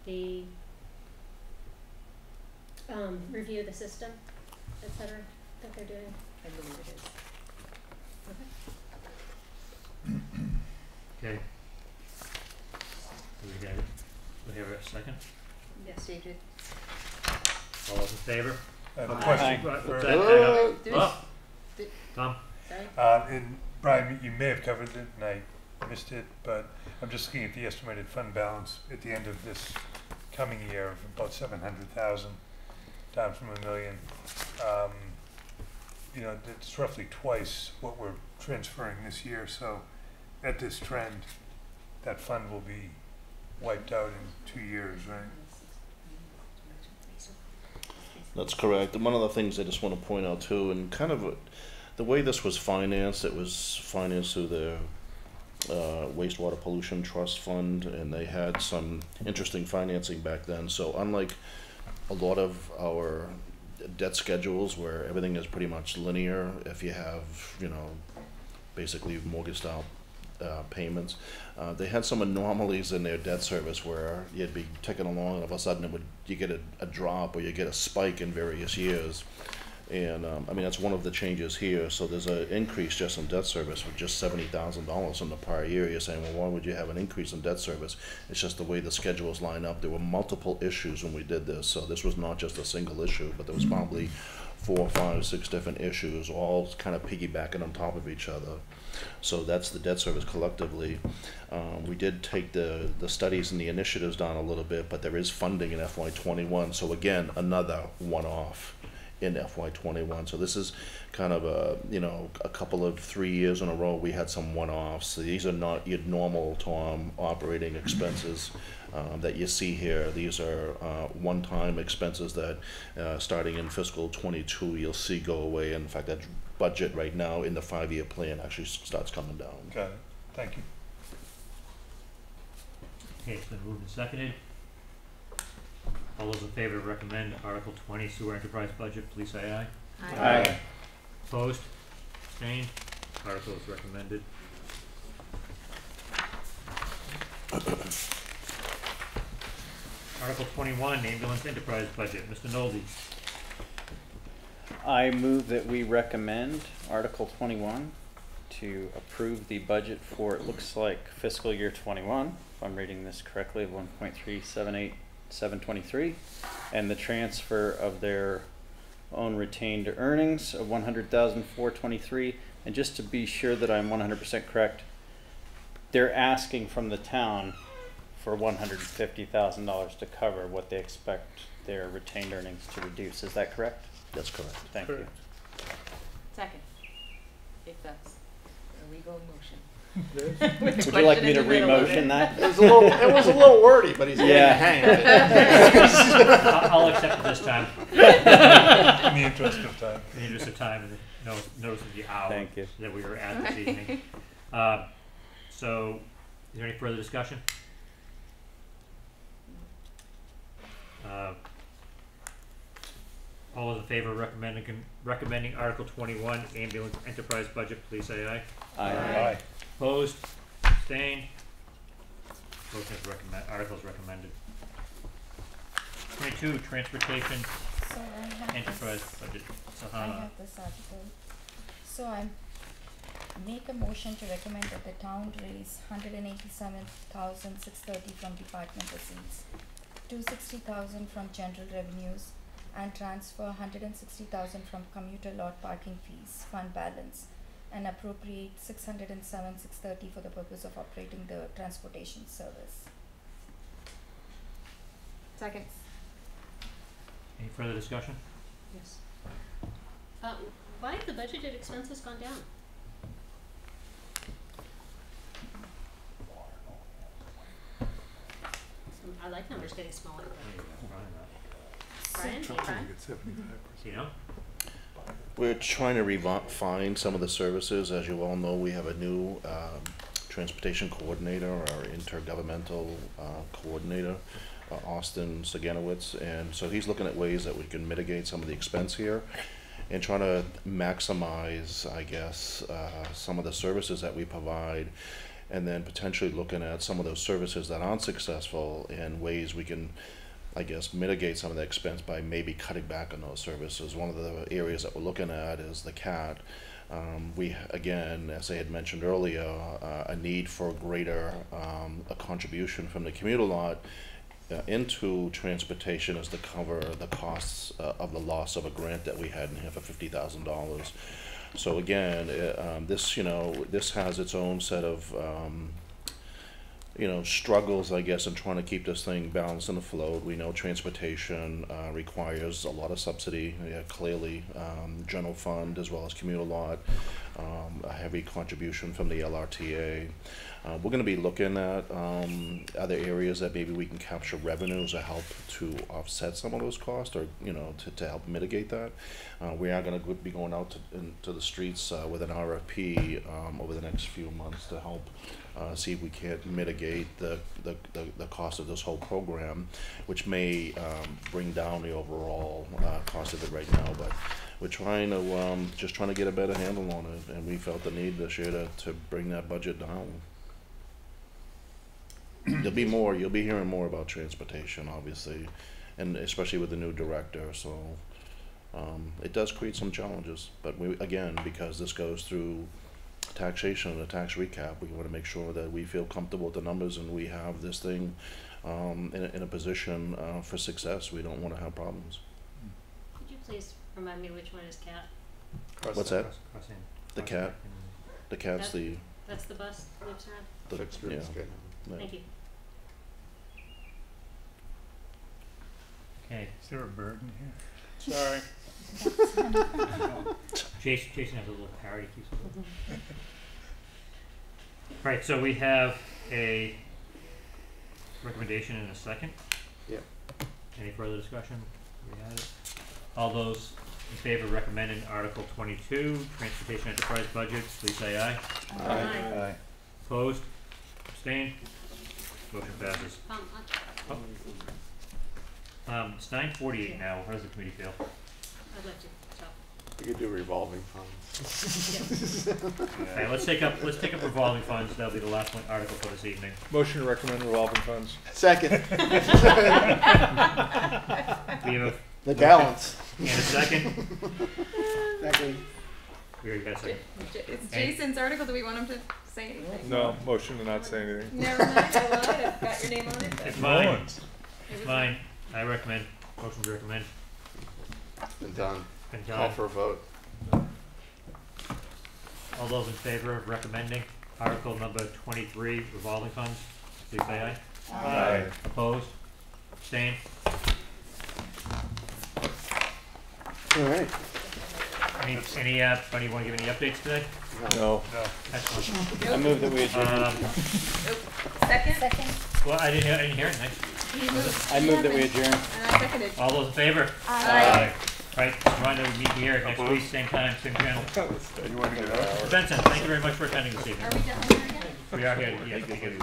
the review of the system, et cetera, that they're doing? I believe it is. Okay. Do we have it? We have a second? Yes, David. All those in favor? I have a Okay. question. Right, for- what's that? There's- Tom? Sorry? And Brian, you may have covered it and I missed it, but I'm just looking at the estimated fund balance at the end of this coming year of about 700,000, down from $1 million. You know, it's roughly twice what we're transferring this year, so at this trend, that fund will be wiped out in 2 years, right? That's correct. And one of the things I just want to point out too, and kind of the way this was financed, it was financed through the wastewater pollution trust fund, and they had some interesting financing back then. So unlike a lot of our debt schedules where everything is pretty much linear, if you have, you know, basically mortgage style payments, they had some anomalies in their debt service where you'd be ticking along and all of a sudden you get a drop or you get a spike in various years. And I mean, that's one of the changes here. So there's an increase just in debt service for just $70,000 in the prior year. You're saying, well, why would you have an increase in debt service? It's just the way the schedules line up. There were multiple issues when we did this. So this was not just a single issue, but there was probably 4, 5, 6 different issues, all kind of piggybacking on top of each other. So that's the debt service collectively. We did take the studies and the initiatives down a little bit, but there is funding in FY21. So again, another one-off in FY21. So this is kind of a, you know, a couple of 3 years in a row we had some one-offs. So these are not your normal operating expenses that you see here. These are one-time expenses that starting in fiscal 22 you'll see go away. In fact, that budget right now in the 5-year plan actually starts coming down. Got it. Thank you. Okay, it's been moved and seconded. All those in favor to recommend Article 20 sewer enterprise budget, please say aye. Aye. Opposed? Abstained? Article is recommended. Article 21 ambulance enterprise budget, Mr. Nolde. I move that we recommend Article 21 to approve the budget for, it looks like fiscal year 21, if I'm reading this correctly, 1.378723, and the transfer of their own retained earnings of $100,423. And just to be sure that I'm 100% correct, they're asking from the town for $150,000 to cover what they expect their retained earnings to reduce. Is that correct? That's correct. Thank you. Second, if that's a legal motion. Would you like me to re-motion that? It was a little wordy, but he's getting the hang of it. I'll accept it this time. In the interest of time. In the interest of time, and notice of the hour Thank you. that we were at this evening. So, is there any further discussion? All those in favor of recommending Article 21 ambulance enterprise budget, please say aye. Aye. Aye. Opposed? Abstained? Motion is article is recommended. 22 transportation So I have enterprise this, budget. I Sahana. have this article. So I make a motion to recommend that the town raise $187,630 from department receipts, $260,000 from general revenues, and transfer $160,000 from commuter lot parking fees fund balance and appropriate $607,630 for the purpose of operating the transportation service. Second. Any further discussion? Yes. Why have the budgeted expenses gone down? I like numbers getting smaller. Brian, You know? We're trying to refine some of the services. As you all know, we have a new transportation coordinator, our intergovernmental coordinator, Austin Saganowitz, and so he's looking at ways that we can mitigate some of the expense here and trying to maximize, I guess, some of the services that we provide, and then potentially looking at some of those services that aren't successful and ways we can, I guess, mitigate some of the expense by maybe cutting back on those services. One of the areas that we're looking at is the CAT. We, again, as I had mentioned earlier, a need for greater a contribution from the commuter lot into transportation is to cover the costs of the loss of a grant that we had in here for $50,000. So again, this, you know, this has its own set of you know, struggles, I guess, in trying to keep this thing balanced and afloat. We know transportation requires a lot of subsidy, clearly, general fund as well as commuter lot, a heavy contribution from the LRTA. We're going to be looking at other areas that maybe we can capture revenues to help to offset some of those costs, or, you know, to help mitigate that. We are going to be going out into the streets with an RFP over the next few months to help see if we can't mitigate the cost of this whole program, which may bring down the overall cost of it right now. But we're trying to just trying to get a better handle on it, and we felt the need this year to bring that budget down. There'll be more. You'll be hearing more about transportation, obviously, and especially with the new director. So it does create some challenges. But we, again, because this goes through taxation and a tax recap, we want to make sure that we feel comfortable with the numbers and we have this thing in a position for success. We don't want to have problems. Could you please remind me which one is CAT? What's that? Crossing. The CAT. The CAT's the. That's the bus that moves around? The, yeah. Yeah. Thank you. Okay. Is there a bird in here? Sorry. Jason has a little parrot he keeps Right, so we have a recommendation in a second. Yep. Any further discussion? We had it. All those in favor of recommending Article 22, Transportation Enterprise Budgets, please say aye. Aye. Aye. Opposed? Abstained? Motion passes. It's 9:48 now. How does the committee feel? I'd like to stop. We could do revolving funds. Okay, let's take up revolving funds. That'll be the last one article for this evening. Motion to recommend revolving funds. Second. We have The balance. and a second. Second. We already got a second. It's Jason's article. Do we want him to say anything? No, motion to not say anything. Never mind. I lied. I've got your name on it. It's mine. It's mine. I recommend. Motion to recommend. Been done. Been Call done. for a vote. All those in favor of recommending Article number 23, revolving funds, please say aye. Aye. Opposed? Abstained? All right. Anybody want to give any updates today? No. Excellent. I move that we adjourn. Second? Second. Well, I didn't hear anything. He moved. I move that we adjourn. And I seconded. All those in favor? Aye. Right, reminder, we meet here next week, same time, same channel. You want to get out? Benson, thank you very much for attending this evening. Are we done here again? We are here, yes, we do.